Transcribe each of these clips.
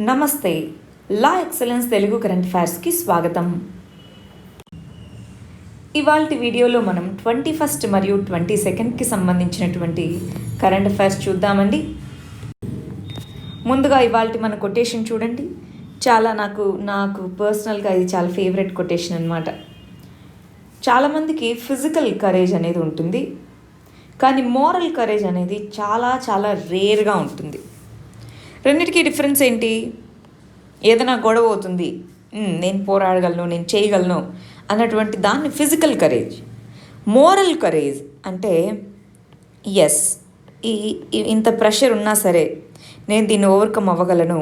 నమస్తే. లా excellence Telugu current అఫైర్స్కి స్వాగతం. ఇవాల్టి వీడియోలో మనం 21 మరియు 22కి సంబంధించినటువంటి కరెంట్ అఫైర్స్ చూద్దామండి. ముందుగా ఇవాల్టి మన కొటేషన్ చూడండి. చాలా నాకు పర్సనల్గా ఇది చాలా ఫేవరెట్ కొటేషన్ అనమాట. చాలామందికి ఫిజికల్ కరేజ్ అనేది ఉంటుంది, కానీ మోరల్ కరేజ్ అనేది చాలా చాలా రేర్గా ఉంటుంది. రెండింటికి డిఫరెన్స్ ఏంటి? ఏదైనా గొడవ అవుతుంది, నేను పోరాడగలను, నేను చేయగలను అన్నటువంటి దాన్ని ఫిజికల్ కరేజ్. మోరల్ కరేజ్ అంటే ఎస్, ఇంత ప్రెషర్ ఉన్నా సరే నేను దీన్ని ఓవర్కమ్ అవ్వగలను.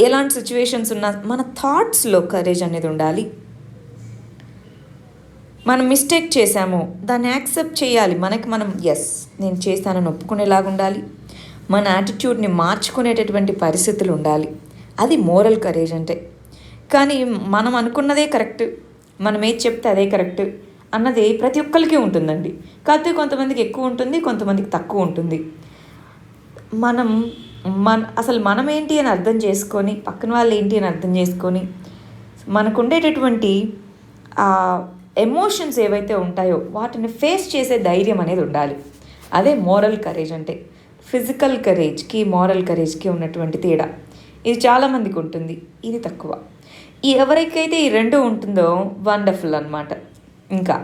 ఎలాంటి సిచ్యువేషన్స్ ఉన్నా మన థాట్స్లో కరేజ్ అనేది ఉండాలి. మనం మిస్టేక్ చేశాము, దాన్ని యాక్సెప్ట్ చేయాలి. మనం ఎస్ నేను చేస్తానని ఒప్పుకునేలాగా ఉండాలి. మన యాటిట్యూడ్ని మార్చుకునేటటువంటి పరిస్థితులు ఉండాలి. అది మోరల్ కరేజ్ అంటే. కానీ మనం అనుకున్నదే కరెక్ట్, మనం ఏది చెప్తే అదే కరెక్ట్ అన్నది ప్రతి ఒక్కరికి ఉంటుందండి. కాకపోతే కొంతమందికి ఎక్కువ ఉంటుంది, కొంతమందికి తక్కువ ఉంటుంది. అసలు మనం ఏంటి అని అర్థం చేసుకొని, పక్కన వాళ్ళు ఏంటి అని అర్థం చేసుకొని, మనకు ఉండేటటువంటి ఎమోషన్స్ ఏవైతే ఉంటాయో వాటిని ఫేస్ చేసే ధైర్యం అనేది ఉండాలి. అదే మోరల్ కరేజ్ అంటే. ఫిజికల్ కరేజ్కి మోరల్ కరేజ్కి ఉన్నటువంటి తేడా ఇది చాలామందికి ఉంటుంది, ఇది తక్కువ. ఎవరికైతే ఈ రెండు ఉంటుందో వండర్ఫుల్ అనమాట. ఇంకా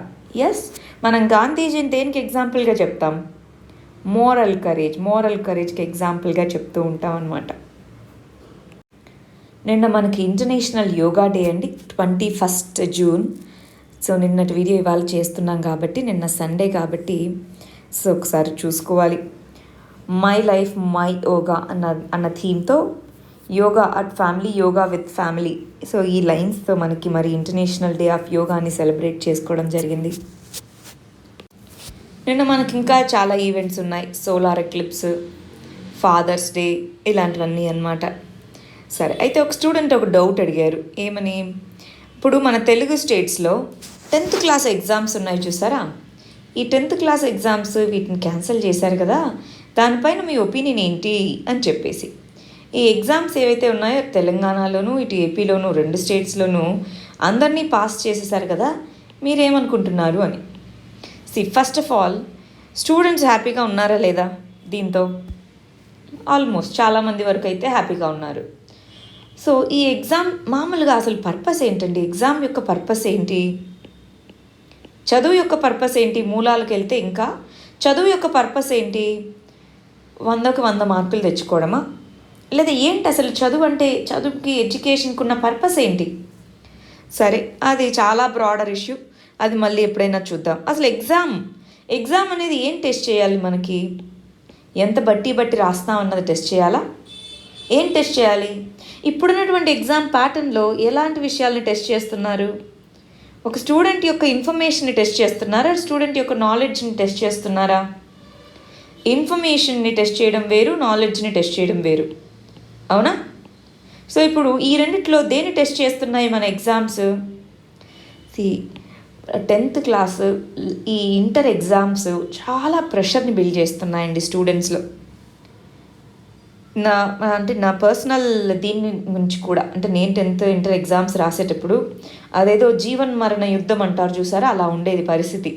ఎస్, మనం గాంధీజీని దేనికి ఎగ్జాంపుల్గా చెప్తాం? మోరల్ కరేజ్కి ఎగ్జాంపుల్గా చెప్తూ ఉంటాం అనమాట. నిన్న మనకి ఇంటర్నేషనల్ యోగా డే అండి, 21 జూన్. సో నిన్నటి వీడియో ఇవాళ చేస్తున్నాం కాబట్టి, నిన్న సండే కాబట్టి సో ఒకసారి చూసుకోవాలి. మై లైఫ్ మై యోగా అన్న థీమ్తో yoga at family, yoga with family. So ఈ లైన్స్తో మనకి మరి ఇంటర్నేషనల్ డే ఆఫ్ యోగాని సెలబ్రేట్ చేసుకోవడం జరిగింది. నిన్న మనకి ఇంకా చాలా ఈవెంట్స్ ఉన్నాయి. సోలార్ ఎక్లిప్స్, ఫాదర్స్ డే, ఇలాంటివన్నీ అన్నమాట. సరే, అయితే ఒక స్టూడెంట్ ఒక డౌట్ అడిగారు. ఏమని? ఇప్పుడు మన తెలుగు స్టేట్స్లో 10th క్లాస్ ఎగ్జామ్స్ ఉన్నాయి చూసారా? ఈ 10th క్లాస్ ఎగ్జామ్స్ వీటిని క్యాన్సిల్ చేశారు కదా, దానిపైన మీ ఒపీనియన్ ఏంటి అని చెప్పేసి. ఈ ఎగ్జామ్స్ ఏవైతే ఉన్నాయో తెలంగాణలోను, ఇటు ఏపీలోను, 2 స్టేట్స్లోనూ అందరినీ పాస్ చేసేసారు కదా, మీరేమనుకుంటున్నారు అని. ఫస్ట్ ఆఫ్ ఆల్, స్టూడెంట్స్ హ్యాపీగా ఉన్నారా లేదా దీంతో? ఆల్మోస్ట్ చాలామంది వరకు అయితే హ్యాపీగా ఉన్నారు. సో ఈ ఎగ్జామ్ మామూలుగా అసలు పర్పస్ ఏంటండి? ఎగ్జామ్ యొక్క పర్పస్ ఏంటి? చదువు యొక్క పర్పస్ ఏంటి? మూలాలకు వెళ్తే ఇంకా చదువు యొక్క పర్పస్ ఏంటి? 100కి 100 మార్కులు తెచ్చుకోవడమా? లేదా ఏంటి అసలు చదువు అంటే? చదువుకి, ఎడ్యుకేషన్కి ఉన్న పర్పస్ ఏంటి? సరే, అది చాలా బ్రాడర్ ఇష్యూ, అది మళ్ళీ ఎప్పుడైనా చూద్దాం. అసలు ఎగ్జామ్ అనేది ఏం టెస్ట్ చేయాలి? మనకి ఎంత బట్టి రాస్తామన్నది టెస్ట్ చేయాలా? ఏం టెస్ట్ చేయాలి? ఇప్పుడున్నటువంటి ఎగ్జామ్ ప్యాటర్న్లో ఎలాంటి విషయాల్ని టెస్ట్ చేస్తున్నారు? ఒక స్టూడెంట్ యొక్క ఇన్ఫర్మేషన్ని టెస్ట్ చేస్తున్నారా? స్టూడెంట్ యొక్క నాలెడ్జ్ని టెస్ట్ చేస్తున్నారా? ఇన్ఫర్మేషన్ని టెస్ట్ చేయడం వేరు, నాలెడ్జ్ని టెస్ట్ చేయడం వేరు, అవునా? సో ఇప్పుడు ఈ రెండిట్లో దేన్ని టెస్ట్ చేస్తున్నాయి మన ఎగ్జామ్స్? 10th క్లాస్, ఈ ఇంటర్ ఎగ్జామ్స్ చాలా ప్రెషర్ని బిల్డ్ చేస్తున్నాయండి స్టూడెంట్స్లో. నా పర్సనల్ దీని గురించి కూడా, అంటే నేను 10th ఇంటర్ ఎగ్జామ్స్ రాసేటప్పుడు అదేదో జీవన్ మరణ యుద్ధం అంటారు చూసారా, అలా ఉండేది పరిస్థితి.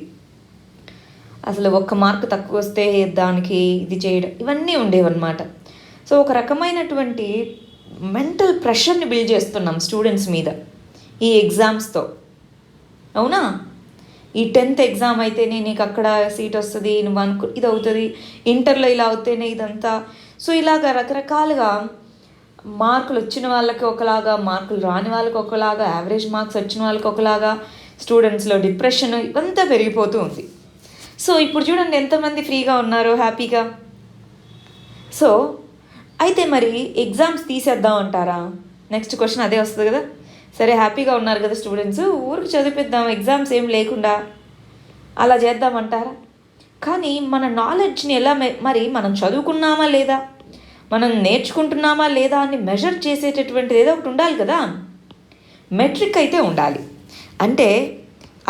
అసలు 1 మార్కు తక్కువ వస్తే దానికి ఇది చేయడం, ఇవన్నీ ఉండేవన్నమాట. సో ఒక రకమైనటువంటి మెంటల్ ప్రెషర్ని బిల్డ్ చేస్తున్నాం స్టూడెంట్స్ మీద ఈ ఎగ్జామ్స్తో, అవునా? ఈ 10th ఎగ్జామ్ అయితేనే నీకు అక్కడ సీట్ వస్తుంది, నువ్వు ఇది అవుతుంది, ఇంటర్లో ఇలా అవుతేనే ఇదంతా. సో ఇలాగ రకరకాలుగా మార్కులు వచ్చిన వాళ్ళకి ఒకలాగా, మార్కులు రాని వాళ్ళకి ఒకలాగా, యావరేజ్ మార్క్స్ వచ్చిన వాళ్ళకి ఒకలాగా, స్టూడెంట్స్లో డిప్రెషన్ ఇవంతా పెరిగిపోతూ ఉంది. సో ఇప్పుడు చూడండి ఎంతమంది ఫ్రీగా ఉన్నారో, హ్యాపీగా. సో అయితే మరి ఎగ్జామ్స్ తీసేద్దాం అంటారా? నెక్స్ట్ క్వశ్చన్ అదే వస్తుంది కదా. సరే, హ్యాపీగా ఉన్నారు కదా స్టూడెంట్స్, ఊరికి చదివిద్దాం, ఎగ్జామ్స్ ఏం లేకుండా అలా చేద్దామంటారా? కానీ మన నాలెడ్జ్ని ఎలా మరి మనం చదువుకున్నామా లేదా, మనం నేర్చుకుంటున్నామా లేదా అని మెజర్ చేసేటటువంటిది ఏదో ఒకటి ఉండాలి కదా. మెట్రిక్ అయితే ఉండాలి. అంటే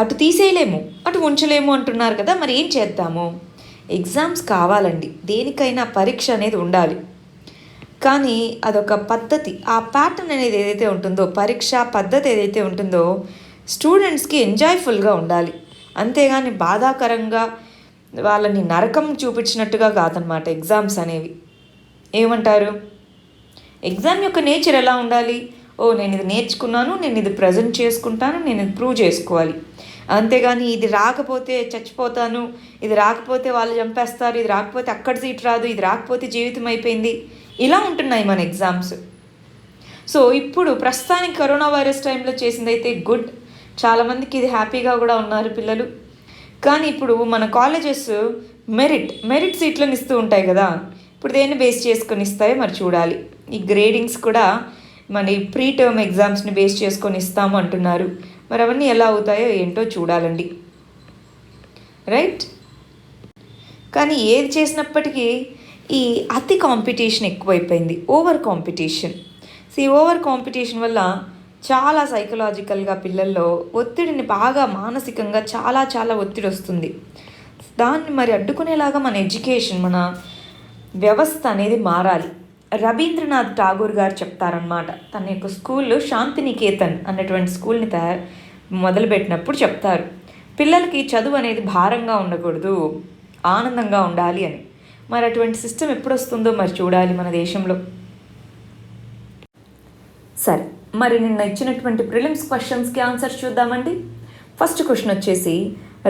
అటు తీసేయలేము, అటు ఉంచలేము అంటున్నారు కదా, మరి ఏం చేద్దాము? ఎగ్జామ్స్ కావాలండి, దేనికైనా పరీక్ష అనేది ఉండాలి. కానీ అదొక పద్ధతి, ఆ ప్యాటర్న్ అనేది ఏదైతే ఉంటుందో, పరీక్ష పద్ధతి ఏదైతే ఉంటుందో స్టూడెంట్స్కి ఎంజాయ్ఫుల్గా ఉండాలి. అంతేగాని బాధాకరంగా వాళ్ళని నరకం చూపించినట్టుగా కాదనమాట ఎగ్జామ్స్ అనేవి. ఏమంటారు? ఎగ్జామ్ యొక్క నేచర్ ఎలా ఉండాలి? నేను ఇది నేర్చుకున్నాను, నేను ఇది ప్రజెంట్ చేసుకుంటాను, నేను ఇది ప్రూవ్ చేసుకోవాలి. అంతేగాని ఇది రాకపోతే చచ్చిపోతాను, ఇది రాకపోతే వాళ్ళు చంపేస్తారు, ఇది రాకపోతే అక్కడ సీట్ రాదు, ఇది రాకపోతే జీవితం అయిపోయింది, ఇలా ఉంటున్నాయి మన ఎగ్జామ్స్. సో ఇప్పుడు ప్రస్తుతానికి కరోనా వైరస్ టైంలో చేసిందైతే గుడ్, చాలామందికి ఇది హ్యాపీగా కూడా ఉన్నారు పిల్లలు. కానీ ఇప్పుడు మన కాలేజెస్ మెరిట్ సీట్లను ఇస్తూ ఉంటాయి కదా, ఇప్పుడు దేన్ని బేస్ చేసుకొని ఇస్తాయో మరి చూడాలి. ఈ గ్రేడింగ్స్ కూడా మన ప్రీ టర్మ్ ఎగ్జామ్స్ని బేస్ చేసుకొని ఇస్తాము అంటున్నారు. మరి అవన్నీ ఎలా అవుతాయో ఏంటో చూడాలండి, రైట్? కానీ ఏది చేసినప్పటికీ ఈ అతి కాంపిటీషన్ ఎక్కువైపోయింది, ఓవర్ కాంపిటీషన్. సో ఈ ఓవర్ కాంపిటీషన్ వల్ల చాలా సైకలాజికల్గా పిల్లల్లో ఒత్తిడిని బాగా మానసికంగా చాలా చాలా ఒత్తిడి వస్తుంది. దాన్ని మరి అడ్డుకునేలాగా మన ఎడ్యుకేషన్, మన వ్యవస్థ అనేది మారాలి. రవీంద్రనాథ్ ఠాగూర్ గారు చెప్తారనమాట, తన యొక్క స్కూల్లో శాంతినికేతన్ అన్నటువంటి స్కూల్ని మొదలుపెట్టినప్పుడు చెప్తారు, పిల్లలకి చదువు అనేది భారంగా ఉండకూడదు, ఆనందంగా ఉండాలి అని. మరి అటువంటి సిస్టమ్ ఎప్పుడు వస్తుందో మరి చూడాలి మన దేశంలో. సరే, మరి నిన్న ఇచ్చినటువంటి ప్రిలిమ్స్ క్వశ్చన్స్కి ఆన్సర్స్ చూద్దామండి. ఫస్ట్ క్వశ్చన్ వచ్చేసి,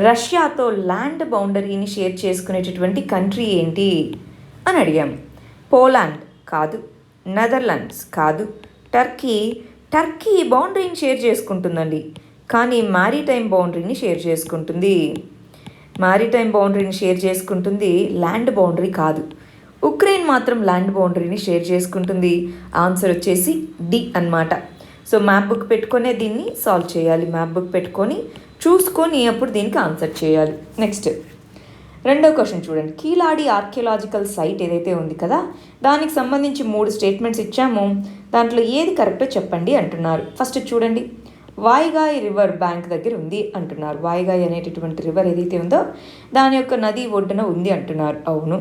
రష్యాతో ల్యాండ్ బౌండరీని షేర్ చేసుకునేటటువంటి కంట్రీ ఏంటి అని అడిగాము. పోలాండ్ కాదు, నెదర్లాండ్స్ కాదు, టర్కీ బౌండరీని షేర్ చేసుకుంటుందండి, కానీ మారిటైమ్ బౌండరీని షేర్ చేసుకుంటుంది. మారిటైమ్ బౌండరీని షేర్ చేసుకుంటుంది, ల్యాండ్ బౌండరీ కాదు. ఉక్రెయిన్ మాత్రం ల్యాండ్ బౌండరీని షేర్ చేసుకుంటుంది. ఆన్సర్ వచ్చేసి డి అన్నమాట. సో మ్యాప్ బుక్ పెట్టుకునే దీన్ని సాల్వ్ చేయాలి, మ్యాప్ బుక్ పెట్టుకొని చూసుకొని అప్పుడు దీనికి ఆన్సర్ చేయాలి. నెక్స్ట్ రెండో క్వశ్చన్ చూడండి, కీలాడి ఆర్కియలాజికల్ సైట్ ఏదైతే ఉంది కదా, దానికి సంబంధించి 3 స్టేట్మెంట్స్ ఇచ్చాము, దాంట్లో ఏది కరెక్టో చెప్పండి అంటున్నారు. ఫస్ట్ చూడండి, వాయిగాయ్ రివర్ బ్యాంక్ దగ్గర ఉంది అంటున్నారు. వాయిగాయ్ అనేటటువంటి రివర్ ఏదైతే ఉందో దాని యొక్క నది ఒడ్డున ఉంది అంటున్నారు. అవును.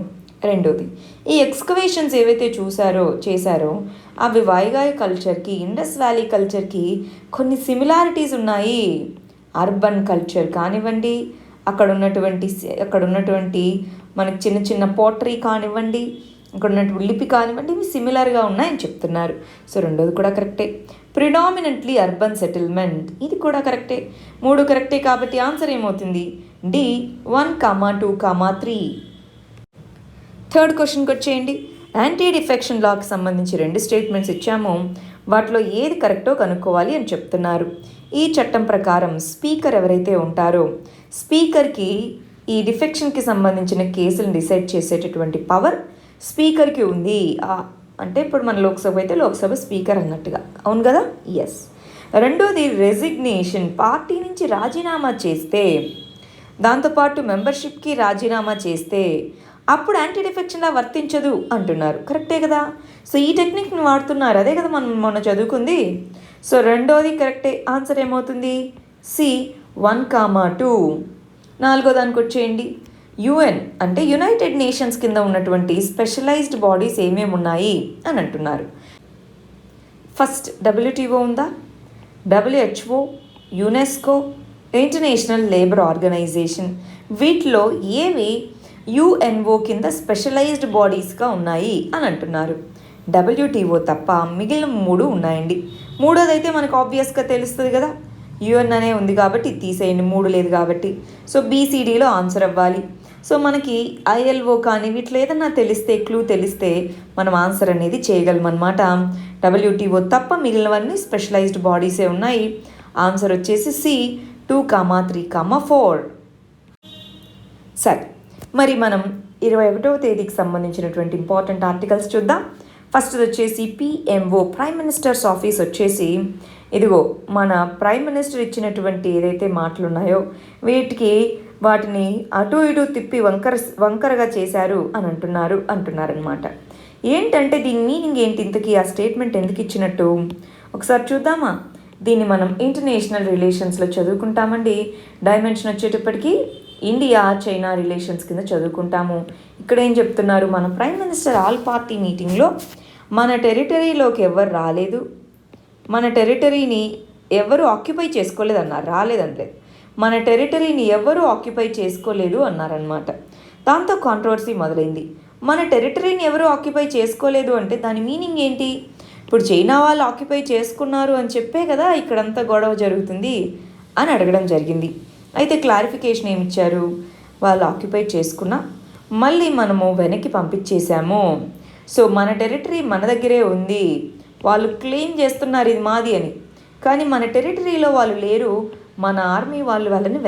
రెండోది, ఈ ఎక్స్కవేషన్స్ ఏవైతే చేశారో అవి వాయిగాయ్ కల్చర్కి, ఇండస్ వ్యాలీ కల్చర్కి కొన్ని సిమిలారిటీస్ ఉన్నాయి. అర్బన్ కల్చర్ కానివ్వండి, అక్కడ ఉన్నటువంటి మనకి చిన్న చిన్న పోటరీ కానివ్వండి, అక్కడ ఉన్నటువంటి లిపి కానివ్వండి, ఇవి సిమిలర్గా ఉన్నాయని చెప్తున్నారు. సో రెండోది కూడా కరెక్టే. ప్రిడామినెంట్లీ అర్బన్ సెటిల్మెంట్, ఇది కూడా కరెక్టే. 3 కరెక్టే కాబట్టి ఆన్సర్ ఏమవుతుంది? డి 1, 2, 3. థర్డ్ క్వశ్చన్కి వచ్చేయండి, యాంటీ డిఫెక్షన్ లాకి సంబంధించి 2 స్టేట్మెంట్స్ ఇచ్చాము, వాటిలో ఏది కరెక్టో కనుక్కోవాలి అని చెప్తున్నారు. ఈ చట్టం ప్రకారం స్పీకర్ ఎవరైతే ఉంటారో స్పీకర్కి ఈ డిఫెక్షన్కి సంబంధించిన కేసులను డిసైడ్ చేసేటటువంటి పవర్ స్పీకర్కి ఉంది. అంటే ఇప్పుడు మన లోక్సభ అయితే లోక్సభ స్పీకర్ అన్నట్టుగా, అవును కదా? ఎస్. రెండోది, రెసిగ్నేషన్, పార్టీ నుంచి రాజీనామా చేస్తే, దాంతోపాటు మెంబర్షిప్కి రాజీనామా చేస్తే అప్పుడు యాంటీ డిఫెక్షన్లా వర్తించదు అంటున్నారు. కరెక్టే కదా? సో ఈ టెక్నిక్ని వాడుతున్నారు, అదే కదా మనం మొన్న చదువుకుంది. సో రెండోది కరెక్టే. ఆన్సర్ ఏమవుతుంది? సి 1, 2. నాలుగో దానికి వచ్చేయండి, యుఎన్ అంటే యునైటెడ్ నేషన్స్ కింద ఉన్నటువంటి స్పెషలైజ్డ్ బాడీస్ ఏమేమి ఉన్నాయి అని అంటున్నారు. ఫస్ట్ WTO ఉందా, WHO, UNESCO, international labour organisation, వీటిలో ఏవి UNO కింద స్పెషలైజ్డ్ బాడీస్గా ఉన్నాయి అని అంటున్నారు. WTO తప్ప మిగిలిన 3 ఉన్నాయండి. మూడోదైతే మనకు ఆబ్వియస్గా తెలుస్తుంది కదా, UN అనే ఉంది కాబట్టి తీసేయండి, 3 లేదు కాబట్టి. సో BCDలో ఆన్సర్ అవ్వాలి. సో మనకి ILO కానీ వీటిలో ఏదన్నా క్లూ తెలిస్తే మనం ఆన్సర్ అనేది చేయగలం అనమాట. WTO తప్ప మిగిలినవన్నీ స్పెషలైజ్డ్ బాడీసే ఉన్నాయి. ఆన్సర్ వచ్చేసి సి 2, 3, 4. సరే, మరి మనం 21వ తేదీకి సంబంధించినటువంటి ఇంపార్టెంట్ ఆర్టికల్స్ చూద్దాం. ఫస్ట్ వచ్చేసి PMO, ప్రైమ్ మినిస్టర్స్ ఆఫీస్ వచ్చేసి, ఇదిగో మన ప్రైమ్ మినిస్టర్ ఇచ్చినటువంటి ఏదైతే మాటలు ఉన్నాయో వాటిని అటు ఇటు తిప్పి వంకరగా చేశారు అని అంటున్నారనమాట. ఏంటంటే దీని మీనింగ్ ఏంటి, ఇంతకీ ఆ స్టేట్మెంట్ ఎందుకు ఇచ్చినట్టు ఒకసారి చూద్దామా? దీన్ని మనం ఇంటర్నేషనల్ రిలేషన్స్లో చదువుకుంటామండి. డైమెన్షన్ వచ్చేటప్పటికి ఇండియా చైనా రిలేషన్స్ కింద చదువుకుంటాము. ఇక్కడ ఏం చెప్తున్నారు, మన ప్రైమ్ మినిస్టర్ ఆల్ పార్టీ మీటింగ్లో మన టెరిటరీలోకి ఎవరు రాలేదు, మన టెరిటరీని ఎవరు ఆక్యుపై చేసుకోలేదు అన్నారు, రాలేదనలేదు, మన టెరిటరీని ఎవరు ఆక్యుపై చేసుకోలేదు అన్నారనమాట. దాంతో కాంట్రవర్సీ మొదలైంది. మన టెరిటరీని ఎవరు ఆక్యుపై చేసుకోలేదు అంటే దాని మీనింగ్ ఏంటి? ఇప్పుడు చైనా వాళ్ళు ఆక్యుపై చేసుకున్నారు అని చెప్పే కదా ఇక్కడంతా గొడవ జరుగుతుంది అని అడగడం జరిగింది. అయితే క్లారిఫికేషన్ ఏమిచ్చారు? వాళ్ళు ఆక్యుపై చేసుకున్నా మళ్ళీ మనము వెనక్కి పంపించేశాము. సో మన టెరిటరీ మన దగ్గరే ఉంది, వాళ్ళు క్లెయిమ్ చేస్తున్నారు ఇది మాది అని, కానీ మన టెరిటరీలో వాళ్ళు లేరు, మన ఆర్మీ వాళ్ళు వాళ్ళని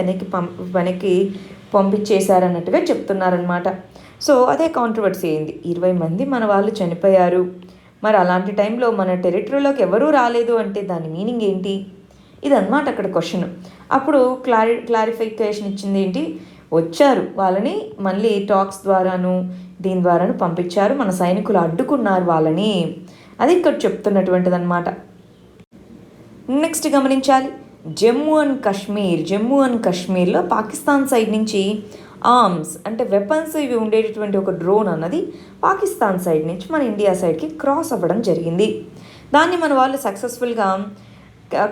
వెనక్కి పంపించేశారన్నట్టుగా చెప్తున్నారనమాట. సో అదే కాంట్రవర్సీ అయింది. 20 మంది మన వాళ్ళు చనిపోయారు, మరి అలాంటి టైంలో మన టెరిటరీలోకి ఎవరూ రాలేదు అంటే దాని మీనింగ్ ఏంటి? ఇదన్నమాట అక్కడ క్వశ్చన్. అప్పుడు క్లారిఫికేషన్ ఇచ్చింది ఏంటి? వచ్చారు, వాళ్ళని మళ్ళీ టాక్స్ ద్వారాను దీని ద్వారాను పంపించారు, మన సైనికులు అడ్డుకున్నారు వాళ్ళని, అది ఇక్కడ చెప్తున్నటువంటిది అనమాట. నెక్స్ట్ గమనించాలి, జమ్మూ అండ్ కాశ్మీర్లో పాకిస్తాన్ సైడ్ నుంచి ఆర్మ్స్ అంటే వెపన్స్ ఇవి ఉండేటటువంటి ఒక డ్రోన్ అన్నది పాకిస్తాన్ సైడ్ నుంచి మన ఇండియా సైడ్కి క్రాస్ అవ్వడం జరిగింది. దాన్ని మన వాళ్ళు సక్సెస్ఫుల్గా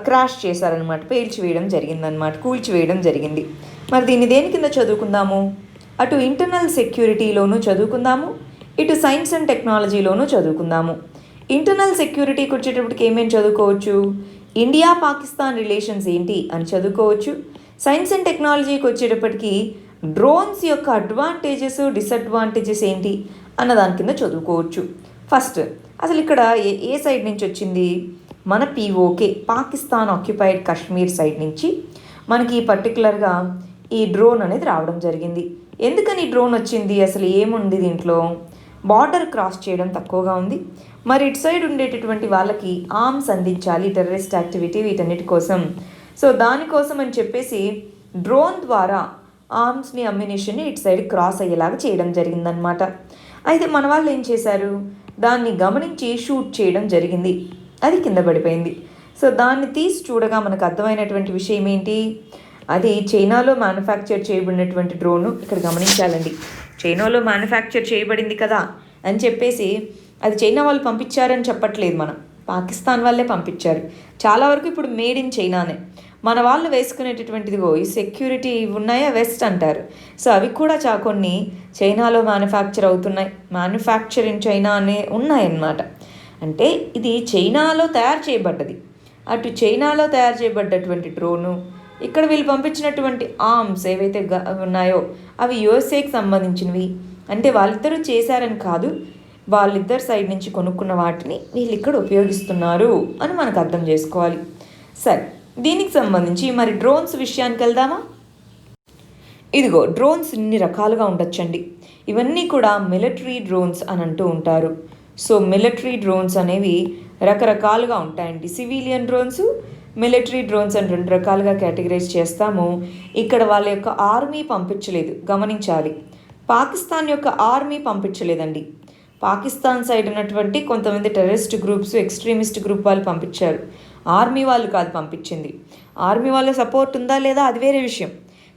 క్రాష్ చేశారనమాట, పేల్చివేయడం జరిగిందనమాట, కూల్చివేయడం జరిగింది. మరి దీన్ని దేని కింద చదువుకుందాము? అటు ఇంటర్నల్ సెక్యూరిటీలోనూ చదువుకుందాము, ఇటు సైన్స్ అండ్ టెక్నాలజీలోనూ చదువుకుందాము. ఇంటర్నల్ సెక్యూరిటీకి వచ్చేటప్పటికి ఏమేమి చదువుకోవచ్చు? ఇండియా పాకిస్తాన్ రిలేషన్స్ ఏంటి అని చదువుకోవచ్చు. సైన్స్ అండ్ టెక్నాలజీకి వచ్చేటప్పటికి డ్రోన్స్ యొక్క అడ్వాంటేజెస్ డిసడ్వాంటేజెస్ ఏంటి అన్న దాని కింద చదువుకోవచ్చు. ఫస్ట్ అసలు ఇక్కడ ఏ సైడ్ నుంచి వచ్చింది? మన PoK Pakistan occupied Kashmir side నుంచి మనకి పర్టికులర్గా ఈ డ్రోన్ అనేది రావడం జరిగింది. ఎందుకని డ్రోన్ వచ్చింది? అసలు ఏముంది దీంట్లో? బార్డర్ క్రాస్ చేయడం తక్కువగా ఉంది, మరి ఇటు సైడ్ ఉండేటటువంటి వాళ్ళకి ఆర్మ్స్ అందించాలి, టెర్రరిస్ట్ యాక్టివిటీ వీటన్నిటి కోసం. సో దానికోసం అని చెప్పేసి డ్రోన్ ద్వారా ఆర్మ్స్ని అమ్యునిషన్ని ఇటు సైడ్ క్రాస్ అయ్యేలాగా చేయడం జరిగిందనమాట. అయితే మన వాళ్ళు ఏం చేశారు? దాన్ని గమనించి షూట్ చేయడం జరిగింది, అది కింద పడిపోయింది. సో దాన్ని తీసి చూడగా మనకు అర్థమైనటువంటి విషయం ఏంటి? అది చైనాలో మ్యానుఫ్యాక్చర్ చేయబడినటువంటి డ్రోను. ఇక్కడ గమనించాలండి, చైనాలో మ్యానుఫ్యాక్చర్ చేయబడింది కదా అని చెప్పేసి అది చైనా వాళ్ళు పంపించారని చెప్పట్లేదు, మనం పాకిస్తాన్ వాళ్ళే పంపించారు. చాలా వరకు ఇప్పుడు మేడ్ ఇన్ చైనానే. మన వాళ్ళు వేసుకునేటటువంటిదిగో ఈ సెక్యూరిటీ ఉన్నాయా వెస్ట్ అంటారు, సో అవి కూడా కొన్ని చైనాలో మ్యానుఫ్యాక్చర్ అవుతున్నాయి, మ్యానుఫ్యాక్చర్ ఇన్ చైనా అనే ఉన్నాయన్నమాట. అంటే ఇది చైనాలో తయారు చేయబడ్డది. అటు చైనాలో తయారు చేయబడ్డటువంటి డ్రోను, ఇక్కడ వీళ్ళు పంపించినటువంటి ఆర్మ్స్ ఏవైతే ఉన్నాయో అవి యుఎస్ఏకి సంబంధించినవి. అంటే వాళ్ళిద్దరూ చేశారని కాదు, వాళ్ళిద్దరు సైడ్ నుంచి కొనుక్కున్న వాటిని వీళ్ళు ఇక్కడ ఉపయోగిస్తున్నారు అని మనకు అర్థం చేసుకోవాలి. సరే, దీనికి సంబంధించి మరి డ్రోన్స్ విషయానికి వెళ్దామా? ఇదిగో డ్రోన్స్ ఇన్ని రకాలుగా ఉండొచ్చండి. ఇవన్నీ కూడా మిలిటరీ డ్రోన్స్ అని అంటూ ఉంటారు. సో మిలిటరీ డ్రోన్స్ అనేవి రకరకాలుగా ఉంటాయండి. సివిలియన్ డ్రోన్స్, మిలిటరీ డ్రోన్స్ అని 2 రకాలుగా కేటగిరైజ్ చేస్తాము. ఇక్కడ వాళ్ళ యొక్క ఆర్మీ పంపించలేదు, గమనించాలి. పాకిస్తాన్ యొక్క ఆర్మీ పంపించలేదండి. పాకిస్తాన్ సైడ్ ఉన్నటువంటి కొంతమంది టెర్రరిస్ట్ గ్రూప్స్, ఎక్స్ట్రీమిస్ట్ గ్రూప్ వాళ్ళు పంపించారు, ఆర్మీ వాళ్ళు కాదు పంపించింది. ఆర్మీ వాళ్ళ సపోర్ట్ ఉందా లేదా అది వేరే విషయం,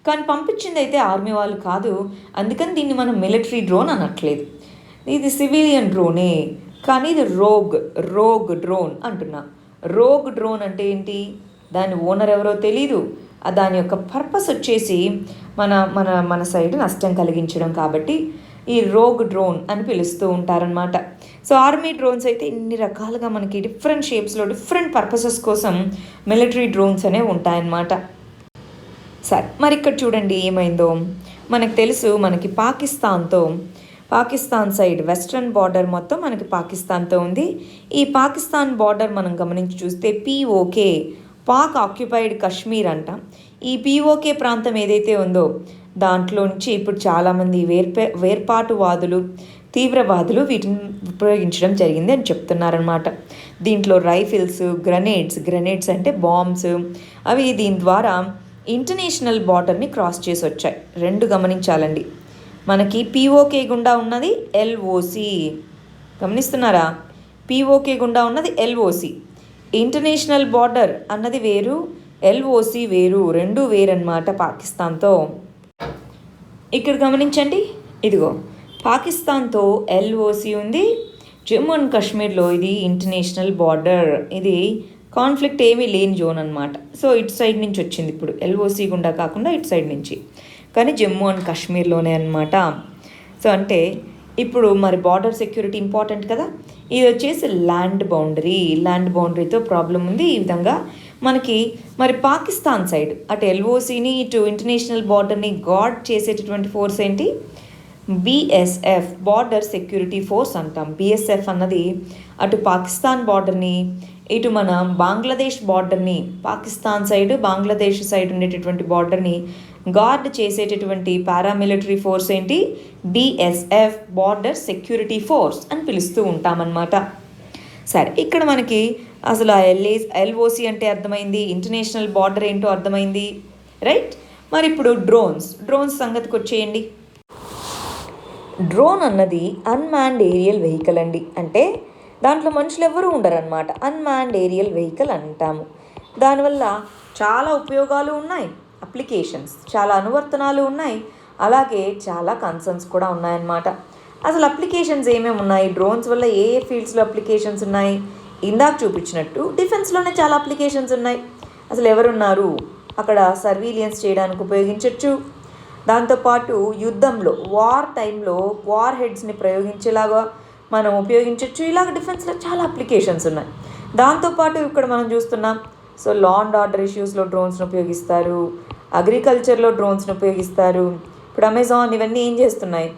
కానీ పంపించింది అయితే ఆర్మీ వాళ్ళు కాదు. అందుకని దీన్ని మనం మిలిటరీ డ్రోన్ అనట్లేదు, ఇది సివిలియన్ డ్రోనే. కానీ ఇది రోగ్ డ్రోన్ అంటున్నా. రోగ్ డ్రోన్ అంటే ఏంటి? దాని ఓనర్ ఎవరో తెలీదు, దాని యొక్క పర్పస్ వచ్చేసి మన మన మన సైడ్ నష్టం కలిగించడం, కాబట్టి ఈ రోగ్ డ్రోన్ అని పిలుస్తూ ఉంటారనమాట. సో ఆర్మీ డ్రోన్స్ అయితే ఇన్ని రకాలుగా మనకి డిఫరెంట్ షేప్స్లో డిఫరెంట్ పర్పసెస్ కోసం మిలిటరీ డ్రోన్స్ అనేవి ఉంటాయన్నమాట. సరే, మరి ఇక్కడ చూడండి ఏమైందో. మనకు తెలుసు, మనకి పాకిస్తాన్ సైడ్ వెస్ట్రన్ బార్డర్ మొత్తం మనకి పాకిస్తాన్తో ఉంది. ఈ పాకిస్తాన్ బార్డర్ మనం గమనించి చూస్తే పీఓకే, పాక్ ఆక్యుపైడ్ కాశ్మీర్ అంట. ఈ పీఓకే ప్రాంతం ఏదైతే ఉందో దాంట్లో నుంచి ఇప్పుడు చాలామంది వేర్పాటువాదులు, తీవ్రవాదులు వీటిని ఉపయోగించడం జరిగింది అని చెప్తున్నారనమాట. దీంట్లో రైఫిల్స్, గ్రెనేడ్స్ అంటే బాంబ్స్, అవి దీని ద్వారా ఇంటర్నేషనల్ బార్డర్ని క్రాస్ చేసి వచ్చాయి. 2 గమనించాలండి. మనకి పీఓకే గుండా ఉన్నది ఎల్ఓసి, గమనిస్తున్నారా? పీఓకే గుండా ఉన్నది ఎల్ఓసి. ఇంటర్నేషనల్ బార్డర్ అన్నది వేరు, ఎల్ఓసి వేరు, 2 వేరన్నమాట పాకిస్తాన్తో. ఇక్కడ గమనించండి, ఇదిగో పాకిస్తాన్తో ఎల్ఓసి ఉంది, జమ్మూ అండ్ కాశ్మీర్లో ఇది ఇంటర్నేషనల్ బార్డర్, ఇది కాన్ఫ్లిక్ట్ ఏమీ లేని జోన్ అనమాట. సో ఇటు సైడ్ నుంచి వచ్చింది, ఇప్పుడు ఎల్ఓసి గుండా కాకుండా ఇటు సైడ్ నుంచి, కానీ జమ్మూ అండ్ కాశ్మీర్లోనే అనమాట. సో అంటే ఇప్పుడు మరి బార్డర్ సెక్యూరిటీ ఇంపార్టెంట్ కదా. ఇది వచ్చేసి ల్యాండ్ బౌండరీతో ప్రాబ్లం ఉంది. ఈ విధంగా మనకి మరి పాకిస్తాన్ సైడ్ అటు ఎల్ఓసిని ఇటు ఇంటర్నేషనల్ బార్డర్ని గార్డ్ చేసేటటువంటి ఫోర్స్ ఏంటి? బిఎస్ఎఫ్, బార్డర్ సెక్యూరిటీ ఫోర్స్ అంటాం. బిఎస్ఎఫ్ అన్నది అటు పాకిస్తాన్ బార్డర్ని, ఇటు మన బంగ్లాదేశ్ బార్డర్ని, పాకిస్తాన్ సైడ్ బంగ్లాదేశ్ సైడ్ ఉండేటటువంటి బార్డర్ని గార్డ్ చేసేటటువంటి పారామిలిటరీ ఫోర్స్ ఏంటి? బిఎస్ఎఫ్, బార్డర్ సెక్యూరిటీ ఫోర్స్ అని పిలుస్తూ ఉంటామన్నమాట. సరే, ఇక్కడ మనకి అసలు ఎల్ఓసి అంటే అర్థమైంది, ఇంటర్నేషనల్ బార్డర్ ఏంటో అర్థమైంది, రైట్? మరి ఇప్పుడు డ్రోన్స్ సంగతికి వచ్చేయండి. డ్రోన్ అన్నది అన్మాన్డ్ ఏరియల్ వెహికల్ అండి. అంటే దాంట్లో మనుషులు ఎవరూ ఉండరన్నమాట. అన్మాన్డ్ ఏరియల్ వెహికల్ అంటాము. దానివల్ల చాలా ఉపయోగాలు ఉన్నాయి, అప్లికేషన్స్, చాలా అనువర్తనాలు ఉన్నాయి, అలాగే చాలా కన్సర్న్స్ కూడా ఉన్నాయన్నమాట. అసలు అప్లికేషన్స్ ఏమేమి ఉన్నాయి, డ్రోన్స్ వల్ల ఏ ఫీల్డ్స్లో అప్లికేషన్స్ ఉన్నాయి? ఇందాక చూపించినట్టు డిఫెన్స్లోనే చాలా అప్లికేషన్స్ ఉన్నాయి. అసలు ఎవరున్నారు అక్కడ? సర్వీలియన్స్ చేయడానికి ఉపయోగించవచ్చు. దాంతోపాటు యుద్ధంలో, వార్ టైంలో వార్ హెడ్స్ని ప్రయోగించేలాగా మనం ఉపయోగించవచ్చు. ఇలాగ డిఫెన్స్లో చాలా అప్లికేషన్స్ ఉన్నాయి. దాంతోపాటు ఇక్కడ మనం చూస్తున్నాం, సో లా అండ్ ఆర్డర్ ఇష్యూస్లో డ్రోన్స్ని ఉపయోగిస్తారు, అగ్రికల్చర్లో డ్రోన్స్ని ఉపయోగిస్తారు. ఇప్పుడు అమెజాన్ ఇవన్నీ ఏం చేస్తున్నాయి?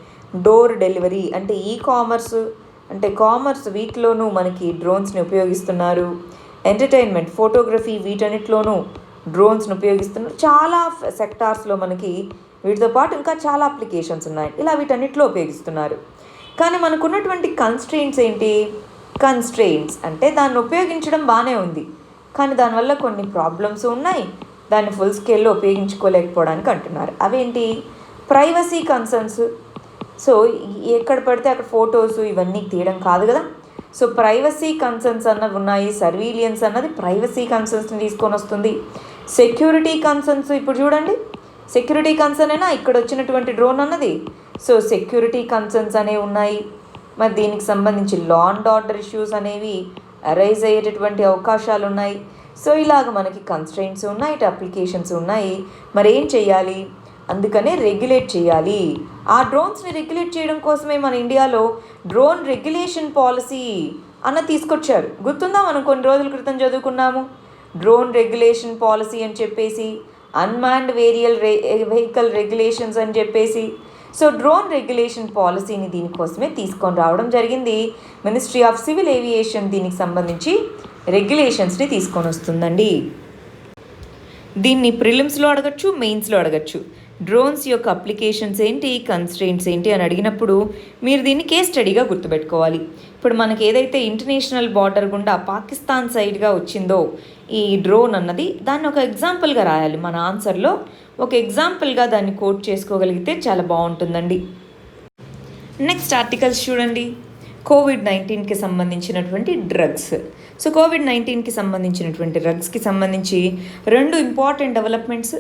డోర్ డెలివరీ అంటే కామర్స్ వీటిలోనూ మనకి డ్రోన్స్ని ఉపయోగిస్తున్నారు. ఎంటర్టైన్మెంట్, ఫోటోగ్రఫీ వీటన్నిటిలోనూ డ్రోన్స్ని ఉపయోగిస్తున్నారు. చాలా సెక్టార్స్లో మనకి వీటితో పాటు ఇంకా చాలా అప్లికేషన్స్ ఉన్నాయి. ఇలా వీటన్నిటిలో ఉపయోగిస్తున్నారు. కానీ మనకున్నటువంటి కన్స్ట్రెయింట్స్ ఏంటి? కన్స్ట్రెయింట్స్ అంటే దాన్ని ఉపయోగించడం బాగానే ఉంది, కానీ దానివల్ల కొన్ని ప్రాబ్లమ్స్ ఉన్నాయి, దాన్ని ఫుల్ స్కేల్లో ఉపయోగించుకోలేకపోవడానికి అంటున్నారు. అవేంటి? Privacy concerns. సో ఎక్కడ పడితే అక్కడ ఫొటోస్ ఇవన్నీ తీయడం కాదు కదా. సో ప్రైవసీ కన్సర్న్స్ అన్నవి ఉన్నాయి. సర్వీలియన్స్ అన్నది ప్రైవసీ కన్సర్న్స్ని తీసుకొని వస్తుంది. సెక్యూరిటీ కన్సర్న్స్, ఇప్పుడు చూడండి, సెక్యూరిటీ కన్సర్న్ అయినా ఇక్కడ వచ్చినటువంటి డ్రోన్ అన్నది. సో సెక్యూరిటీ కన్సర్న్స్ అనేవి ఉన్నాయి. మరి దీనికి సంబంధించి లా అండ్ ఆర్డర్ ఇష్యూస్ అనేవి అరైజ్ అయ్యేటటువంటి అవకాశాలు ఉన్నాయి. సో ఇలాగ మనకి కన్స్ట్రెయింట్స్ ఉన్నాయి, అప్లికేషన్స్ ఉన్నాయి. మరి ఏం చేయాలి? అందుకనే రెగ్యులేట్ చేయాలి. ఆ డ్రోన్స్ని రెగ్యులేట్ చేయడం కోసమే మన ఇండియాలో డ్రోన్ రెగ్యులేషన్ పాలసీ అన్న తీసుకొచ్చారు. గుర్తుందా? మనం కొన్ని రోజుల క్రితం చదువుకున్నాము డ్రోన్ రెగ్యులేషన్ పాలసీ అని చెప్పేసి, అన్మాన్డ్ వెహికల్ రెగ్యులేషన్స్ అని చెప్పేసి. సో డ్రోన్ రెగ్యులేషన్ పాలసీని దీనికోసమే తీసుకొని రావడం జరిగింది. మినిస్ట్రీ ఆఫ్ సివిల్ ఏవియేషన్ దీనికి సంబంధించి రెగ్యులేషన్స్ని తీసుకొని వస్తుందండి. దీన్ని ప్రిలిమ్స్లో అడగచ్చు, మెయిన్స్లో అడగచ్చు. డ్రోన్స్ యొక్క అప్లికేషన్స్ ఏంటి, కన్స్ట్రెయింట్స్ ఏంటి అని అడిగినప్పుడు మీరు దీన్ని కేస్ స్టడీగా గుర్తుపెట్టుకోవాలి. ఇప్పుడు మనకి ఏదైతే ఇంటర్నేషనల్ బార్డర్ గుండా పాకిస్తాన్ సైడ్గా వచ్చిందో ఈ డ్రోన్ అన్నది, దాన్ని ఒక ఎగ్జాంపుల్గా రాయాలి. మన ఆన్సర్లో ఒక ఎగ్జాంపుల్గా దాన్ని కోట్ చేసుకోగలిగితే చాలా బాగుంటుందండి. నెక్స్ట్ ఆర్టికల్స్ చూడండి. కోవిడ్-19కి సంబంధించినటువంటి డ్రగ్స్. సో కోవిడ్-19కి సంబంధించినటువంటి డ్రగ్స్కి సంబంధించి 2 ఇంపార్టెంట్ డెవలప్మెంట్స్.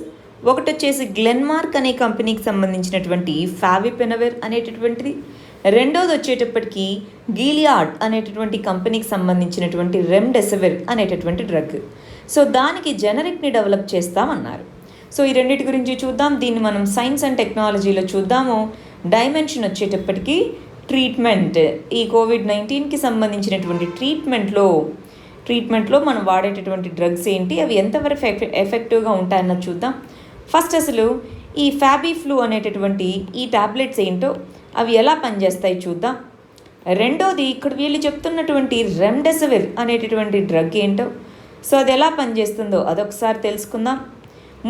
ఒకటి వచ్చేసి గ్లెన్మార్క్ అనే కంపెనీకి సంబంధించినటువంటి ఫావిపినవేర్ అనేటటువంటిది. రెండోది వచ్చేటప్పటికి గిలియాడ్ అనేటటువంటి కంపెనీకి సంబంధించినటువంటి రెమ్డెసివిర్ అనేటటువంటి డ్రగ్. సో దానికి జెనరిక్ని డెవలప్ చేస్తామన్నారు. సో ఈ రెండింటి గురించి చూద్దాం. దీన్ని మనం సైన్స్ అండ్ టెక్నాలజీలో చూద్దాము. డైమెన్షన్ వచ్చేటప్పటికి ట్రీట్మెంట్. ఈ కోవిడ్-19కి సంబంధించినటువంటి ట్రీట్మెంట్లో మనం వాడేటటువంటి డ్రగ్స్ ఏంటి, అవి ఎంతవరకు ఎఫెక్టివ్గా ఉంటాయన్నది చూద్దాం. ఫస్ట్ అసలు ఈ ఫ్యాబిఫ్లూ అనేటటువంటి ఈ టాబ్లెట్స్ ఏంటో, అవి ఎలా పనిచేస్తాయి చూద్దాం. రెండోది ఇక్కడ వీళ్ళు చెప్తున్నటువంటి రెమ్డెసివిర్ అనేటటువంటి డ్రగ్ ఏంటో, సో అది ఎలా పనిచేస్తుందో అదొకసారి తెలుసుకుందాం.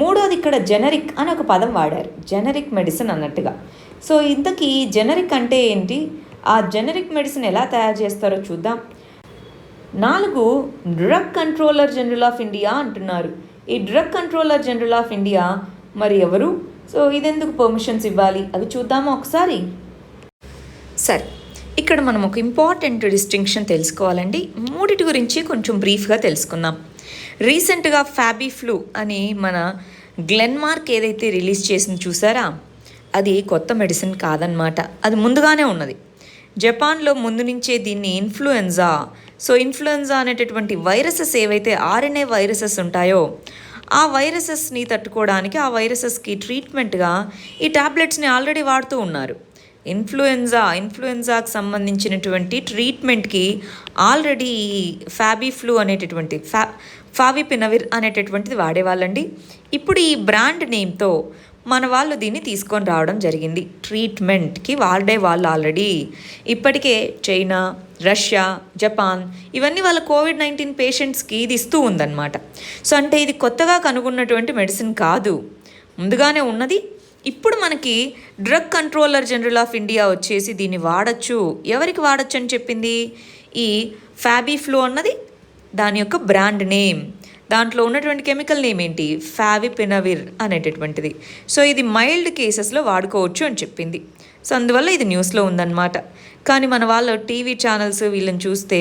మూడోది ఇక్కడ జెనరిక్ అని ఒక పదం వాడారు, జెనరిక్ మెడిసిన్ అన్నట్టుగా. సో ఇంతకీ జెనరిక్ అంటే ఏంటి, ఆ జెనరిక్ మెడిసిన్ ఎలా తయారు చేస్తారో చూద్దాం. 4 drug controller general of India అంటున్నారు. ఈ drug controller general of India మరి ఎవరు? సో ఇదెందుకు పర్మిషన్స్ ఇవ్వాలి అవి చూద్దామా ఒకసారి. సరే, ఇక్కడ మనం ఒక ఇంపార్టెంట్ డిస్టింక్షన్ తెలుసుకోవాలండి. మూడిటి గురించి కొంచెం బ్రీఫ్గా తెలుసుకుందాం. రీసెంట్గా ఫ్యాబిఫ్లూ అని మన గ్లెన్మార్క్ ఏదైతే రిలీజ్ చేసింది చూసారా, అది కొత్త మెడిసిన్ కాదనమాట, అది ముందుగానే ఉన్నది. జపాన్లో ముందు నుంచే దీన్ని ఇన్ఫ్లుయెన్జా, సో ఇన్ఫ్లుయెన్జా అనేటటువంటి వైరసెస్ ఏవైతే ఆర్ఎన్ఏ వైరసెస్ ఉంటాయో ఆ వైరసెస్ని తట్టుకోవడానికి, ఆ వైరసెస్కి ట్రీట్మెంట్గా ఈ టాబ్లెట్స్ని ఆల్రెడీ వాడుతూ ఉన్నారు. ఇన్ఫ్లుయెన్జాకి సంబంధించినటువంటి ట్రీట్మెంట్కి ఆల్రెడీ ఈ ఫ్యాబీఫ్లూ అనేటటువంటి ఫావిపినవిర్ అనేటటువంటిది వాడేవాళ్ళండి. ఇప్పుడు ఈ బ్రాండ్ నేమ్తో మన వాళ్ళు దీన్ని తీసుకొని రావడం జరిగింది. ట్రీట్మెంట్కి వాడేవాళ్ళు ఆల్రెడీ ఇప్పటికే చైనా, రష్యా, జపాన్ ఇవన్నీ వాళ్ళ కోవిడ్-19 పేషెంట్స్కి ఇది ఇస్తూ ఉందన్నమాట. సో అంటే ఇది కొత్తగా కనుగొన్నటువంటి మెడిసిన్ కాదు, ముందుగానే ఉన్నది. ఇప్పుడు మనకి drug controller general of India వచ్చేసి దీన్ని వాడచ్చు, ఎవరికి వాడచ్చు అని చెప్పింది, ఈ ఫ్యాబీఫ్లూ అన్నది దాని యొక్క బ్రాండ్ నేమ్. దాంట్లో ఉన్నటువంటి కెమికల్ నేమ్ ఏంటి, ఫావిపినవిర్ అనేటటువంటిది. సో ఇది మైల్డ్ కేసెస్లో వాడుకోవచ్చు అని చెప్పింది. సో అందువల్ల ఇది న్యూస్లో ఉందన్నమాట. కానీ మన వాళ్ళు టీవీ ఛానల్స్ వీళ్ళని చూస్తే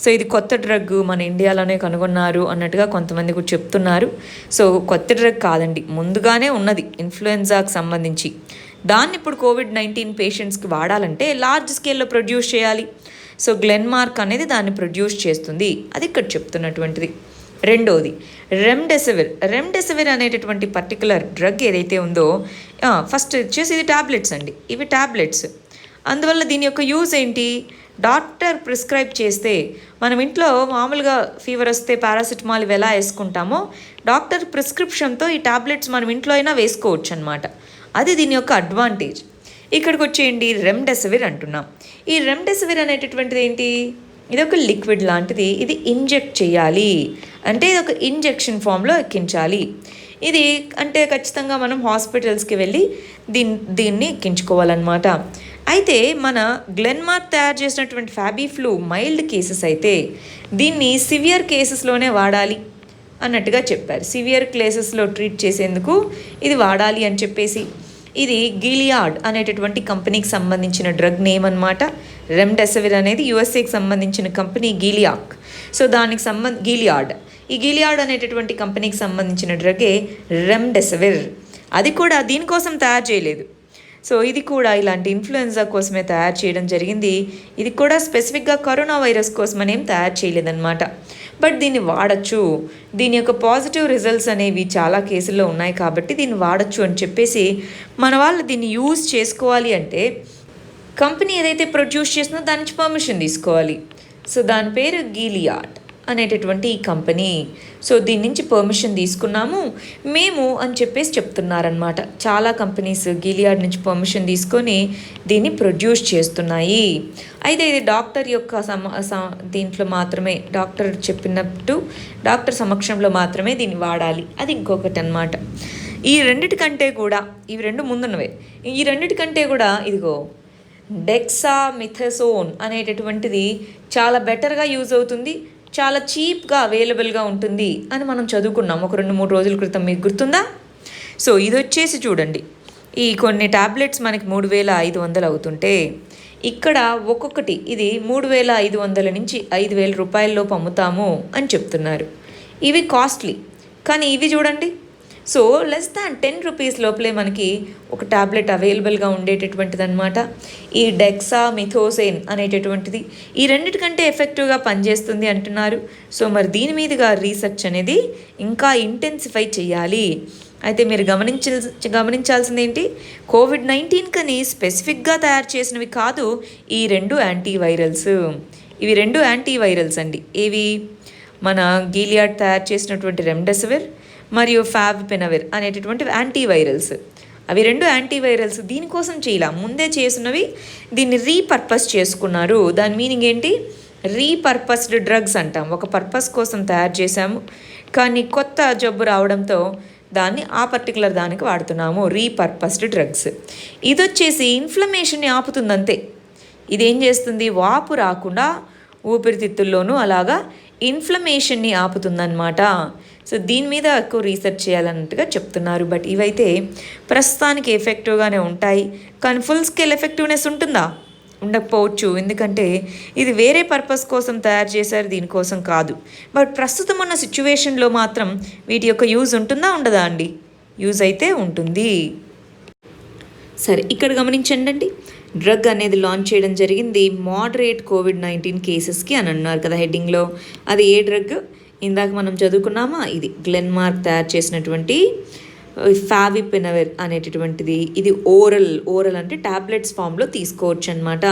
సో ఇది కొత్త డ్రగ్ మన ఇండియాలోనే కనుగొన్నారు అన్నట్టుగా కొంతమంది కూడా చెప్తున్నారు. సో కొత్త డ్రగ్ కాదండి, ముందుగానే ఉన్నది ఇన్ఫ్లుయెన్జాకి సంబంధించి. దాన్ని ఇప్పుడు కోవిడ్-19 పేషెంట్స్కి వాడాలంటే లార్జ్ స్కేల్లో ప్రొడ్యూస్ చేయాలి. సో గ్లెన్మార్క్ అనేది దాన్ని ప్రొడ్యూస్ చేస్తుంది, అది ఇక్కడ చెప్తున్నటువంటిది. రెండోది రెమ్డెసివిర్ అనేటటువంటి పర్టికులర్ డ్రగ్ ఏదైతే ఉందో, ఫస్ట్ వచ్చేసి ఇది టాబ్లెట్స్ అండి, ఇవి టాబ్లెట్స్. అందువల్ల దీని యొక్క యూజ్ ఏంటి, డాక్టర్ ప్రిస్క్రైబ్ చేస్తే, మనం ఇంట్లో మామూలుగా ఫీవర్ వస్తే పారాసిటమాల్ ఇవి ఎలా వేసుకుంటామో డాక్టర్ ప్రిస్క్రిప్షన్తో ఈ టాబ్లెట్స్ మనం ఇంట్లో అయినా వేసుకోవచ్చు అనమాట. అది దీని యొక్క అడ్వాంటేజ్. ఇక్కడికి వచ్చేయండి రెమ్డెసివిర్ అంటున్నాం. ఈ రెమ్డెసివిర్ అనేటటువంటిది ఏంటి, ఇది ఒక లిక్విడ్ లాంటిది, ఇది ఇంజెక్ట్ చేయాలి అంటే ఇది ఒక ఇంజెక్షన్ ఫామ్లో ఎక్కించాలి. ఇది అంటే ఖచ్చితంగా మనం హాస్పిటల్స్కి వెళ్ళి దీన్ని ఎక్కించుకోవాలన్నమాట. అయితే మన గ్లెన్మార్క్ తయారు చేసినటువంటి ఫ్యాబీఫ్లూ మైల్డ్ కేసెస్ అయితే దీన్ని సివియర్ కేసెస్లోనే వాడాలి అన్నట్టుగా చెప్పారు. సివియర్ కేసెస్లో ట్రీట్ చేసేందుకు ఇది వాడాలి అని చెప్పేసి, ఇది గిలియాడ్ అనేటటువంటి కంపెనీకి సంబంధించిన డ్రగ్ నేమ్ అనమాట. రెమ్డెసివిర్ అనేది యుఎస్ఏకి సంబంధించిన కంపెనీ గిలియాక్. సో దానికి ఈ గిలియాడ్ అనేటటువంటి కంపెనీకి సంబంధించిన డ్రగే రెమ్డెసివిర్. అది కూడా దీనికోసం తయారు చేయలేదు. సో ఇది కూడా ఇలాంటి ఇన్ఫ్లుయెన్జా కోసమే తయారు చేయడం జరిగింది. ఇది కూడా స్పెసిఫిక్గా కరోనా వైరస్ కోసమనేం తయారు చేయలేదన్నమాట. బట్ దీన్ని వాడచ్చు, దీని యొక్క పాజిటివ్ రిజల్ట్స్ అనేవి చాలా కేసుల్లో ఉన్నాయి కాబట్టి దీన్ని వాడచ్చు అని చెప్పేసి మన వాళ్ళు దీన్ని యూజ్ చేసుకోవాలి అంటే కంపెనీ ఏదైతే ప్రొడ్యూస్ చేసిందో దాని నుంచి పర్మిషన్ తీసుకోవాలి. సో దాని పేరు గిలియాడ్ అనేటటువంటి ఈ కంపెనీ. సో దీని నుంచి పర్మిషన్ తీసుకున్నాము మేము అని చెప్పేసి చెప్తున్నారనమాట. చాలా కంపెనీస్ గిలియాడ్ నుంచి పర్మిషన్ తీసుకొని దీన్ని ప్రొడ్యూస్ చేస్తున్నాయి. అయితే ఇది డాక్టర్ యొక్క దీంట్లో మాత్రమే, డాక్టర్ చెప్పినట్టు డాక్టర్ సమక్షంలో మాత్రమే దీన్ని వాడాలి, అది ఇంకొకటి అనమాట. ఈ రెండిటికంటే కూడా, ఇవి రెండు ముందున్నవే, ఈ రెండిటికంటే కూడా ఇదిగో డెక్సామిథసోన్ అనేటటువంటిది చాలా బెటర్గా యూజ్ అవుతుంది, చాలా చీప్గా అవైలబుల్గా ఉంటుంది అని మనం చదువుకున్నాం ఒక 2-3 రోజుల క్రితం, మీకు గుర్తుందా? సో ఇది వచ్చేసి చూడండి, ఈ కొన్ని టాబ్లెట్స్ మనకి 3,500 అవుతుంటే ఇక్కడ ఒక్కొక్కటి ఇది 3,500 నుంచి 5,000 రూపాయల్లోపు అమ్ముతాము అని చెప్తున్నారు. ఇవి కాస్ట్లీ, కానీ ఇవి చూడండి, సో లెస్ దాన్ 10 రూపీస్ లోపలే మనకి ఒక టాబ్లెట్ అవైలబుల్గా ఉండేటటువంటిది అనమాట. ఈ డెక్సామిథోసేన్ అనేటటువంటిది ఈ రెండిటికంటే ఎఫెక్టివ్గా పనిచేస్తుంది అంటున్నారు. సో మరి దీని మీదుగా రీసెర్చ్ అనేది ఇంకా ఇంటెన్సిఫై చేయాలి. అయితే మీరు గమనించాల్సింది ఏంటి, కోవిడ్-19 కని స్పెసిఫిక్గా తయారు చేసినవి కాదు ఈ 2 యాంటీవైరల్స్. ఇవి 2 యాంటీవైరల్స్ అండి. ఏవి, మన గిలియాడ్ తయారు చేసినటువంటి రెమ్డెసివిర్ మరియు ఫావిపినవిర్ అనేటటువంటి యాంటీవైరల్స్. అవి 2 యాంటీవైరల్స్ దీనికోసం చేయాల, ముందే చేసినవి దీన్ని రీపర్పస్ చేసుకున్నారు. దాని మీనింగ్ ఏంటి, రీపర్పస్డ్ డ్రగ్స్ అంటాం. ఒక పర్పస్ కోసం తయారు చేశాము, కానీ కొత్త జబ్బు రావడంతో దాన్ని ఆ పర్టికులర్ దానికి వాడుతున్నాము, రీపర్పస్డ్ డ్రగ్స్. ఇది వచ్చేసి ఇన్ఫ్లమేషన్ని ఆపుతుందంతే. ఇదేం చేస్తుంది, వాపు రాకుండా ఊపిరితిత్తుల్లోనూ అలాగా ఇన్ఫ్లమేషన్ని ఆపుతుందన్నమాట. సో దీని మీద ఎక్కువ రీసెర్చ్ చేయాలన్నట్టుగా చెప్తున్నారు. బట్ ఇవైతే ప్రస్తుతానికి ఎఫెక్టివ్గానే ఉంటాయి, కానీ ఫుల్ స్కేల్ ఎఫెక్టివ్నెస్ ఉంటుందా, ఉండకపోవచ్చు. ఎందుకంటే ఇది వేరే పర్పస్ కోసం తయారు చేశారు, దీనికోసం కాదు. బట్ ప్రస్తుతం ఉన్న సిచ్యువేషన్లో మాత్రం వీటి యొక్క యూజ్ ఉంటుందా ఉండదా అండి, యూజ్ అయితే ఉంటుంది. సరే, ఇక్కడ గమనించండి. డ్రగ్ అనేది లాంచ్ చేయడం జరిగింది మోడరేట్ కోవిడ్-19 కేసెస్కి అని అన్నారు కదా హెడ్డింగ్లో. అది ఏ డ్రగ్? ఇందాక మనం చదువుకున్నామా, ఇది గ్లెన్మార్క్ తయారు చేసినటువంటి ఫావిపినవర్ అనేటటువంటిది. ఇది ఓరల్ అంటే టాబ్లెట్స్ ఫామ్లో తీసుకోవచ్చు అనమాట.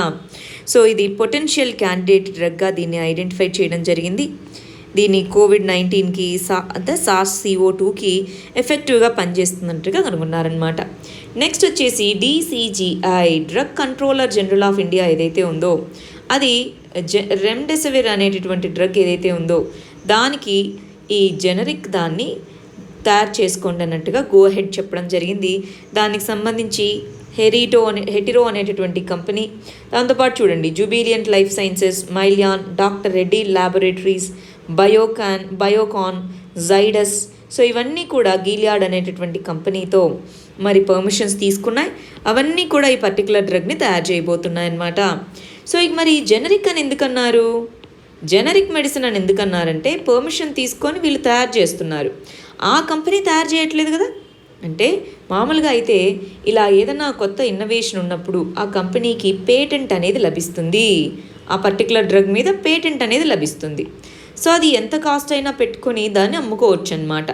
సో ఇది పొటెన్షియల్ క్యాండిడేట్ డ్రగ్గా దీన్ని ఐడెంటిఫై చేయడం జరిగింది. దీన్ని కోవిడ్-19కి SARS-CoV-2కి ఎఫెక్టివ్గా పనిచేస్తున్నట్టుగా కనుగొన్నారనమాట. నెక్స్ట్ వచ్చేసి DCGI drug controller general of India ఏదైతే ఉందో అది రెమ్డెసివిర్ అనేటటువంటి డ్రగ్ ఏదైతే ఉందో దానికి ఈ జెనరిక్ దాన్ని తయారు చేసుకోండి అన్నట్టుగా గో హెడ్ చెప్పడం జరిగింది. దానికి సంబంధించి హెటిరో అనేటటువంటి కంపెనీ, దాంతోపాటు చూడండి Jubilant Life Sciences, Mylan, doctor Reddy laboratories, Biocon, Zydus, so ఇవన్నీ కూడా గిలియాడ్ అనేటటువంటి కంపెనీతో మరి పర్మిషన్స్ తీసుకున్నాయి. అవన్నీ కూడా ఈ పర్టికులర్ డ్రగ్ని తయారు చేయబోతున్నాయి అన్నమాట. సో ఇక మరి జెనరిక్ అని ఎందుకన్నారు? జెనరిక్ మెడిసిన్ అని ఎందుకన్నారంటే పర్మిషన్ తీసుకొని వీళ్ళు తయారు చేస్తున్నారు, ఆ కంపెనీ తయారు చేయట్లేదు కదా. అంటే మామూలుగా అయితే ఇలా ఏదైనా కొత్త ఇన్నోవేషన్ ఉన్నప్పుడు ఆ కంపెనీకి పేటెంట్ అనేది లభిస్తుంది, ఆ పర్టికులర్ డ్రగ్ మీద పేటెంట్ అనేది లభిస్తుంది. సో అది ఎంత కాస్ట్ అయినా పెట్టుకొని దాన్ని అమ్ముకోవచ్చు అనమాట.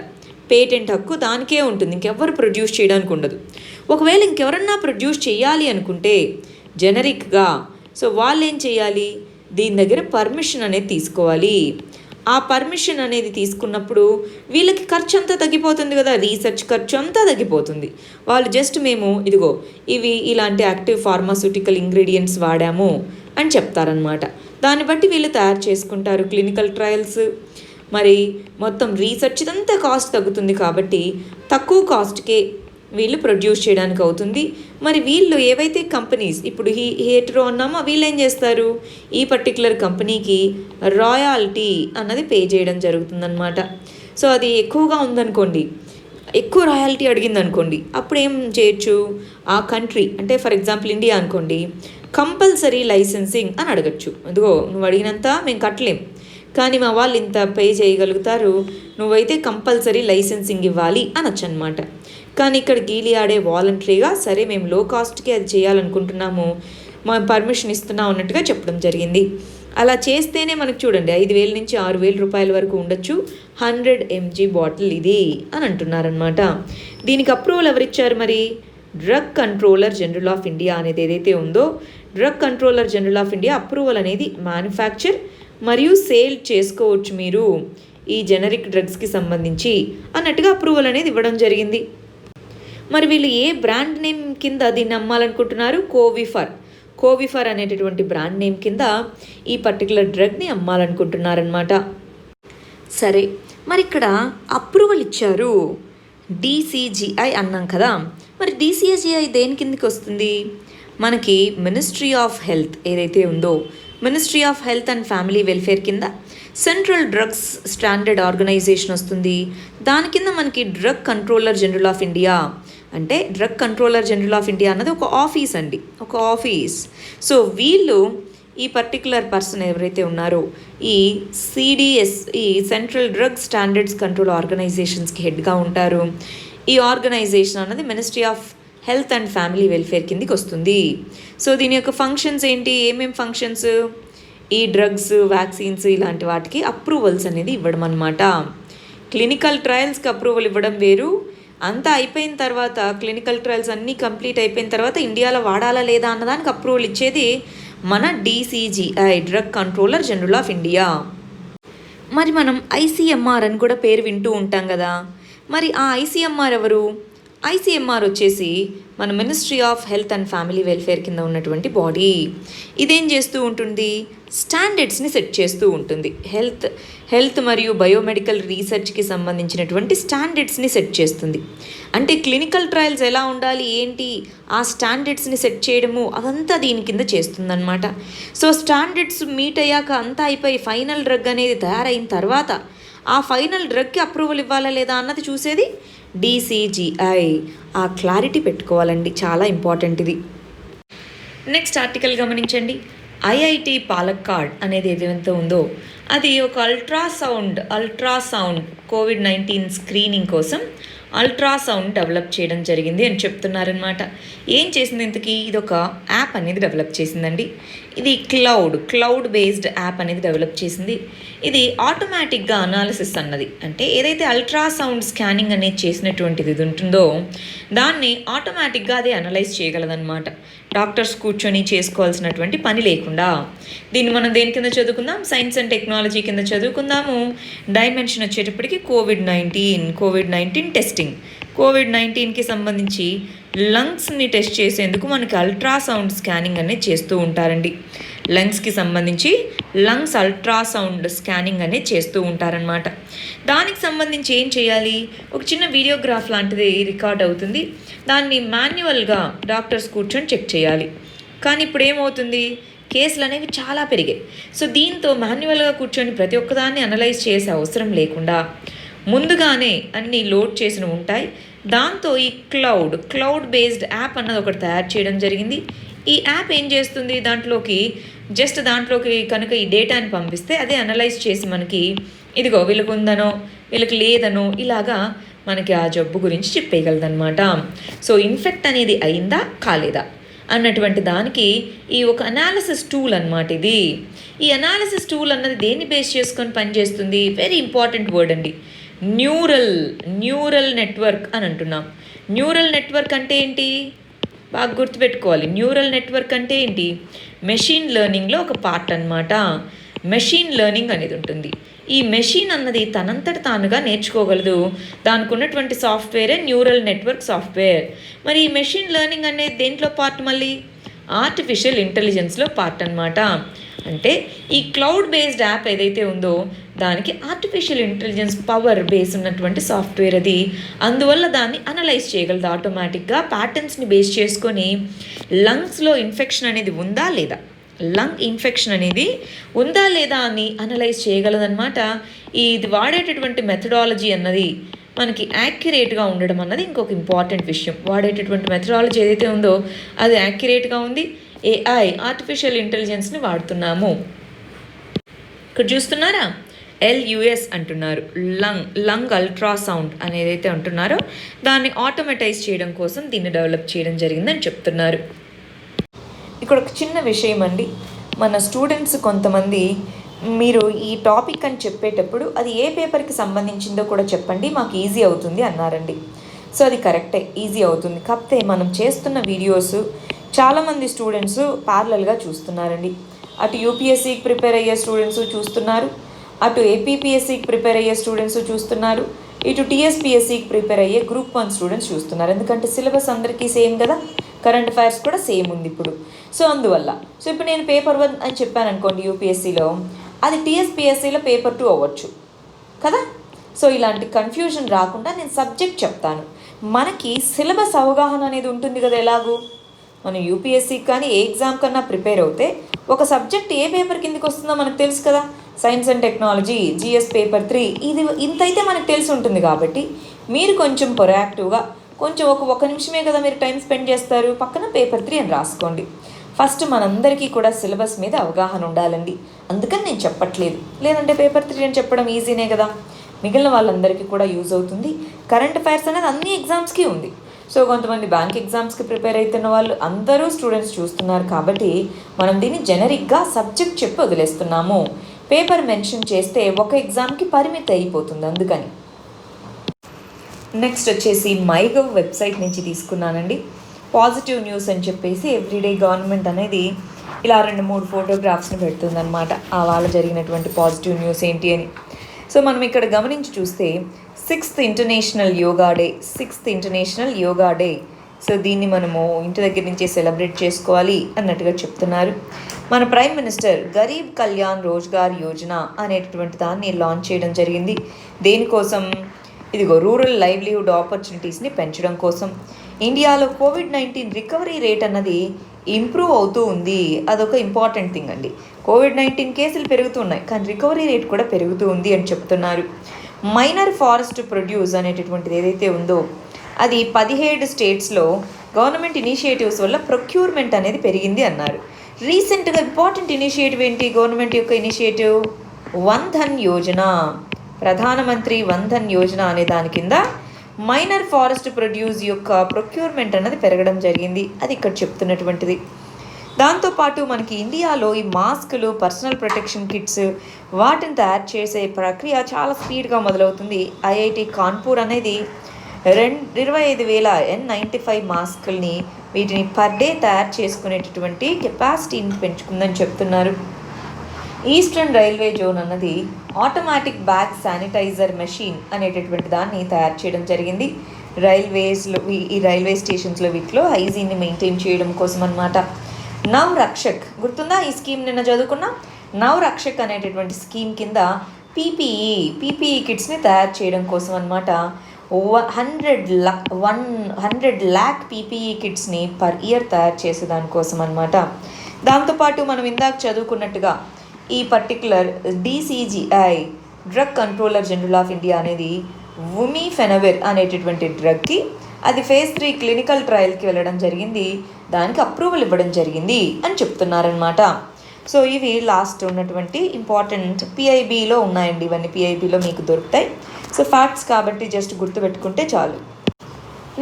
పేటెంట్ హక్కు దానికే ఉంటుంది, ఇంకెవ్వరు ప్రొడ్యూస్ చేయడానికి ఉండదు. ఒకవేళ ఇంకెవరన్నా ప్రొడ్యూస్ చేయాలి అనుకుంటే జెనరిక్గా, సో వాళ్ళు ఏం చేయాలి, దీని దగ్గర పర్మిషన్ అనేది తీసుకోవాలి. ఆ పర్మిషన్ అనేది తీసుకున్నప్పుడు వీళ్ళకి ఖర్చు అంతా తగ్గిపోతుంది కదా, రీసెర్చ్ ఖర్చు అంతా తగ్గిపోతుంది. వాళ్ళు జస్ట్ మేము ఇదిగో ఇవి ఇలాంటి యాక్టివ్ ఫార్మాస్యూటికల్ ఇంగ్రీడియంట్స్ వాడాము అని చెప్తారనమాట. దాన్ని బట్టి వీళ్ళు తయారు చేసుకుంటారు క్లినికల్ ట్రయల్స్. మరి మొత్తం రీసెర్చ్ ఇదంతా కాస్ట్ తగ్గుతుంది కాబట్టి తక్కువ కాస్ట్కే వీళ్ళు ప్రొడ్యూస్ చేయడానికి అవుతుంది. మరి వీళ్ళు ఏవైతే కంపెనీస్ ఇప్పుడు హెటిరో అన్నామో వీళ్ళు ఏం చేస్తారు, ఈ పర్టికులర్ కంపెనీకి రాయల్టీ అన్నది పే చేయడం జరుగుతుందన్నమాట. సో అది ఎక్కువగా ఉందనుకోండి, ఎక్కువ రాయల్టీ అడిగిందనుకోండి, అప్పుడు ఏం చేయొచ్చు, ఆ కంట్రీ అంటే ఫర్ ఎగ్జాంపుల్ ఇండియా అనుకోండి, కంపల్సరీ లైసెన్సింగ్ అని అడగచ్చు. అదిగో నువ్వు అడిగినంత మేము కట్టలేం, కానీ మా వాళ్ళు ఇంత పే చేయగలుగుతారు, నువ్వైతే కంపల్సరీ లైసెన్సింగ్ ఇవ్వాలి అనొచ్చు అనమాట. కానీ ఇక్కడ గిలియాడే వాలంటరీగా సరే మేము లో కాస్ట్కి అది చేయాలనుకుంటున్నాము, మా పర్మిషన్ ఇస్తున్నాం అన్నట్టుగా చెప్పడం జరిగింది. అలా చేస్తేనే మనకు చూడండి 5,000 నుంచి 6,000 రూపాయల వరకు ఉండొచ్చు 100 mg బాటిల్ ఇది అని అంటున్నారనమాట. దీనికి అప్రూవల్ ఎవరిచ్చారు మరి? Drug controller general of India అనేది ఏదైతే ఉందో, drug controller general of India approval అనేది మ్యానుఫ్యాక్చర్ మరియు సేల్ చేసుకోవచ్చు మీరు ఈ జెనరిక్ డ్రగ్స్కి సంబంధించి అన్నట్టుగా అప్రూవల్ అనేది ఇవ్వడం జరిగింది. మరి వీళ్ళు ఏ బ్రాండ్ నేమ్ కింద దీన్ని అమ్మాలనుకుంటున్నారు? కోవిఫర్ అనేటటువంటి బ్రాండ్ నేమ్ కింద ఈ పర్టికులర్ డ్రగ్ని అమ్మాలనుకుంటున్నారనమాట. సరే, మరి ఇక్కడ అప్రూవల్ ఇచ్చారు DCGI అన్నాం కదా, మరి DCGI దేని కిందకి వస్తుంది? మనకి మినిస్ట్రీ ఆఫ్ హెల్త్ ఏదైతే ఉందో, ministry of health and family welfare కింద సెంట్రల్ డ్రగ్స్ స్టాండర్డ్ ఆర్గనైజేషన్ వస్తుంది. దాని కింద మనకి drug controller general of India, అంటే drug controller general of India అన్నది ఒక ఆఫీస్ అండి, ఒక ఆఫీస్. సో వీళ్ళు ఈ పర్టికులర్ పర్సన్ ఎవరైతే ఉన్నారో ఈ CDS, ఈ సెంట్రల్ డ్రగ్ స్టాండర్డ్స్ కంట్రోల్ ఆర్గనైజేషన్స్కి హెడ్గా ఉంటారు. ఈ ఆర్గనైజేషన్ అన్నది ministry of health and family welfare కిందికి వస్తుంది. సో దీని యొక్క ఫంక్షన్స్ ఏంటి, ఏమేమి ఫంక్షన్స్? ఈ డ్రగ్స్, వ్యాక్సిన్స్ ఇలాంటి వాటికి అప్రూవల్స్ అనేది ఇవ్వడం అనమాట. క్లినికల్ ట్రయల్స్కి అప్రూవల్ ఇవ్వడం వేరు, అంతా అయిపోయిన తర్వాత క్లినికల్ ట్రయల్స్ అన్నీ కంప్లీట్ అయిపోయిన తర్వాత ఇండియాలో వాడాలా లేదా అన్నదానికి అప్రూవల్ ఇచ్చేది మన DCGI drug controller general of India. మరి మనం ICMR అని కూడా పేరు వింటూ ఉంటాం కదా, మరి ఆ ICMR ఎవరు? ICMR వచ్చేసి మన ministry of health and family welfare కింద ఉన్నటువంటి బాడీ. ఇదేం చేస్తూ ఉంటుంది? స్టాండర్డ్స్ని సెట్ చేస్తూ ఉంటుంది. హెల్త్ మరియు బయోమెడికల్ రీసెర్చ్కి సంబంధించినటువంటి స్టాండర్డ్స్ని సెట్ చేస్తుంది. అంటే క్లినికల్ ట్రయల్స్ ఎలా ఉండాలి ఏంటి, ఆ స్టాండర్డ్స్ని సెట్ చేయడము అదంతా దీని కింద చేస్తుందన్నమాట. సో స్టాండర్డ్స్ మీట్ అయ్యాక అంతా అయిపోయి ఫైనల్ డ్రగ్ అనేది తయారైన తర్వాత ఆ ఫైనల్ డ్రగ్కి అప్రూవల్ ఇవ్వాలా లేదా అన్నది చూసేది DCGI. ఆ క్లారిటీ పెట్టుకోవాలండి, చాలా ఇంపార్టెంట్ ఇది. నెక్స్ట్ ఆర్టికల్ గమనించండి. IIT పాలక్కాడ్ అనేది ఏదైతే ఉందో అది ఒక అల్ట్రాసౌండ్ కోవిడ్-19 స్క్రీనింగ్ కోసం అల్ట్రాసౌండ్ డెవలప్ చేయడం జరిగింది అని చెప్తున్నారనమాట. ఏం చేసింది ఇంతకీ? ఇది ఒక యాప్ అనేది డెవలప్ చేసిందండి. ఇది క్లౌడ్ బేస్డ్ యాప్ అనేది డెవలప్ చేసింది. ఇది ఆటోమేటిక్గా అనాలిసిస్ అన్నది, అంటే ఏదైతే అల్ట్రాసౌండ్ స్కానింగ్ అనేది చేసినటువంటిది ఇది ఉంటుందో దాన్ని ఆటోమేటిక్గా అది అనలైజ్ చేయగలదన్నమాట. డాక్టర్స్ కూర్చొని చేసుకోవాల్సినటువంటి పని లేకుండా. దీన్ని మనం దేని కింద చదువుకుందాం? సైన్స్ అండ్ టెక్నాలజీ కింద చదువుకుందాము. డైమెన్షన్ వచ్చేటప్పటికి కోవిడ్-19 టెస్టింగ్. కోవిడ్-19కి సంబంధించి లంగ్స్ని టెస్ట్ చేసేందుకు మనకి అల్ట్రాసౌండ్ స్కానింగ్ అనేది చేస్తూ ఉంటారండి. లంగ్స్కి సంబంధించి లంగ్స్ అల్ట్రాసౌండ్ స్కానింగ్ అనేది చేస్తూ ఉంటారనమాట. దానికి సంబంధించి ఏం చేయాలి? ఒక చిన్న వీడియోగ్రాఫ్ లాంటిది రికార్డ్ అవుతుంది. దాన్ని మాన్యువల్గా డాక్టర్స్ కూర్చొని చెక్ చేయాలి. కానీ ఇప్పుడు ఏమవుతుంది? కేసులు అనేవి చాలా పెరిగాయి. సో దీంతో మాన్యువల్గా కూర్చొని ప్రతి ఒక్కదాన్ని అనలైజ్ చేసే అవసరం లేకుండా ముందుగానే అన్నీ లోడ్ చేసిన ఉంటాయి. దాంతో ఈ క్లౌడ్ బేస్డ్ యాప్ అన్నది ఒకటి తయారు చేయడం జరిగింది. ఈ యాప్ ఏం చేస్తుంది? దాంట్లోకి కనుక ఈ డేటాని పంపిస్తే అదే అనలైజ్ చేసి మనకి ఇదిగో వీళ్ళకు ఉందనో వీళ్ళకి లేదనో ఇలాగా మనకి ఆ జబ్బు గురించి చెప్పేయగలదన్నమాట. సో ఇన్ఫెక్ట్ అనేది అయిందా కాలేదా అన్నటువంటి దానికి ఈ ఒక అనాలిసిస్ టూల్ అన్నమాట ఇది. ఈ అనాలిసిస్ టూల్ అన్నది దేన్ని బేస్ చేసుకొని పనిచేస్తుంది? వెరీ ఇంపార్టెంట్ వర్డ్ అండి. న్యూరల్ నెట్వర్క్ అని అంటున్నాం. న్యూరల్ నెట్వర్క్ అంటే ఏంటి? బాగా గుర్తుపెట్టుకోవాలి. న్యూరల్ నెట్వర్క్ అంటే ఏంటి? మెషిన్ లెర్నింగ్లో ఒక పార్ట్ అన్నమాట. మెషిన్ లెర్నింగ్ అనేది ఉంటుంది. ఈ మెషిన్ అన్నది తనంతట తానుగా నేర్చుకోగలదు. దానికి ఉన్నటువంటి సాఫ్ట్వేరే న్యూరల్ నెట్వర్క్ సాఫ్ట్వేర్. మరి ఈ మెషిన్ లెర్నింగ్ అనేది దేంట్లో పార్ట్? మళ్ళీ ఆర్టిఫిషియల్ ఇంటెలిజెన్స్లో పార్ట్ అన్నమాట. అంటే ఈ క్లౌడ్ బేస్డ్ యాప్ ఏదైతే ఉందో దానికి ఆర్టిఫిషియల్ ఇంటెలిజెన్స్ పవర్ బేస్ ఉన్నటువంటి సాఫ్ట్వేర్ అది. అందువల్ల దాన్ని అనలైజ్ చేయగలదు ఆటోమేటిక్గా. ప్యాటర్న్స్ని బేస్ చేసుకొని లంగ్స్లో ఇన్ఫెక్షన్ అనేది ఉందా లేదా, లంగ్ ఇన్ఫెక్షన్ అనేది ఉందా లేదా అని అనలైజ్ చేయగలదన్నమాట. ఇది వాడేటటువంటి మెథడాలజీ అన్నది మనకి యాక్యురేట్గా ఉండడం అన్నది ఇంకొక ఇంపార్టెంట్ విషయం. వాడేటటువంటి మెథడాలజీ ఏదైతే ఉందో అది యాక్యురేట్గా ఉంది. AI ఆర్టిఫిషియల్ ఇంటెలిజెన్స్ని వాడుతున్నాము. ఇక్కడ చూస్తున్నారా? LUS అంటున్నారు. లంగ్ అల్ట్రాసౌండ్ అనేదైతే అంటున్నారో దాన్ని ఆటోమేటైజ్ చేయడం కోసం దీన్ని డెవలప్ చేయడం జరిగిందని చెప్తున్నారు. ఇక్కడ ఒక చిన్న విషయం అండి. మన స్టూడెంట్స్ కొంతమంది మీరు ఈ టాపిక్ అని చెప్పేటప్పుడు అది ఏ పేపర్కి సంబంధించిందో కూడా చెప్పండి, మాకు ఈజీ అవుతుంది అన్నారండి. సో అది కరెక్టే, ఈజీ అవుతుంది. కాకపోతే మనం చేస్తున్న వీడియోస్ చాలామంది స్టూడెంట్స్ ప్యారలల్గా చూస్తున్నారండి. అటు యూపీఎస్సీకి ప్రిపేర్ అయ్యే స్టూడెంట్స్ చూస్తున్నారు, అటు ఏపీపీఎస్సీకి ప్రిపేర్ అయ్యే స్టూడెంట్స్ చూస్తున్నారు, ఇటు టీఎస్పీఎస్సీకి ప్రిపేర్ అయ్యే గ్రూప్ 1 స్టూడెంట్స్ చూస్తున్నారు. ఎందుకంటే సిలబస్ అందరికీ సేమ్ కదా, కరెంట్ అఫైర్స్ కూడా సేమ్ ఉంది ఇప్పుడు. సో అందువల్ల ఇప్పుడు నేను పేపర్ 1 అని చెప్పాను అనుకోండి యూపీఎస్సీలో, అది టీఎస్పీఎస్సీలో పేపర్ 2 అవ్వచ్చు కదా. సో ఇలాంటి కన్ఫ్యూజన్ రాకుండా నేను సబ్జెక్ట్ చెప్తాను. మనకి సిలబస్ అవగాహన అనేది ఉంటుంది కదా. ఎలాగూ మనం యూపీఎస్సీకి కానీ ఏ ఎగ్జామ్ కన్నా ప్రిపేర్ అవుతే ఒక సబ్జెక్ట్ ఏ పేపర్ కిందకి వస్తుందో మనకు తెలుసు కదా. Science and technology, GS paper 3 ఇది ఇంతైతే మనకు తెలిసి ఉంటుంది. కాబట్టి మీరు కొంచెం ప్రొయాక్టివ్గా కొంచెం ఒక నిమిషమే కదా మీరు టైం స్పెండ్ చేస్తారు, పక్కన పేపర్ 3 అని రాసుకోండి. ఫస్ట్ మనందరికీ కూడా సిలబస్ మీద అవగాహన ఉండాలండి. అందుకని నేను చెప్పట్లేదు, లేదంటే పేపర్ 3 అని చెప్పడం ఈజీనే కదా. మిగిలిన వాళ్ళందరికీ కూడా యూజ్ అవుతుంది. కరెంట్ అఫైర్స్ అనేది అన్ని ఎగ్జామ్స్కి ఉంది. సో కొంతమంది బ్యాంక్ ఎగ్జామ్స్కి ప్రిపేర్ అవుతున్న వాళ్ళు అందరూ స్టూడెంట్స్ చూస్తున్నారు. కాబట్టి మనం దీన్ని జెనరిక్గా సబ్జెక్ట్ చెప్పి వదిలేస్తున్నాము. పేపర్ మెన్షన్ చేస్తే ఒక ఎగ్జామ్కి పరిమితి అయిపోతుంది. అందుకని నెక్స్ట్ వచ్చేసి మైగవ్ వెబ్సైట్ నుంచి తీసుకున్నానండి. పాజిటివ్ న్యూస్ అని చెప్పేసి ఎవ్రీడే గవర్నమెంట్ అనేది ఇలా 2-3 ఫోటోగ్రాఫ్స్ని పెడుతుందన్నమాట. ఆ వాళ్ళ జరిగినటువంటి పాజిటివ్ న్యూస్ ఏంటి అని. సో మనం ఇక్కడ గమనించి చూస్తే 6th international yoga day. So దీన్ని మనము ఇంటి దగ్గర నుంచే సెలబ్రేట్ చేసుకోవాలి అన్నట్టుగా చెప్తున్నారు. మన ప్రైమ్ మినిస్టర్ గరీబ్ కళ్యాణ్ రోజ్గార్ యోజన అనేటటువంటి దాన్ని లాంచ్ చేయడం జరిగింది. దేనికోసం? ఇదిగో రూరల్ లైవ్లీహుడ్ ఆపర్చునిటీస్ని పెంచడం కోసం. ఇండియాలో కోవిడ్-19 రికవరీ రేట్ అన్నది ఇంప్రూవ్ అవుతూ ఉంది. అదొక ఇంపార్టెంట్ థింగ్ అండి. కోవిడ్-19 కేసులు పెరుగుతున్నాయి, కానీ రికవరీ రేట్ కూడా పెరుగుతూ ఉంది అని చెప్తున్నారు. మైనర్ ఫారెస్ట్ ప్రొడ్యూస్ అనేటటువంటిది ఏదైతే ఉందో అది 17 స్టేట్స్లో గవర్నమెంట్ ఇనిషియేటివ్స్ వల్ల ప్రొక్యూర్మెంట్ అనేది పెరిగింది అన్నారు. రీసెంట్గా ఇంపార్టెంట్ ఇనిషియేటివ్ ఏంటి? గవర్నమెంట్ యొక్క ఇనిషియేటివ్ వన్ ధన్ యోజన. ప్రధానమంత్రి వన్ ధన్ యోజన అనే దాని కింద మైనర్ ఫారెస్ట్ ప్రొడ్యూస్ యొక్క ప్రొక్యూర్మెంట్ అన్నది పెరగడం జరిగింది. అది ఇక్కడ చెప్తున్నటువంటిది. దాంతోపాటు మనకి ఇండియాలో ఈ మాస్కులు, పర్సనల్ ప్రొటెక్షన్ కిట్స్ వాటిని తయారు చేసే ప్రక్రియ చాలా స్పీడ్గా మొదలవుతుంది. ఐఐటి కాన్పూర్ అనేది 25,000 N95 మాస్కుల్ని వీటిని పర్ డే తయారు చేసుకునేటటువంటి కెపాసిటీని పెంచుకుందని చెప్తున్నారు. ఈస్టర్న్ రైల్వే జోన్ అన్నది ఆటోమేటిక్ బ్యాగ్ శానిటైజర్ మెషిన్ అనేటటువంటి దాన్ని తయారు చేయడం జరిగింది. రైల్వేస్లో ఈ రైల్వే స్టేషన్స్లో వీటిలో హైజీన్ని మెయింటైన్ చేయడం కోసం అన్నమాట. నవ్ రక్షక్ గుర్తుందా? ఈ స్కీమ్ నిన్న చదువుకున్నా. నవ్ రక్షక్ అనేటటువంటి స్కీమ్ కింద పీపీఈ కిట్స్ని తయారు చేయడం కోసం అన్నమాట. 100 lakh పీపీఈ కిట్స్ని పర్ ఇయర్ తయారు చేసే దానికోసం అన్నమాట. దాంతోపాటు మనం ఇందాక చదువుకున్నట్టుగా ఈ particular DCGI drug controller general of India అనేది వుమిఫెనవిర్ అనేటటువంటి డ్రగ్కి అది phase 3 క్లినికల్ ట్రయల్కి వెళ్ళడం జరిగింది. దానికి అప్రూవల్ ఇవ్వడం జరిగింది అని చెప్తున్నారనమాట. సో ఇవి లాస్ట్ ఉన్నటువంటి ఇంపార్టెంట్ PIBలో ఉన్నాయండి. ఇవన్నీ PIBలో మీకు దొరుకుతాయి. సో ఫ్యాక్ట్స్ కాబట్టి జస్ట్ గుర్తుపెట్టుకుంటే చాలు.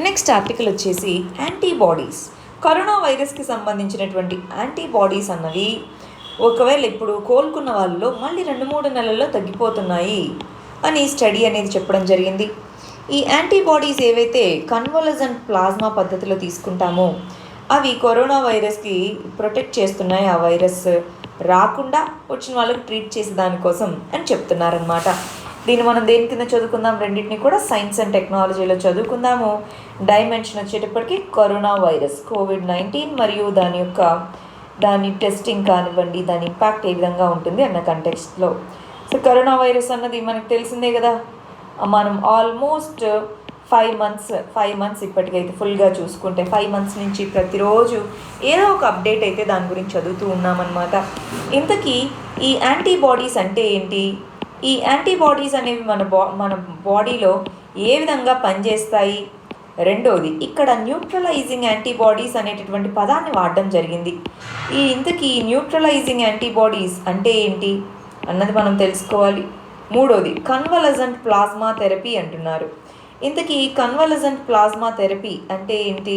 నెక్స్ట్ ఆర్టికల్ వచ్చేసి యాంటీబాడీస్. కరోనా వైరస్కి సంబంధించినటువంటి యాంటీబాడీస్ అన్నవి ఒకవేళ ఇప్పుడు కోలుకున్న వాళ్ళలో మళ్ళీ 2-3 నెలల్లో తగ్గిపోతున్నాయి అని స్టడీ అనేది చెప్పడం జరిగింది. ఈ యాంటీబాడీస్ ఏవైతే కన్వాలెసెంట్ ప్లాస్మా పద్ధతిలో తీసుకుంటామో అవి కరోనా వైరస్కి ప్రొటెక్ట్ చేస్తున్నాయి. ఆ వైరస్ రాకుండా వచ్చిన వాళ్ళకి ట్రీట్ చేసే దానికోసం అని చెప్తున్నారనమాట. దీన్ని మనం దేని కింద చదువుకుందాం? రెండింటిని కూడా సైన్స్ అండ్ టెక్నాలజీలో చదువుకుందాము. డైమెన్షన్ వచ్చేటప్పటికి కరోనా వైరస్ COVID-19 మరియు దాని టెస్టింగ్ కానివ్వండి, దాని ఇంపాక్ట్ ఏ విధంగా ఉంటుంది అన్న కంటెక్స్ట్లో. సో కరోనా వైరస్ అన్నది మనకు తెలిసిందే కదా. మనం ఆల్మోస్ట్ 5 మంత్స్ ఇప్పటికైతే ఫుల్గా చూసుకుంటే 5 మంత్స్ నుంచి ప్రతిరోజు ఏదో ఒక అప్డేట్ అయితే దాని గురించి చదువుతూ ఉన్నామన్నమాట. ఇంతకీ ఈ యాంటీబాడీస్ అంటే ఏంటి? ఈ యాంటీబాడీస్ అనేవి మన బాడీలో ఏ విధంగా పనిచేస్తాయి? రెండోది, ఇక్కడ న్యూట్రలైజింగ్ యాంటీబాడీస్ అనేటటువంటి పదాన్ని వాడడం జరిగింది. ఇంతకీ న్యూట్రలైజింగ్ యాంటీబాడీస్ అంటే ఏంటి అన్నది మనం తెలుసుకోవాలి. మూడోది, కన్వాలెసెంట్ ప్లాస్మా థెరపీ అంటున్నారు. ఇంతకీ కన్వాలెసెంట్ ప్లాస్మా థెరపీ అంటే ఏంటి?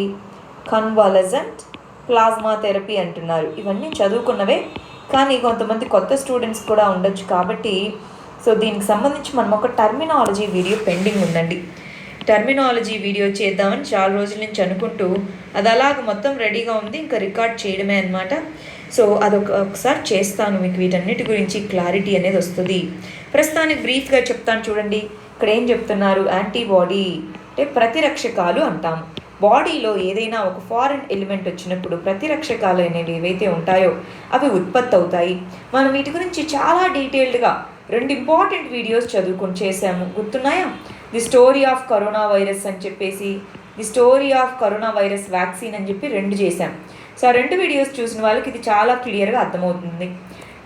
కన్వాలెసెంట్ ప్లాస్మా థెరపీ అంటున్నారు. ఇవన్నీ చదువుకున్నవే, కానీ కొంతమంది కొత్త స్టూడెంట్స్ కూడా ఉండొచ్చు కాబట్టి సో దీనికి సంబంధించి మనం ఒక టర్మినాలజీ వీడియో పెండింగ్ ఉందండి. టర్మినాలజీ వీడియో చేద్దామని చాలా రోజుల నుంచి అనుకుంటూ అది అలాగ మొత్తం రెడీగా ఉంది, ఇంకా రికార్డ్ చేయడమే అనమాట. సో ఒకసారి చేస్తాను, మీకు వీటన్నిటి గురించి క్లారిటీ అనేది వస్తుంది. ప్రస్తుతానికి బ్రీఫ్గా చెప్తాను చూడండి. ఇక్కడ ఏం చెప్తున్నారు? యాంటీబాడీ అంటే ప్రతిరక్షకాలు అంటాము. బాడీలో ఏదైనా ఒక ఫారెన్ ఎలిమెంట్ వచ్చినప్పుడు ప్రతిరక్షకాలు అనేవి ఏవైతే ఉంటాయో అవి ఉత్పత్తి అవుతాయి. మనం వీటి గురించి చాలా డీటెయిల్డ్గా 2 ఇంపార్టెంట్ వీడియోస్ చేసాము, గుర్తున్నాయా? The story of corona virus అని చెప్పేసి, the story of corona virus vaccine అని చెప్పి 2 చేశాం. సో ఆ 2 వీడియోస్ చూసిన వాళ్ళకి ఇది చాలా క్లియర్గా అర్థమవుతుంది.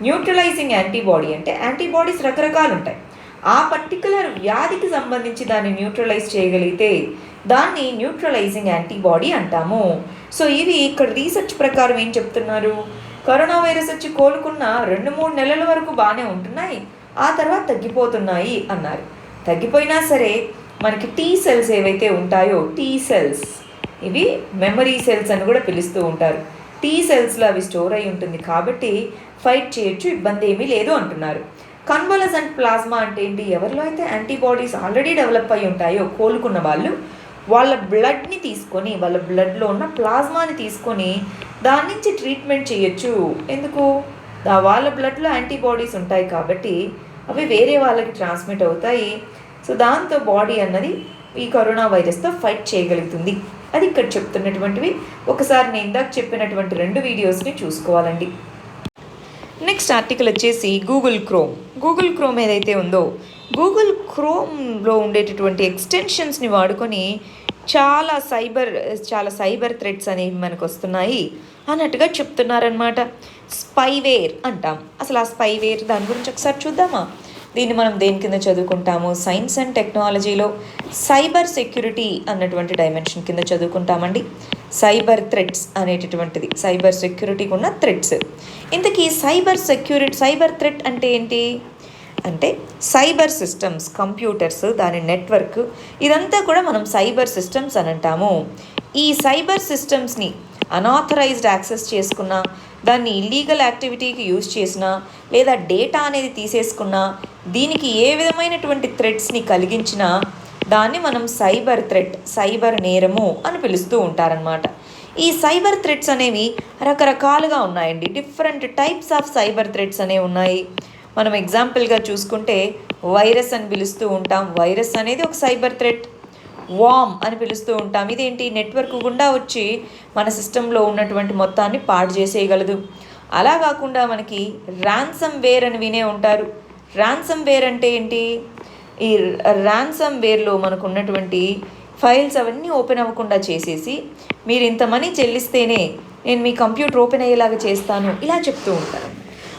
న్యూట్రలైజింగ్ యాంటీబాడీ అంటే యాంటీబాడీస్ రకరకాలు ఉంటాయి. ఆ పర్టికులర్ వ్యాధికి సంబంధించి దాన్ని న్యూట్రలైజ్ చేయగలిగితే దాన్ని న్యూట్రలైజింగ్ యాంటీబాడీ అంటాము. సో ఇవి ఇక్కడ రీసెర్చ్ ప్రకారం ఏం చెప్తున్నారు? కరోనా వైరస్ వచ్చి కోలుకున్న 2-3 నెలల వరకు బాగానే ఉంటున్నాయి, ఆ తర్వాత తగ్గిపోతున్నాయి అన్నారు. తగ్గిపోయినా సరే మనకి T సెల్స్ ఏవైతే ఉంటాయో, T సెల్స్ ఇవి మెమరీ సెల్స్ అని కూడా పిలుస్తూ ఉంటారు. T సెల్స్లో అవి స్టోర్ అయి ఉంటుంది కాబట్టి ఫైట్ చేయొచ్చు, ఇబ్బంది ఏమీ లేదు అంటున్నారు. కన్వాలెసెంట్ ప్లాస్మా అంటే ఏంటి? ఎవరిలో అయితే యాంటీబాడీస్ ఆల్రెడీ డెవలప్ అయి ఉంటాయో కోలుకున్న వాళ్ళు, వాళ్ళ బ్లడ్ని తీసుకొని, వాళ్ళ బ్లడ్లో ఉన్న ప్లాస్మాని తీసుకొని దాని నుంచి ట్రీట్మెంట్ చేయొచ్చు. ఎందుకు? వాళ్ళ బ్లడ్లో యాంటీబాడీస్ ఉంటాయి కాబట్టి అవి వేరే వాళ్ళకి ట్రాన్స్మిట్ అవుతాయి. సో దాంతో బాడీ అన్నది ఈ కరోనా వైరస్తో ఫైట్ చేయగలుగుతుంది. అది ఇక్కడ చెప్తున్నటువంటివి. ఒకసారి నేను ఇందాక చెప్పినటువంటి 2 వీడియోస్ని చూసుకోవాలండి. నెక్స్ట్ ఆర్టికల్ వచ్చేసి గూగుల్ క్రోమ్ ఏదైతే ఉందో, గూగుల్ క్రోమ్లో ఉండేటటువంటి ఎక్స్టెన్షన్స్ని వాడుకొని చాలా సైబర్ థ్రెట్స్ అనేవి మనకు వస్తున్నాయి అన్నట్టుగా చెప్తున్నారనమాట. స్పైవేర్ అంటాం. అసలు ఆ స్పైవేర్ దాని గురించి ఒకసారి చూద్దామా? దీన్ని మనం దేని కింద చదువుకుంటాము? సైన్స్ అండ్ టెక్నాలజీలో సైబర్ సెక్యూరిటీ అన్నటువంటి డైమెన్షన్ కింద చదువుకుంటామండి. సైబర్ థ్రెట్స్ అనేటటువంటిది, సైబర్ సెక్యూరిటీకి ఉన్న థ్రెట్స్. ఇంతకీ సైబర్ థ్రెట్ అంటే ఏంటి అంటే సైబర్ సిస్టమ్స్, కంప్యూటర్స్, దాని నెట్వర్క్, ఇదంతా కూడా మనం సైబర్ సిస్టమ్స్ అని అంటాము. ఈ సైబర్ సిస్టమ్స్ని అనాథరైజ్డ్ యాక్సెస్ చేసుకున్నా, దాన్ని ఇల్లీగల్ యాక్టివిటీకి యూజ్ చేసినా, లేదా డేటా అనేది తీసేసుకున్నా, దీనికి ఏ విధమైనటువంటి థ్రెట్స్ని కలిగించినా దాన్ని మనం సైబర్ థ్రెట్, సైబర్ నేరము అని పిలుస్తూ ఉంటారనమాట. ఈ సైబర్ థ్రెట్స్ అనేవి రకరకాలుగా ఉన్నాయండి. Different types of cyber threats అనేవి ఉన్నాయి. మనం ఎగ్జాంపుల్గా చూసుకుంటే వైరస్ అని పిలుస్తూ ఉంటాం. వైరస్ అనేది ఒక సైబర్ థ్రెట్. వామ్ అని పిలుస్తూ ఉంటాం. ఇదేంటి, నెట్వర్క్ గుండా వచ్చి మన సిస్టంలో ఉన్నటువంటి మొత్తాన్ని పాడు చేసేయగలదు. అలా కాకుండా మనకి ర్యాన్సమ్ వేర్ అని వినే ఉంటారు. ర్యాన్సమ్ వేర్ అంటే ఏంటి, ఈ ర్యాన్సమ్ వేర్లో మనకు ఉన్నటువంటి ఫైల్స్ అవన్నీ ఓపెన్ అవ్వకుండా చేసేసి, మీరు ఇంత మనీ చెల్లిస్తేనే నేను మీ కంప్యూటర్ ఓపెన్ అయ్యేలాగా చేస్తాను, ఇలా చెప్తూ ఉంటారు.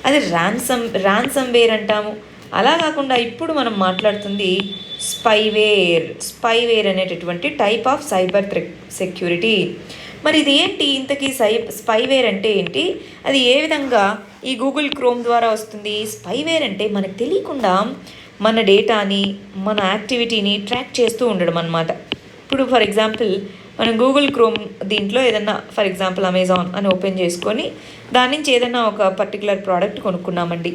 అది ర్యాన్సమ్ వేర్ అంటాము. అలా కాకుండా ఇప్పుడు మనం మాట్లాడుతుంది స్పైవేర్ అనేటటువంటి టైప్ ఆఫ్ సైబర్ సెక్యూరిటీ. మరి ఇది ఏంటి, ఇంతకీ స్పైవేర్ అంటే ఏంటి, అది ఏ విధంగా ఈ గూగుల్ క్రోమ్ ద్వారా వస్తుంది? స్పైవేర్ అంటే మనకు తెలియకుండా మన డేటాని, మన యాక్టివిటీని ట్రాక్ చేస్తూ ఉండడం అన్నమాట. ఇప్పుడు ఫర్ ఎగ్జాంపుల్ మనం గూగుల్ క్రోమ్ దీంట్లో ఏదన్నా, ఫర్ ఎగ్జాంపుల్ అమెజాన్ అని ఓపెన్ చేసుకొని దాని నుంచి ఏదైనా ఒక పర్టికులర్ ప్రోడక్ట్ కొనుక్కున్నామండి.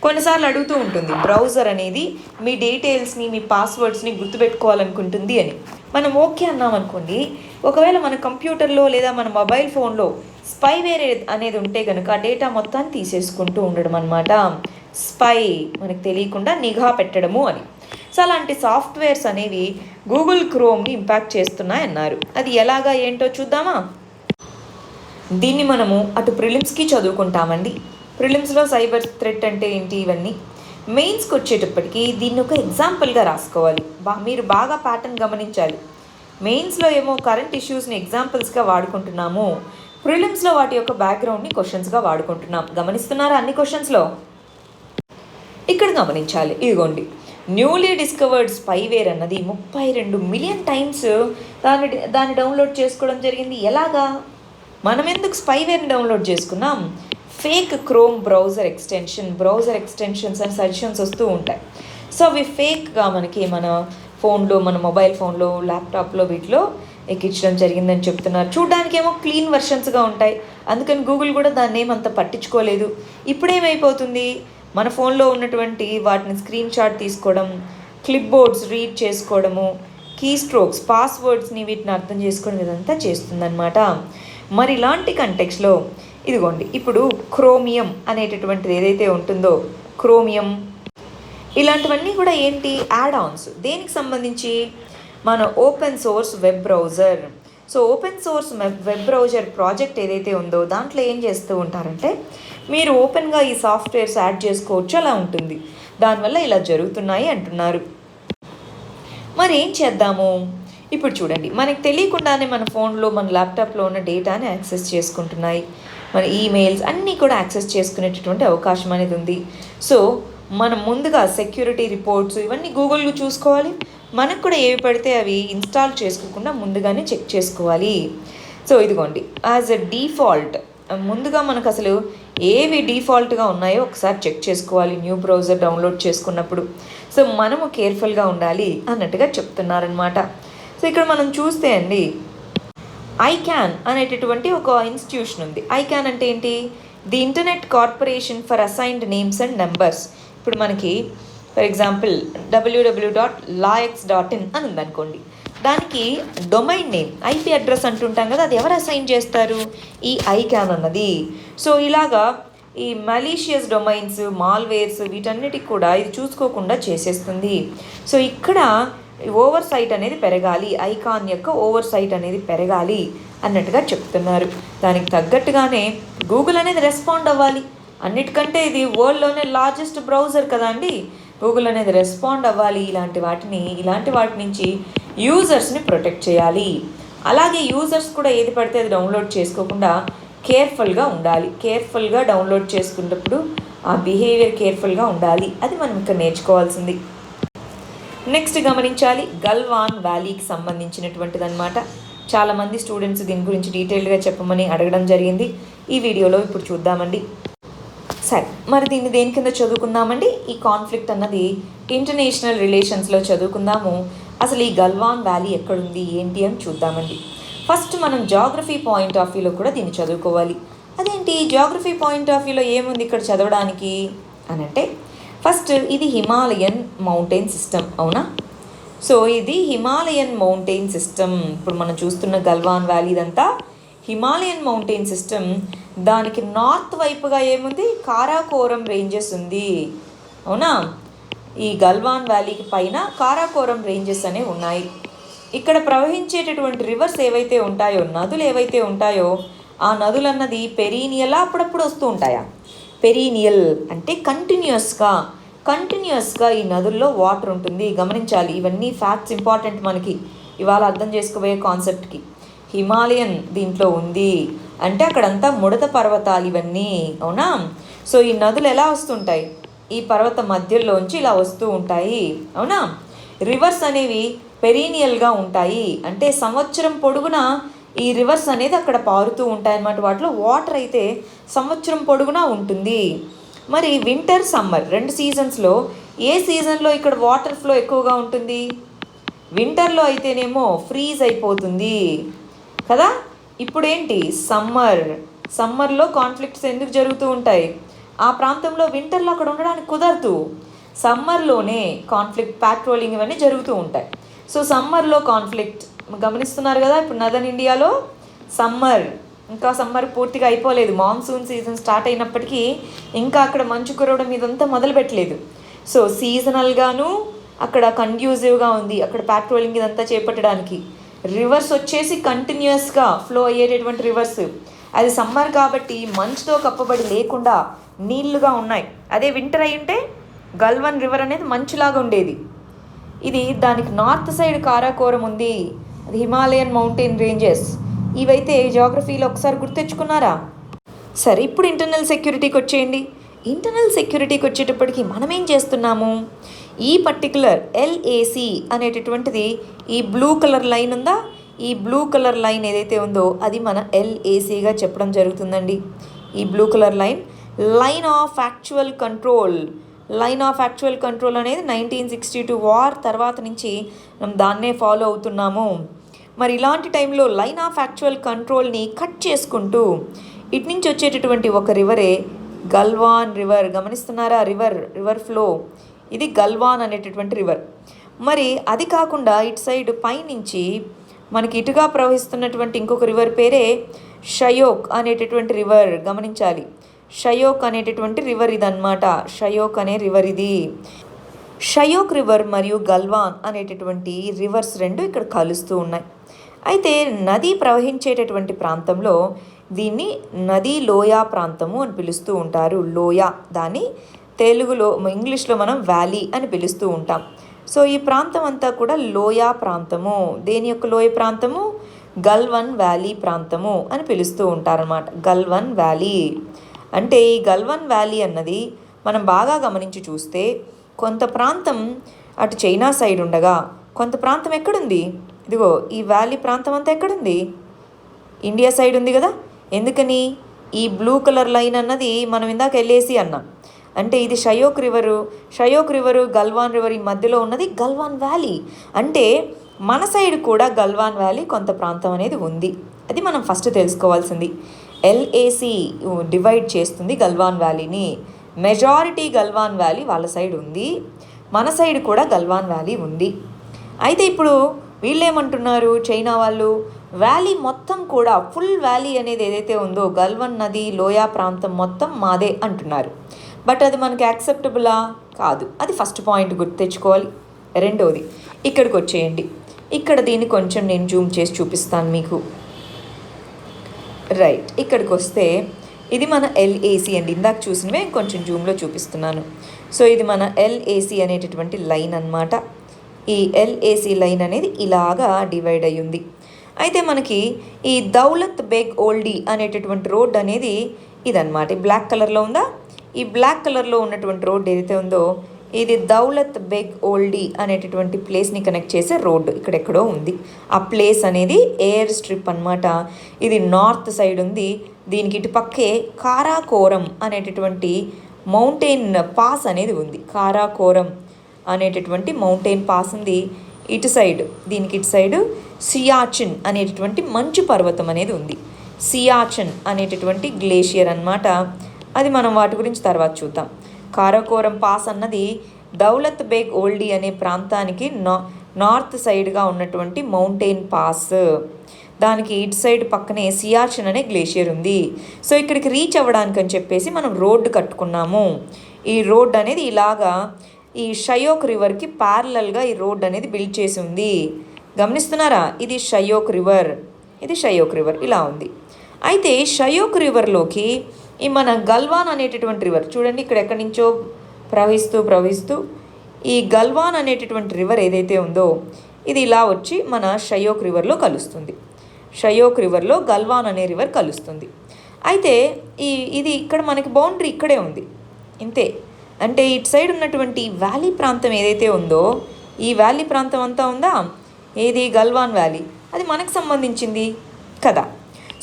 కొన్నిసార్లు అడుగుతూ ఉంటుంది బ్రౌజర్ అనేది మీ డీటెయిల్స్ని, మీ పాస్వర్డ్స్ని గుర్తుపెట్టుకోవాలనుకుంటుంది అని. మనం ఓకే అన్నాం అనుకోండి, ఒకవేళ మన కంప్యూటర్లో లేదా మన మొబైల్ ఫోన్లో స్పైవేర్ అనేది ఉంటే కనుక ఆ డేటా మొత్తాన్ని తీసేసుకుంటూ ఉండడం అనమాట. స్పై, మనకు తెలియకుండా నిఘా పెట్టడము అని. సో అలాంటి సాఫ్ట్వేర్స్ అనేవి గూగుల్ క్రోమ్ని ఇంపాక్ట్ చేస్తున్నాయన్నారు. అది ఎలాగా ఏంటో చూద్దామా? దీన్ని మనము అటు ప్రిలిమ్స్కి చదువుకుంటామండి. ప్రిలిమ్స్లో సైబర్ థ్రెట్ అంటే ఏంటి, ఇవన్నీ. మెయిన్స్కి వచ్చేటప్పటికి దీన్ని ఒక ఎగ్జాంపుల్గా రాసుకోవాలి. మీరు బాగా ప్యాటర్న్ గమనించాలి. మెయిన్స్లో ఏమో కరెంట్ ఇష్యూస్ని ఎగ్జాంపుల్స్గా వాడుకుంటున్నాము, ప్రిలిమ్స్లో వాటి యొక్క బ్యాక్గ్రౌండ్ని క్వశ్చన్స్గా వాడుకుంటున్నాం. గమనిస్తున్నారా అన్ని క్వశ్చన్స్లో? ఇక్కడ గమనించాలి. ఇదిగోండి, న్యూలీ డిస్కవర్డ్ స్పైవేర్ అన్నది 32 మిలియన్ టైమ్స్ దాన్ని డౌన్లోడ్ చేసుకోవడం జరిగింది. ఎలాగా? మనం ఎందుకు స్పైవేర్ని డౌన్లోడ్ చేసుకున్నాం? Fake chrome browser extensions and suggestions వస్తూ ఉంటాయి. సో అవి ఫేక్గా మనకి మన ఫోన్లో, మన మొబైల్ ఫోన్లో, ల్యాప్టాప్లో, వీటిలో ఎక్కించడం జరిగిందని చెప్తున్నారు. చూడ్డానికేమో క్లీన్ వెర్షన్స్గా ఉంటాయి, అందుకని గూగుల్ కూడా దాన్ని ఏమంత పట్టించుకోలేదు. ఇప్పుడేమైపోతుంది, మన ఫోన్లో ఉన్నటువంటి వాటిని స్క్రీన్ షాట్ తీసుకోవడం, క్లిప్ బోర్డ్స్ రీడ్ చేసుకోవడము, కీ స్ట్రోక్స్, పాస్వర్డ్స్ని వీటిని అర్థం చేసుకోవడం, ఇదంతా చేస్తుందన్నమాట. మరి ఇలాంటి కంటెక్స్లో ఇదిగోండి, ఇప్పుడు క్రోమియం అనేటటువంటిది ఏదైతే ఉంటుందో, క్రోమియం ఇలాంటివన్నీ కూడా ఏంటి, యాడ్ ఆన్స్. దేనికి సంబంధించి? మన open source web browser. So open source web browser project ఏదైతే ఉందో దాంట్లో ఏం చేస్తూ ఉంటారంటే, మీరు ఓపెన్గా ఈ సాఫ్ట్వేర్స్ యాడ్ చేసుకోవచ్చు, అలా ఉంటుంది. దానివల్ల ఇలా జరుగుతున్నాయి అంటున్నారు. మరి ఏం చేద్దాము? ఇప్పుడు చూడండి, మనకు తెలియకుండానే మన ఫోన్లో, మన ల్యాప్టాప్లో ఉన్న డేటాని యాక్సెస్ చేసుకుంటున్నాయి. మన ఈమెయిల్స్ అన్నీ కూడా యాక్సెస్ చేసుకునేటటువంటి అవకాశం అనేది ఉంది. సో మనం ముందుగా సెక్యూరిటీ రిపోర్ట్స్ ఇవన్నీ గూగుల్లో చూసుకోవాలి. మనకు కూడా ఏవి పడితే అవి ఇన్స్టాల్ చేసుకోకుండా ముందుగానే చెక్ చేసుకోవాలి. సో ఇదిగోండి, యాజ్ ఎ డిఫాల్ట్ ముందుగా మనకు అసలు ఏవి డిఫాల్ట్గా ఉన్నాయో ఒకసారి చెక్ చేసుకోవాలి న్యూ బ్రౌజర్ డౌన్లోడ్ చేసుకున్నప్పుడు. సో మనము కేర్ఫుల్గా ఉండాలి అన్నట్టుగా చెప్తున్నారనమాట. సో ఇక్కడ మనం చూస్తే అండి, ఐక్యాన్ అనేటటువంటి ఒక ఇన్స్టిట్యూషన్ ఉంది. ఐక్యాన్ అంటే ఏంటి? The internet corporation for assigned names and numbers. ఇప్పుడు మనకి ఫర్ ఎగ్జాంపుల్ www.lax.in అని ఉందనుకోండి, దానికి డొమైన్ నేమ్, ఐపీ అడ్రస్ అంటుంటాం కదా, అది ఎవరు అసైన్ చేస్తారు? ఈ ఐక్యాన్ అన్నది. సో ఇలాగా ఈ మలీషియస్ డొమైన్స్, మాల్వేర్స్ వీటన్నిటికి కూడా ఇది చూసుకోకుండా చేసేస్తుంది. సో ఇక్కడ ఓవర్ సైట్ అనేది పెరగాలి, ఐకాన్ యొక్క ఓవర్ సైట్ అనేది పెరగాలి అన్నట్టుగా చెప్తున్నారు. దానికి తగ్గట్టుగానే గూగుల్ అనేది రెస్పాండ్ అవ్వాలి. అన్నిటికంటే ఇది వరల్డ్లోనే లార్జెస్ట్ బ్రౌజర్ కదా అండి. గూగుల్ అనేది రెస్పాండ్ అవ్వాలి. ఇలాంటి వాటి నుంచి యూజర్స్ని ప్రొటెక్ట్ చేయాలి. అలాగే యూజర్స్ కూడా ఏది పడితే అది డౌన్లోడ్ చేసుకోకుండా కేర్ఫుల్గా ఉండాలి. కేర్ఫుల్గా డౌన్లోడ్ చేసుకున్నప్పుడు ఆ బిహేవియర్ కేర్ఫుల్గా ఉండాలి. అది మనం ఇక్కడ నేర్చుకోవాల్సింది. నెక్స్ట్ గమనించాలి, గల్వాన్ వ్యాలీకి సంబంధించినటువంటిది అనమాట. చాలామంది స్టూడెంట్స్ దీని గురించి డీటెయిల్డ్గా చెప్పమని అడగడం జరిగింది. ఈ వీడియోలో ఇప్పుడు చూద్దామండి. సరే, మరి దీన్ని దేని కింద చదువుకుందామండి? ఈ కాన్ఫ్లిక్ట్ అన్నది ఇంటర్నేషనల్ రిలేషన్స్లో చదువుకుందాము. అసలు ఈ గల్వాన్ వ్యాలీ ఎక్కడుంది ఏంటి అని చూద్దామండి. ఫస్ట్ మనం జాగ్రఫీ పాయింట్ ఆఫ్ వ్యూలో కూడా దీన్ని చదువుకోవాలి. అదేంటి జాగ్రఫీ పాయింట్ ఆఫ్ వ్యూలో ఏముంది ఇక్కడ చదవడానికి అని అంటే, ఫస్ట్ ఇది హిమాలయన్ మౌంటైన్ సిస్టమ్, అవునా? సో ఇది హిమాలయన్ మౌంటైన్ సిస్టమ్. ఇప్పుడు మనం చూస్తున్న గల్వాన్ వ్యాలీ ఇదంతా హిమాలయన్ మౌంటైన్ సిస్టమ్. దానికి నార్త్ వైపుగా ఏముంది? కారాకోరం రేంజెస్ ఉంది, అవునా? ఈ గల్వాన్ వ్యాలీకి పైన కారాకోరం రేంజెస్ అనేవి ఉన్నాయి. ఇక్కడ ప్రవహించేటటువంటి రివర్స్ ఏవైతే ఉంటాయో, నదులు ఏవైతే ఉంటాయో, ఆ నదులు అన్నది పెరీనియలా అప్పుడప్పుడు వస్తూ ఉంటాయా? పెరీనియల్ అంటే కంటిన్యూస్గా ఈ నదుల్లో వాటర్ ఉంటుంది. గమనించాలి, ఇవన్నీ ఫ్యాక్ట్స్ ఇంపార్టెంట్ మనకి ఇవాళ అర్థం చేసుకోబోయే కాన్సెప్ట్కి. హిమాలయన్ దీంట్లో ఉంది అంటే అక్కడంతా ముడత పర్వతాలు ఇవన్నీ, అవునా? సో ఈ నదులు ఎలా వస్తుంటాయి? ఈ పర్వత మధ్యలోంచి ఇలా వస్తూ ఉంటాయి, అవునా? రివర్స్ అనేవి పెరీనియల్గా ఉంటాయి అంటే సంవత్సరం పొడుగునా ఈ రివర్స్ అనేది అక్కడ పారుతూ ఉంటాయన్నమాట. వాటిలో వాటర్ అయితే సంవత్సరం పొడుగునా ఉంటుంది. మరి వింటర్ సమ్మర్ 2 సీజన్స్లో ఏ సీజన్లో ఇక్కడ వాటర్ ఫ్లో ఎక్కువగా ఉంటుంది? వింటర్లో అయితేనేమో ఫ్రీజ్ అయిపోతుంది కదా. ఇప్పుడేంటి సమ్మర్లో కాన్ఫ్లిక్ట్స్ ఎందుకు జరుగుతూ ఉంటాయి? ఆ ప్రాంతంలో వింటర్లో అక్కడ ఉండడానికి కుదరదు. సమ్మర్లోనే కాన్ఫ్లిక్ట్, ప్యాట్రోలింగ్ ఇవన్నీ జరుగుతూ ఉంటాయి. సో సమ్మర్లో కాన్ఫ్లిక్ట్ గమనిస్తున్నారు కదా. ఇప్పుడు నదర్న్ ఇండియాలో సమ్మర్ పూర్తిగా అయిపోలేదు. మాన్సూన్ సీజన్ స్టార్ట్ అయినప్పటికీ ఇంకా అక్కడ మంచు కురవడం ఇదంతా మొదలుపెట్టలేదు. సో సీజనల్గాను అక్కడ కండ్యూజివ్గా ఉంది అక్కడ ప్యాట్రోలింగ్ ఇదంతా చేపట్టడానికి. రివర్స్ వచ్చేసి కంటిన్యూస్గా ఫ్లో అయ్యేటటువంటి రివర్స్. అది సమ్మర్ కాబట్టి మంచుతో కప్పబడి లేకుండా నీళ్లుగా ఉన్నాయి. అదే వింటర్ అయి ఉంటే గల్వాన్ రివర్ అనేది మంచులాగా ఉండేది. ఇది దానికి నార్త్ సైడ్ కారాకోరం ఉంది, అది హిమాలయన్ మౌంటైన్ రేంజెస్. ఇవైతే జాగ్రఫీలో ఒకసారి గుర్తెచ్చుకున్నారా? సరే, ఇప్పుడు ఇంటర్నల్ సెక్యూరిటీకి వచ్చేయండి. ఇంటర్నల్ సెక్యూరిటీకి వచ్చేటప్పటికి మనం ఏం చేస్తున్నాము? ఈ పర్టికులర్ LAC అనేటటువంటిది ఈ బ్లూ కలర్ లైన్ ఉందా? ఈ బ్లూ కలర్ లైన్ ఏదైతే ఉందో అది మన LACగా చెప్పడం జరుగుతుందండి. ఈ blue colour line of actual control అనేది 1962 వార్ తర్వాత నుంచి మనం దాన్నే ఫాలో అవుతున్నాము. మరి ఇలాంటి టైంలో లైన్ ఆఫ్ యాక్చువల్ కంట్రోల్ని కట్ చేసుకుంటూ ఇటు నుంచి వచ్చేటటువంటి ఒక రివరే గల్వాన్ రివర్. గమనిస్తున్నారా? రివర్ ఫ్లో ఇది గల్వాన్ అనేటటువంటి రివర్. మరి అది కాకుండా ఇటు సైడ్ పైనుంచి మనకి ఇటుగా ప్రవహిస్తున్నటువంటి ఇంకొక రివర్ పేరే షయోక్ అనేటటువంటి రివర్. గమనించాలి, షయోక్ అనేటటువంటి రివర్ ఇదన్నమాట. షయోక్ అనే రివర్ ఇది. షయోక్ రివర్ మరియు గల్వాన్ అనేటటువంటి రివర్స్ రెండు ఇక్కడ కలుస్తూ ఉన్నాయి. అయితే నది ప్రవహించేటటువంటి ప్రాంతంలో దీన్ని నదీ లోయ ప్రాంతము అని పిలుస్తూ ఉంటారు. లోయ, దాన్ని తెలుగులో ఇంగ్లీష్లో మనం వ్యాలీ అని పిలుస్తూ ఉంటాం. సో ఈ ప్రాంతం అంతా కూడా లోయ ప్రాంతము. దేని యొక్క లోయ ప్రాంతము? గల్వాన్ వ్యాలీ ప్రాంతము అని పిలుస్తూ ఉంటారన్నమాట. గల్వాన్ వ్యాలీ అంటే ఈ గల్వాన్ వ్యాలీ అన్నది మనం బాగా గమనించి చూస్తే కొంత ప్రాంతం అటు చైనా సైడ్ ఉండగా కొంత ప్రాంతం ఎక్కడుంది? ఇదిగో ఈ వ్యాలీ ప్రాంతం అంతా ఎక్కడుంది? ఇండియా సైడ్ ఉంది కదా. ఎందుకని? ఈ బ్లూ కలర్ లైన్ అన్నది మనం ఇందాక LAC అన్నాం. అంటే ఇది షయోక్ రివరు గల్వాన్ రివర్ ఈ మధ్యలో ఉన్నది గల్వాన్ వ్యాలీ. అంటే మన సైడ్ కూడా గల్వాన్ వ్యాలీ కొంత ప్రాంతం అనేది ఉంది. అది మనం ఫస్ట్ తెలుసుకోవాల్సింది. LAC డివైడ్ చేస్తుంది గల్వాన్ వ్యాలీని. మెజారిటీ గల్వాన్ వ్యాలీ వాళ్ళ సైడ్ ఉంది, మన సైడ్ కూడా గల్వాన్ వ్యాలీ ఉంది. అయితే ఇప్పుడు వీళ్ళేమంటున్నారు? చైనా వాళ్ళు వ్యాలీ మొత్తం కూడా ఫుల్ వ్యాలీ అనేది ఏదైతే ఉందో గల్వాన్ నది లోయ ప్రాంతం మొత్తం మాదే అంటున్నారు. బట్ అది మనకి యాక్సెప్టబులా? కాదు. అది ఫస్ట్ పాయింట్ గుర్తు తెచ్చుకోవాలి. రెండోది ఇక్కడికి వచ్చేయండి. ఇక్కడ దీన్ని కొంచెం నేను జూమ్ చేసి చూపిస్తాను మీకు. రైట్, ఇక్కడికి వస్తే ఇది మన LAC అండి. ఇందాక చూసినవే కొంచెం జూమ్లో చూపిస్తున్నాను. సో ఇది మన LAC అనేటటువంటి లైన్ అన్నమాట. ఈ LAC లైన్ అనేది ఇలాగా డివైడ్ అయ్యింది. అయితే మనకి ఈ దౌలత్ బేగ్ ఓల్డీ అనేటటువంటి రోడ్ అనేది ఇదన్నమాట. ఈ బ్లాక్ కలర్లో ఉందా? ఈ బ్లాక్ కలర్లో ఉన్నటువంటి రోడ్ ఏదైతే ఉందో ఇది దౌలత్ బేగ్ ఓల్డీ అనేటటువంటి ప్లేస్ని కనెక్ట్ చేసే రోడ్డు ఇక్కడెక్కడో ఉంది. ఆ ప్లేస్ అనేది ఎయిర్ స్ట్రిప్ అన్నమాట. ఇది నార్త్ సైడ్ ఉంది, దీనికి ఇటు పక్కే కారాకోరం అనేటటువంటి మౌంటైన్ పాస్ అనేది ఉంది. కారాకోరం అనేటటువంటి మౌంటైన్ పాస్ ఉంది ఇటు సైడ్. దీనికి ఇటు సైడు సియాచిన్ అనేటటువంటి మంచు పర్వతం అనేది ఉంది. సియాచిన్ అనేటటువంటి గ్లేషియర్ అన్నమాట. అది మనం వాటి గురించి తర్వాత చూద్దాం. కారాకోరం పాస్ అన్నది దౌలత్ బేగ్ ఓల్డీ అనే ప్రాంతానికి నార్త్ సైడ్గా ఉన్నటువంటి మౌంటైన్ పాస్. దానికి ఇటు సైడ్ పక్కనే సియాచిన్ అనే గ్లేషియర్ ఉంది. సో ఇక్కడికి రీచ్ అవ్వడానికి అని చెప్పేసి మనం రోడ్డు కట్టుకున్నాము. ఈ రోడ్ అనేది ఇలాగా ఈ షయోక్ రివర్కి ప్యారలల్గా ఈ రోడ్ అనేది బిల్డ్ చేసి ఉంది. గమనిస్తున్నారా? ఇది షయోక్ రివర్, ఇది షయోక్ రివర్ ఇలా ఉంది. అయితే షయోక్ రివర్లోకి ఈ మన గల్వాన్ అనేటటువంటి రివర్ చూడండి, ఇక్కడ ఎక్కడి నుంచో ప్రవహిస్తూ ఈ గల్వాన్ అనేటటువంటి రివర్ ఏదైతే ఉందో ఇది ఇలా వచ్చి మన షయోక్ రివర్లో కలుస్తుంది. షయోక్ రివర్లో గల్వాన్ అనే రివర్ కలుస్తుంది. అయితే ఇది ఇక్కడ మనకి బౌండరీ ఇక్కడే ఉంది ఇంతే. అంటే ఇటు సైడ్ ఉన్నటువంటి వ్యాలీ ప్రాంతం ఏదైతే ఉందో ఈ వ్యాలీ ప్రాంతం అంతా ఉందా, ఏది గల్వాన్ వ్యాలీ, అది మనకు సంబంధించింది కదా.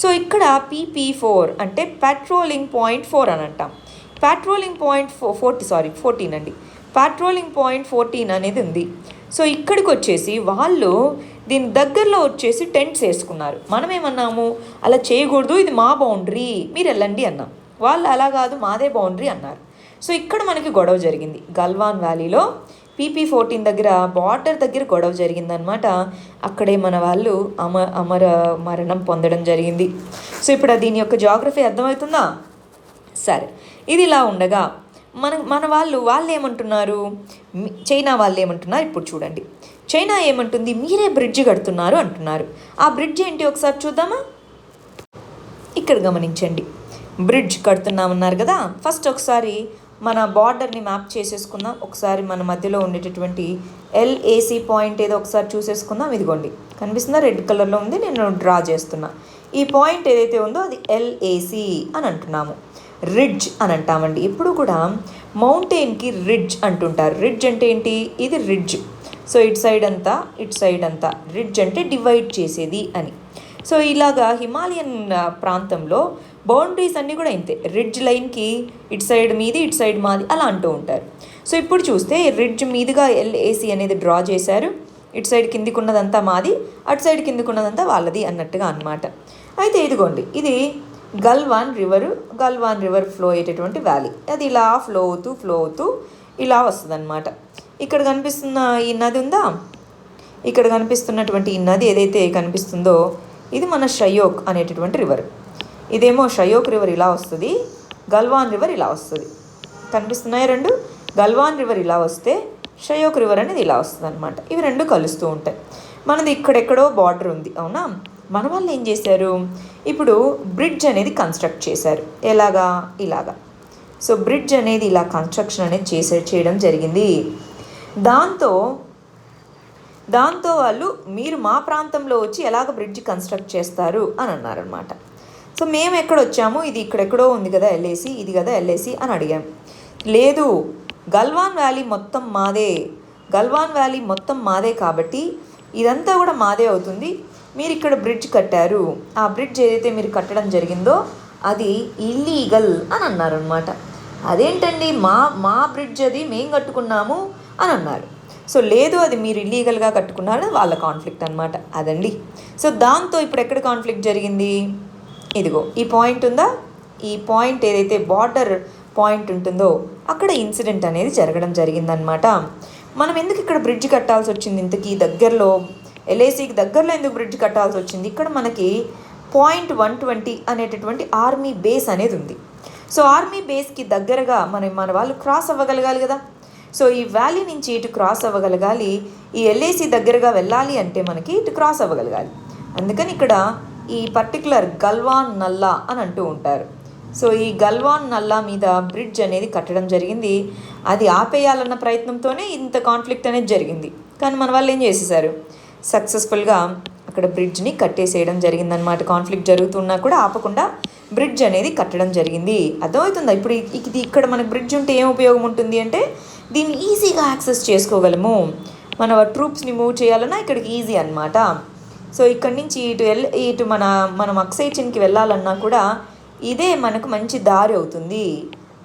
సో ఇక్కడ PP4 అంటే పెట్రోలింగ్ పాయింట్ 4 అని అంటాం. పెట్రోలింగ్ పాయింట్ 14 అండి. పెట్రోలింగ్ పాయింట్ 14 అనేది ఉంది. సో ఇక్కడికి వచ్చేసి వాళ్ళు దీని దగ్గరలో వచ్చేసి టెంట్స్ వేసుకున్నారు. మనం ఏమన్నాము, అలా చేయకూడదు, ఇది మా బౌండరీ, మీరు వెళ్ళండి అన్నాం. వాళ్ళు అలా కాదు, మాదే బౌండరీ అన్నారు. సో ఇక్కడ మనకి గొడవ జరిగింది. గల్వాన్ వ్యాలీలో PP14 దగ్గర బార్డర్ దగ్గర గొడవ జరిగిందనమాట. అక్కడే మన వాళ్ళు మరణం పొందడం జరిగింది. సో ఇప్పుడు దీని యొక్క జాగ్రఫీ అర్థమవుతుందా? సరే, ఇది ఇలా ఉండగా మన వాళ్ళు ఏమంటున్నారు, చైనా వాళ్ళు ఏమంటున్నారు ఇప్పుడు చూడండి. చైనా ఏమంటుంది, మీరే బ్రిడ్జ్ కడుతున్నారు అంటున్నారు. ఆ బ్రిడ్జ్ ఏంటి ఒకసారి చూద్దామా? ఇక్కడ గమనించండి, బ్రిడ్జ్ కడుతున్నామన్నారు కదా. ఫస్ట్ ఒకసారి మన బార్డర్ని మ్యాప్ చేసేసుకుందాం. ఒకసారి మన మధ్యలో ఉండేటటువంటి LAC పాయింట్ ఏదో ఒకసారి చూసేసుకుందాం. ఇదిగోండి, కనిపిస్తుందా? రెడ్ కలర్లో ఉంది, నేను డ్రా చేస్తున్నా. ఈ పాయింట్ ఏదైతే ఉందో అది LAC అని అంటున్నాము. రిడ్జ్ అని అంటామండి. ఎప్పుడు కూడా మౌంటైన్కి రిడ్జ్ అంటుంటారు. రిడ్జ్ అంటే ఏంటి? ఇది రిడ్జ్. సో ఇటు సైడ్ అంతా రిడ్జ్ అంటే డివైడ్ చేసేది అని. సో ఇలాగా హిమాలయన్ ప్రాంతంలో బౌండరీస్ అన్నీ కూడా ఇంతే. రిడ్జ్ లైన్కి ఇటు సైడ్ మీది, ఇటు సైడ్ మాది అలా అంటూ ఉంటారు. సో ఇప్పుడు చూస్తే రిడ్జ్ మీదుగా LAC అనేది డ్రా చేశారు. ఇటు సైడ్ కిందికి ఉన్నదంతా మాది, అటు సైడ్ కిందికి ఉన్నదంతా వాళ్ళది అన్నట్టుగా అన్నమాట. అయితే ఇదిగోండి, ఇది గల్వాన్ రివర్ ఫ్లో అయ్యేటటువంటి వ్యాలీ. అది ఇలా ఫ్లో అవుతూ ఇలా వస్తుంది అన్నమాట. ఇక్కడ కనిపిస్తున్న ఈ నది ఉందా, ఇక్కడ కనిపిస్తున్నటువంటి ఈ నది ఏదైతే కనిపిస్తుందో ఇది మన షయోక్ అనేటటువంటి రివర్. ఇదేమో షయోక్ రివర్ ఇలా వస్తుంది, గల్వాన్ రివర్ ఇలా వస్తుంది. కనిపిస్తున్నాయి రెండు. గల్వాన్ రివర్ ఇలా వస్తే షయోక్ రివర్ అనేది ఇలా వస్తుంది అనమాట. ఇవి రెండు కలుస్తూ ఉంటాయి. మనది ఇక్కడెక్కడో బార్డర్ ఉంది, అవునా? మన వాళ్ళు ఏం చేశారు, ఇప్పుడు బ్రిడ్జ్ అనేది కన్స్ట్రక్ట్ చేశారు. ఇలాగా. సో బ్రిడ్జ్ అనేది ఇలా కన్స్ట్రక్షన్ అనేది చేయడం జరిగింది. దాంతో వాళ్ళు మీరు మా ప్రాంతంలో వచ్చి ఎలాగ బ్రిడ్జ్ కన్స్ట్రక్ట్ చేస్తారు అని అన్నారనమాట. సో మేము ఎక్కడ వచ్చాము, ఇది ఇక్కడెక్కడో ఉంది కదా LAC, ఇది కదా LAC అని అడిగాం. లేదు, గల్వాన్ వ్యాలీ మొత్తం మాదే కాబట్టి ఇదంతా కూడా మాదే అవుతుంది. మీరు ఇక్కడ బ్రిడ్జ్ కట్టారు, ఆ బ్రిడ్జ్ ఏదైతే మీరు కట్టడం జరిగిందో అది ఇల్లీగల్ అని అన్నారనమాట. అదేంటండి, మా బ్రిడ్జ్ అది మేము కట్టుకున్నాము అని అన్నారు. సో లేదు, అది మీరు ఇల్లీగల్గా కట్టుకున్నారు, వాళ్ళ కాన్ఫ్లిక్ట్ అనమాట అదండి. సో దాంతో ఇప్పుడు ఎక్కడ కాన్ఫ్లిక్ట్ జరిగింది, ఇదిగో ఈ పాయింట్ ఉందా, ఈ పాయింట్ ఏదైతే బార్డర్ పాయింట్ ఉంటుందో అక్కడ ఇన్సిడెంట్ అనేది జరగడం జరిగిందనమాట. మనం ఎందుకు ఇక్కడ బ్రిడ్జ్ కట్టాల్సి వచ్చింది, ఇంతకీ దగ్గరలో LACకి దగ్గరలో ఎందుకు బ్రిడ్జ్ కట్టాల్సి వచ్చింది? ఇక్కడ మనకి పాయింట్ 120 అనేటటువంటి ఆర్మీ బేస్ అనేది ఉంది. సో ఆర్మీ బేస్కి దగ్గరగా మన వాళ్ళు క్రాస్ అవ్వగలగాలి కదా. సో ఈ వ్యాలీ నుంచి ఇటు క్రాస్ అవ్వగలగాలి, ఈ LAC దగ్గరగా వెళ్ళాలి అంటే మనకి ఇటు క్రాస్ అవ్వగలగాలి. అందుకని ఇక్కడ ఈ పర్టికులర్ గల్వాన్ నల్లా అని అంటూ ఉంటారు. సో ఈ గల్వాన్ నల్లా మీద బ్రిడ్జ్ అనేది కట్టడం జరిగింది. అది ఆపేయాలన్న ప్రయత్నంతోనే ఇంత కాన్ఫ్లిక్ట్ అనేది జరిగింది. కానీ మన వాళ్ళు ఏం చేసేసారు, సక్సెస్ఫుల్గా అక్కడ బ్రిడ్జ్ని కట్టేసేయడం జరిగిందనమాట. కాన్ఫ్లిక్ట్ జరుగుతున్నా కూడా ఆపకుండా బ్రిడ్జ్ అనేది కట్టడం జరిగింది. అర్థమవుతుందా? ఇప్పుడు ఇది ఇక్కడ మనకు బ్రిడ్జ్ ఉంటే ఏం ఉపయోగం ఉంటుంది అంటే దీన్ని ఈజీగా యాక్సెస్ చేసుకోగలము. మన ట్రూప్స్ని మూవ్ చేయాలన్నా ఇక్కడికి ఈజీ అనమాట. సో ఇక్కడి నుంచి ఇటు మనం అక్సైచిన్కి వెళ్ళాలన్నా కూడా ఇదే మనకు మంచి దారి అవుతుంది.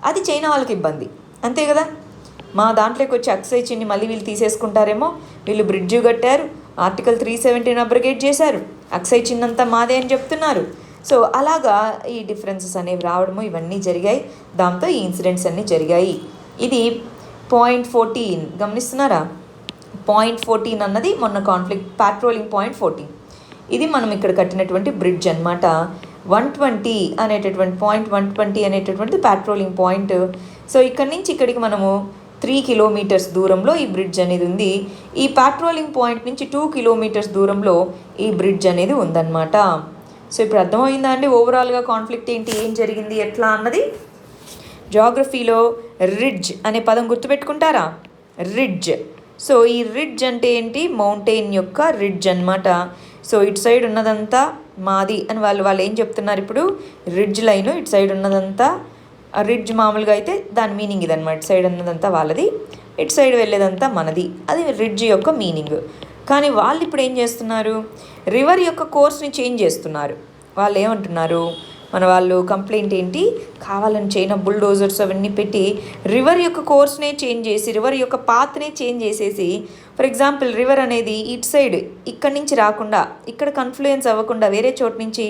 అది చైనా వాళ్ళకి ఇబ్బంది, అంతే కదా. మా దాంట్లోకి వచ్చి అక్సై చిన్ని మళ్ళీ వీళ్ళు తీసేసుకుంటారేమో, వీళ్ళు బ్రిడ్జ్ కట్టారు, ఆర్టికల్ 317 అబ్రగేట్ చేశారు, అక్సై చిన్నంతా మాదే అని చెప్తున్నారు. సో అలాగా ఈ డిఫరెన్సెస్ అనేవి రావడము ఇవన్నీ జరిగాయి. దాంతో ఈ ఇన్సిడెంట్స్ అన్నీ జరిగాయి. ఇది .14 గమనిస్తున్నారా? .14 అన్నది మొన్న కాన్ఫ్లిక్ట్ పాట్రోలింగ్ .14. ఇది మనం ఇక్కడ కట్టినటువంటి బ్రిడ్జ్ అనమాట. 120 అనేటటువంటి .120 అనేటటువంటి పాట్రోలింగ్ పాయింట్. సో ఇక్కడి నుంచి ఇక్కడికి మనము 3 కిలోమీటర్స్ దూరంలో ఈ బ్రిడ్జ్ అనేది ఉంది. ఈ పాట్రోలింగ్ పాయింట్ నుంచి 2 కిలోమీటర్స్ దూరంలో ఈ బ్రిడ్జ్ అనేది ఉందన్నమాట. సో ఇప్పుడు అర్థమైందా అండి ఓవరాల్గా కాన్ఫ్లిక్ట్ ఏంటి, ఏం జరిగింది, ఎట్లా అన్నది. జాగ్రఫీలో రిడ్జ్ అనే పదం గుర్తుపెట్టుకుంటారా? రిడ్జ్. సో ఈ రిడ్జ్ అంటే ఏంటి? మౌంటైన్ యొక్క రిడ్జ్ అనమాట. సో ఇటు సైడ్ ఉన్నదంతా మాది అని వాళ్ళు ఏం చెప్తున్నారు ఇప్పుడు? రిడ్జ్ లైన్ ఇటు సైడ్ ఉన్నదంతా రిడ్జ్. మామూలుగా అయితే దాని మీనింగ్ ఇదనమాట, ఇటు సైడ్ ఉన్నదంతా వాళ్ళది, ఇటు సైడ్ వెళ్ళేదంతా మనది. అది రిడ్జ్ యొక్క మీనింగ్. కానీ వాళ్ళు ఇప్పుడు ఏం చేస్తున్నారు? రివర్ యొక్క కోర్స్ని చేంజ్ చేస్తున్నారు. వాళ్ళు ఏమంటున్నారు? మన వాళ్ళు కంప్లైంట్ ఏంటి? కావాలని చైనా బుల్డోజర్స్ అవన్నీ పెట్టి రివర్ యొక్క కోర్స్నే చేంజ్ చేసి, రివర్ యొక్క పాత్నే చేంజ్ చేసేసి, ఫర్ ఎగ్జాంపుల్ రివర్ అనేది ఇటు సైడ్ ఇక్కడి నుంచి రాకుండా, ఇక్కడ కన్ఫ్లుయెన్స్ అవ్వకుండా వేరే చోటు నుంచి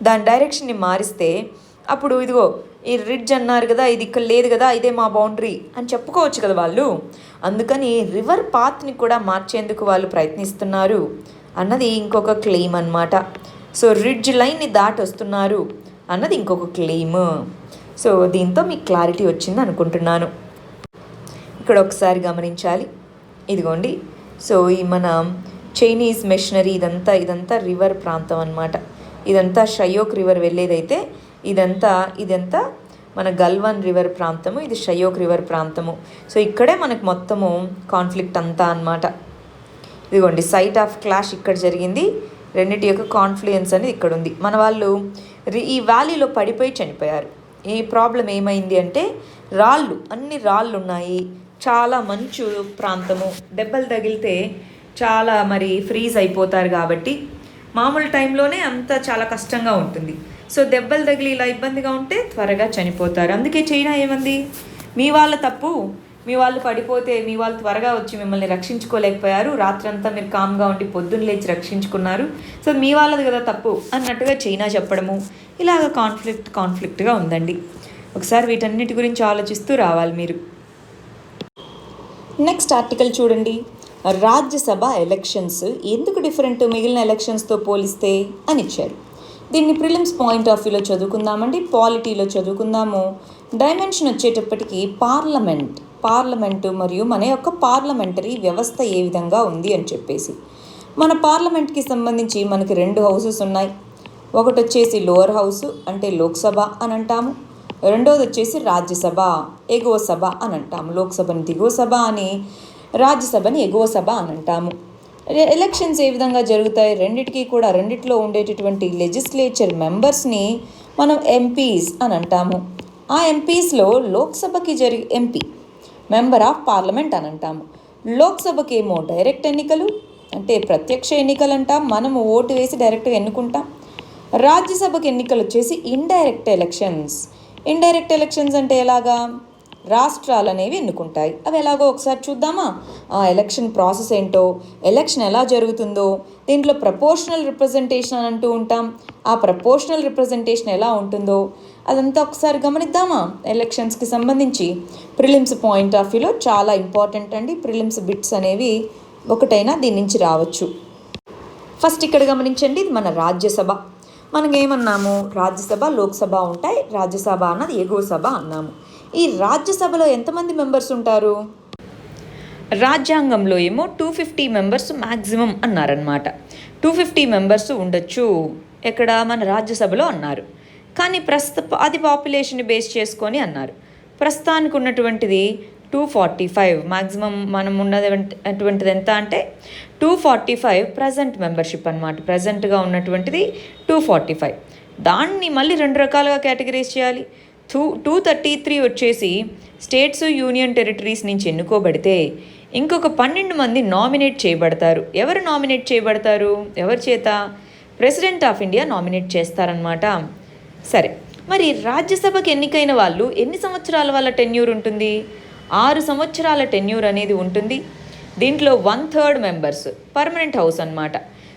దాని డైరెక్షన్ని మారిస్తే, అప్పుడు ఇదిగో ఈ రిడ్జ్ అన్నారు కదా, ఇది ఇక్కడ లేదు కదా, ఇదే మా బౌండరీ అని చెప్పుకోవచ్చు కదా వాళ్ళు. అందుకని రివర్ పాత్ని కూడా మార్చేందుకు వాళ్ళు ప్రయత్నిస్తున్నారు అన్నది ఇంకొక క్లెయిమ్ అన్నమాట. సో రిడ్జ్ లైన్ని దాటి వస్తున్నారు అన్నది ఇంకొక క్లెయిమ్. సో దీంతో మీకు క్లారిటీ వచ్చింది అనుకుంటున్నాను. ఇక్కడ ఒకసారి గమనించాలి. ఇదిగోండి, సో ఈ మన చైనీస్ మెషినరీ ఇదంతా రివర్ ప్రాంతం అన్నమాట. ఇదంతా షయోక్ రివర్ వెళ్ళేదైతే ఇదంతా మన గల్వాన్ రివర్ ప్రాంతము, ఇది షయోక్ రివర్ ప్రాంతము. సో ఇక్కడే మనకు మొత్తము కాన్ఫ్లిక్ట్ అంతా అన్నమాట. ఇదిగోండి సైట్ ఆఫ్ క్లాష్ ఇక్కడ జరిగింది, రెండింటి యొక్క కాన్ఫ్లుయెన్స్ అనేది ఇక్కడ ఉంది. మన వాళ్ళు ఈ వ్యాలీలో పడిపోయి చనిపోయారు. ఈ ప్రాబ్లం ఏమైంది అంటే అన్ని రాళ్ళు ఉన్నాయి, చాలా మంచు ప్రాంతము, దెబ్బలు తగిలితే చాలా మరి ఫ్రీజ్ అయిపోతారు కాబట్టి మామూలు టైంలోనే అంతా చాలా కష్టంగా ఉంటుంది. సో దెబ్బలు తగిలి ఇలా ఇబ్బందిగా ఉంటే త్వరగా చనిపోతారు. అందుకే చైనా ఏమంది? మీ వాళ్ళ తప్పు, మీ వాళ్ళు పడిపోతే మీ వాళ్ళు త్వరగా వచ్చి మిమ్మల్ని రక్షించుకోలేకపోయారు, రాత్రంతా మీరు కామ్గా ఉండి పొద్దున్న లేచి రక్షించుకున్నారు, సో మీ వాళ్ళది కదా తప్పు అన్నట్టుగా చైనా చెప్పడము. ఇలాగ కాన్ఫ్లిక్ట్గా ఉందండి. ఒకసారి వీటన్నిటి గురించి ఆలోచిస్తూ రావాలి మీరు. నెక్స్ట్ ఆర్టికల్ చూడండి. రాజ్యసభ ఎలక్షన్స్ ఎందుకు డిఫరెంట్ మిగిలిన ఎలక్షన్స్తో పోలిస్తే అని ఇచ్చారు. దీన్ని ప్రిలిమ్స్ పాయింట్ ఆఫ్ వ్యూలో చదువుకుందామండి, పాలిటీలో చదువుకుందాము. డైమెన్షన్ వచ్చేటప్పటికి పార్లమెంటు మరియు మన యొక్క పార్లమెంటరీ వ్యవస్థ ఏ విధంగా ఉంది అని చెప్పేసి. మన పార్లమెంట్కి సంబంధించి మనకి 2 హౌసెస్ ఉన్నాయి. ఒకటి వచ్చేసి లోవర్ హౌస్ అంటే లోక్సభ అని అంటాము, రెండోది వచ్చేసి రాజ్యసభ ఎగువ సభ అని అంటాము. లోక్సభని దిగువ సభ అని, రాజ్యసభని ఎగువ సభ అని అంటాము. ఎలక్షన్స్ ఏ విధంగా జరుగుతాయి? రెండిట్లో ఉండేటటువంటి లెజిస్లేచర్ మెంబర్స్ని మనం ఎంపీస్ అని అంటాము. ఆ ఎంపీస్లో లోక్సభకి ఎంపీ మెంబర్ ఆఫ్ పార్లమెంట్ అని అంటాము. లోక్సభకి ఏమో డైరెక్ట్ ఎన్నికలు అంటే ప్రత్యక్ష ఎన్నికలు అంటాం, మనము ఓటు వేసి డైరెక్ట్గా ఎన్నుకుంటాం. రాజ్యసభకి ఎన్నికలు వచ్చేసి ఇండైరెక్ట్ ఎలక్షన్స్ అంటే ఎలాగా? రాష్ట్రాలు అనేవి ఎన్నుకుంటాయి. అవి ఎలాగో ఒకసారి చూద్దామా? ఆ ఎలక్షన్ ప్రాసెస్ ఏంటో, ఎలక్షన్ ఎలా జరుగుతుందో, దీంట్లో ప్రపోర్షనల్ రిప్రజెంటేషన్ అని అంటూ ఉంటాం. ఆ ప్రపోర్షనల్ రిప్రజెంటేషన్ ఎలా ఉంటుందో అదంతా ఒకసారి గమనిద్దామా? ఎలక్షన్స్కి సంబంధించి ప్రిలిమ్స్ పాయింట్ ఆఫ్ వ్యూలో చాలా ఇంపార్టెంట్ అండి. ప్రిలిమ్స్ బిట్స్ అనేవి ఒకటైనా దీని నుంచి రావచ్చు. ఫస్ట్ ఇక్కడ గమనించండి, ఇది మన రాజ్యసభ. మనం ఏమన్నాము? రాజ్యసభ లోక్సభ ఉంటాయి, రాజ్యసభ అన్నది ఎగువ సభ అన్నాము. ఈ రాజ్యసభలో ఎంతమంది మెంబర్స్ ఉంటారు? రాజ్యాంగంలో ఏమో 250 మెంబర్స్ మ్యాక్సిమం అన్నారనమాట. 250 మెంబర్స్ ఉండొచ్చు ఎక్కడ? మన రాజ్యసభలో అన్నారు. కానీ అది పాపులేషన్ బేస్ చేసుకొని అన్నారు. ప్రస్తుతానికి ఉన్నటువంటిది 245 మ్యాక్సిమం. మనం ఉన్నటువంటిది ఎంత అంటే 245 ప్రజెంట్ మెంబర్షిప్ అనమాట. ప్రజెంట్గా ఉన్నటువంటిది 245. దాన్ని మళ్ళీ 2 రకాలుగా కేటగిరైజ్ చేయాలి. 233 వచ్చేసి స్టేట్స్ యూనియన్ టెరిటరీస్ నుంచి ఎన్నుకోబడితే ఇంకొక 12 మంది నామినేట్ చేయబడతారు. ఎవరు నామినేట్ చేయబడతారు? ఎవరి చేత? ప్రెసిడెంట్ ఆఫ్ ఇండియా నామినేట్ చేస్తారనమాట. సరే, మరి రాజ్యసభకి ఎన్నికైన వాళ్ళు ఎన్ని సంవత్సరాల వాళ్ళ టెన్యూర్ ఉంటుంది? 6 సంవత్సరాల టెన్యూర్ అనేది ఉంటుంది. దీంట్లో 1/3 మెంబర్స్ పర్మనెంట్ హౌస్ అన్నమాట.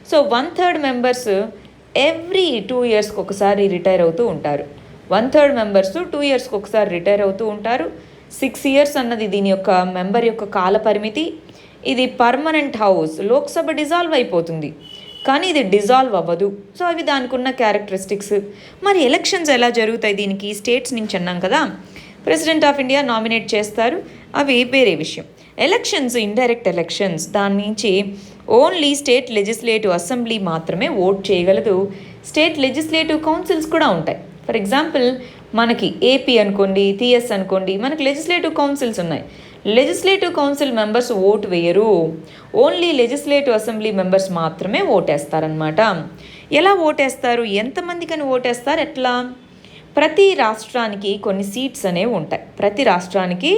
సో 1/3 మెంబర్స్ ఎవ్రీ 2 ఇయర్స్కి ఒకసారి రిటైర్ అవుతూ ఉంటారు. 1/3 మెంబర్స్ 2 ఇయర్స్కి ఒకసారి రిటైర్ అవుతూ ఉంటారు. 6 ఇయర్స్ అన్నది దీని యొక్క మెంబర్ యొక్క కాల పరిమితి. ఇది పర్మనెంట్ హౌస్. లోక్సభ డిజాల్వ్ అయిపోతుంది కానీ ఇది డిజాల్వ్ అవ్వదు. సో అవి దానికి ఉన్న క్యారెక్టరిస్టిక్స్. మరి ఎలక్షన్స్ ఎలా జరుగుతాయి దీనికి? స్టేట్స్ నుంచి అన్నాం కదా, ప్రెసిడెంట్ ఆఫ్ ఇండియా నామినేట్ చేస్తారు, అవి వేరే విషయం. ఎలక్షన్స్ ఇండైరెక్ట్ ఎలక్షన్స్, దాని నుంచి ఓన్లీ స్టేట్ లెజిస్లేటివ్ అసెంబ్లీ మాత్రమే ఓట్ చేయగలదు. స్టేట్ లెజిస్లేటివ్ కౌన్సిల్స్ కూడా ఉంటాయి. ఫర్ ఎగ్జాంపుల్ మనకి ఏపీ అనుకోండి, టీఎస్ అనుకోండి, మనకి లెజిస్లేటివ్ కౌన్సిల్స్ ఉన్నాయి. లెజిస్లేటివ్ కౌన్సిల్ మెంబర్స్ ఓటు వేయరు. ఓన్లీ లెజిస్లేటివ్ అసెంబ్లీ మెంబర్స్ మాత్రమే ఓటేస్తారనమాట. ఎలా ఓటేస్తారు? ఎంతమందికని ఓటేస్తారు? ఎట్లా? ప్రతి రాష్ట్రానికి కొన్ని సీట్స్ అనేవి ఉంటాయి. ప్రతి రాష్ట్రానికి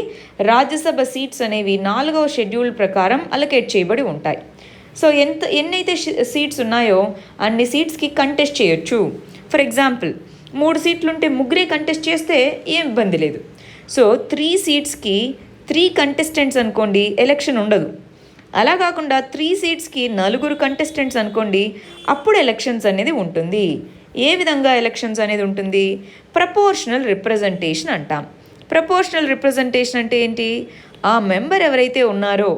రాజ్యసభ సీట్స్ అనేవి 4వ షెడ్యూల్ ప్రకారం అలొకేట్ చేయబడి ఉంటాయి. సో ఎన్నైతే సీట్స్ ఉన్నాయో అన్ని సీట్స్కి కంటెస్ట్ చేయొచ్చు. ఫర్ ఎగ్జాంపుల్ 3 సీట్లు ఉంటే 3 కంటెస్ట్ చేస్తే ఏం ఇబ్బంది లేదు. సో 3 సీట్స్కి 3 కంటెస్టెంట్స్ అనుకోండి, ఎలక్షన్ ఉండదు. అలా కాకుండా 3 సీట్స్కి 4 కంటెస్టెంట్స్ అనుకోండి, అప్పుడు ఎలక్షన్స్ అనేది ఉంటుంది. ఏ విధంగా ఎలక్షన్స్ అనేది ఉంటుంది? ప్రపోర్షనల్ రిప్రజెంటేషన్ అంటాం. ప్రపోర్షనల్ రిప్రజెంటేషన్ అంటే ఏంటి? ఆ మెంబర్ ఎవరైతే ఉన్నారో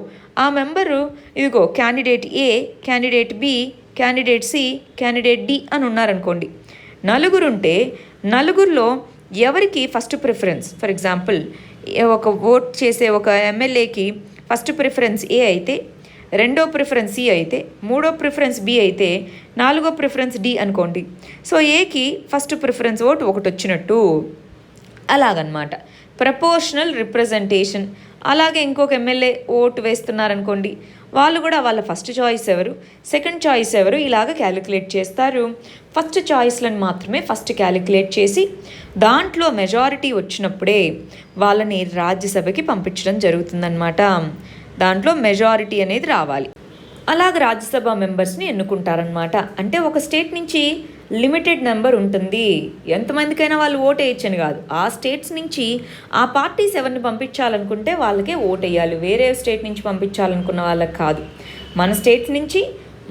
ఆ మెంబరు ఇదిగో candidate A, candidate B, candidate C, candidate D అని ఉన్నారనుకోండి. 4 ఉంటే 4లో ఎవరికి ఫస్ట్ ప్రిఫరెన్స్? ఫర్ ఎగ్జాంపుల్ ఒక ఓట్ చేసే ఒక ఎమ్మెల్యేకి ఫస్ట్ ప్రిఫరెన్స్ ఏ అయితే, 2వ ప్రిఫరెన్స్ సి అయితే, 3వ ప్రిఫరెన్స్ బి అయితే, 4వ ప్రిఫరెన్స్ డి అనుకోండి. సో ఏకి ఫస్ట్ ప్రిఫరెన్స్ ఓటు ఒకటి వచ్చినట్టు. అలాగనమాట ప్రపోర్షనల్ రిప్రజెంటేషన్. అలాగే ఇంకొక ఎమ్మెల్యే ఓటు వేస్తున్నారనుకోండి, వాళ్ళు కూడా వాళ్ళ ఫస్ట్ చాయిస్ ఎవరు, సెకండ్ చాయిస్ ఎవరు, ఇలాగ క్యాలిక్యులేట్ చేస్తారు. ఫస్ట్ చాయిస్లను మాత్రమే ఫస్ట్ క్యాలిక్యులేట్ చేసి దాంట్లో మెజారిటీ వచ్చినప్పుడే వాళ్ళని రాజ్యసభకి పంపించడం జరుగుతుందన్నమాట. దాంట్లో మెజారిటీ అనేది రావాలి. అలాగ రాజ్యసభ మెంబర్స్ని ఎన్నుకుంటారనమాట. అంటే ఒక స్టేట్ నుంచి లిమిటెడ్ నెంబర్ ఉంటుంది, ఎంతమందికైనా వాళ్ళు ఓటు వేయచ్చని కాదు. ఆ స్టేట్స్ నుంచి ఆ పార్టీస్ ఎవరిని పంపించాలనుకుంటే వాళ్ళకే ఓటు వేయాలి, వేరే స్టేట్ నుంచి పంపించాలనుకున్న వాళ్ళకి కాదు. మన స్టేట్స్ నుంచి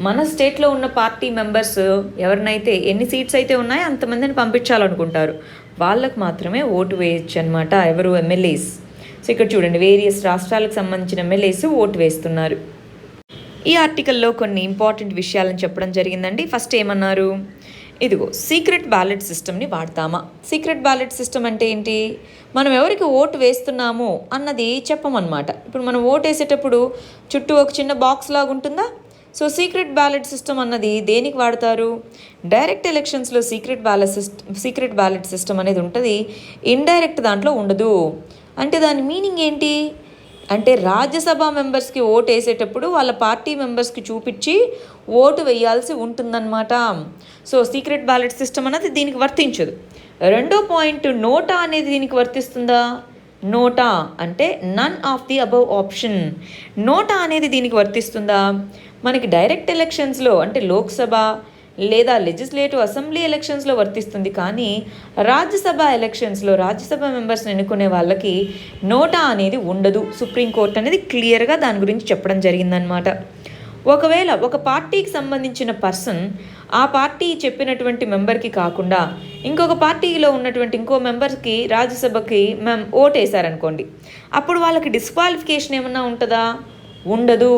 మన స్టేట్లో ఉన్న పార్టీ మెంబర్స్ ఎవరినైతే ఎన్ని సీట్స్ అయితే ఉన్నాయో అంతమందిని పంపించాలనుకుంటారు, వాళ్ళకు మాత్రమే ఓటు వేయచ్చు అనమాట. ఎవరు? ఎమ్మెల్యేస్. సో ఇక్కడ చూడండి, వేరియస్ రాష్ట్రాలకు సంబంధించిన ఎమ్మెల్యేస్ ఓటు వేస్తున్నారు. ఈ ఆర్టికల్లో కొన్ని ఇంపార్టెంట్ విషయాలను చెప్పడం జరిగిందండి. ఫస్ట్ ఏమన్నారు? ఇదిగో సీక్రెట్ బ్యాలెట్ సిస్టమ్ని వాడతామా? సీక్రెట్ బ్యాలెట్ సిస్టమ్ అంటే ఏంటి? మనం ఎవరికి ఓటు వేస్తున్నామో అన్నది చెప్పమన్నమాట. ఇప్పుడు మనం ఓటు వేసేటప్పుడు చుట్టూ ఒక చిన్న బాక్స్ లాగా ఉంటుందా? సో సీక్రెట్ బ్యాలెట్ సిస్టమ్ అన్నది దేనికి వాడతారు? డైరెక్ట్ ఎలక్షన్స్లో సీక్రెట్ బ్యాలెట్ సిస్టమ్ అనేది ఉంటుంది, ఇండైరెక్ట్ దాంట్లో ఉండదు. అంటే దాని మీనింగ్ ఏంటి అంటే రాజ్యసభ మెంబర్స్కి ఓటు వేసేటప్పుడు వాళ్ళ పార్టీ మెంబర్స్కి చూపించి ఓటు వేయాల్సి ఉంటుందన్నమాట. సో సీక్రెట్ బ్యాలెట్ సిస్టమ్ అనేది దీనికి వర్తించదు. రెండో పాయింట్, నోటా అనేది దీనికి వర్తిస్తుందా? నోటా అంటే none of the above option. NOTA అనేది దీనికి వర్తిస్తుందా? మనకి డైరెక్ట్ ఎలక్షన్స్లో అంటే లోక్సభ లేదా లెజిస్లేటివ్ అసెంబ్లీ ఎలక్షన్స్లో వర్తిస్తుంది, కానీ రాజ్యసభ ఎలక్షన్స్లో రాజ్యసభ మెంబర్స్ని ఎన్నుకునే వాళ్ళకి నోటా అనేది ఉండదు. సుప్రీంకోర్టు అనేది క్లియర్గా దాని గురించి చెప్పడం జరిగిందనమాట. ఒకవేళ ఒక పార్టీకి సంబంధించిన పర్సన్ ఆ పార్టీ చెప్పినటువంటి మెంబర్కి కాకుండా ఇంకొక పార్టీలో ఉన్నటువంటి ఇంకో మెంబర్కి రాజ్యసభకి ఓటేశారనుకోండి, అప్పుడు వాళ్ళకి డిస్క్వాలిఫికేషన్ ఏమన్నా ఉంటుందా? ఉండదు.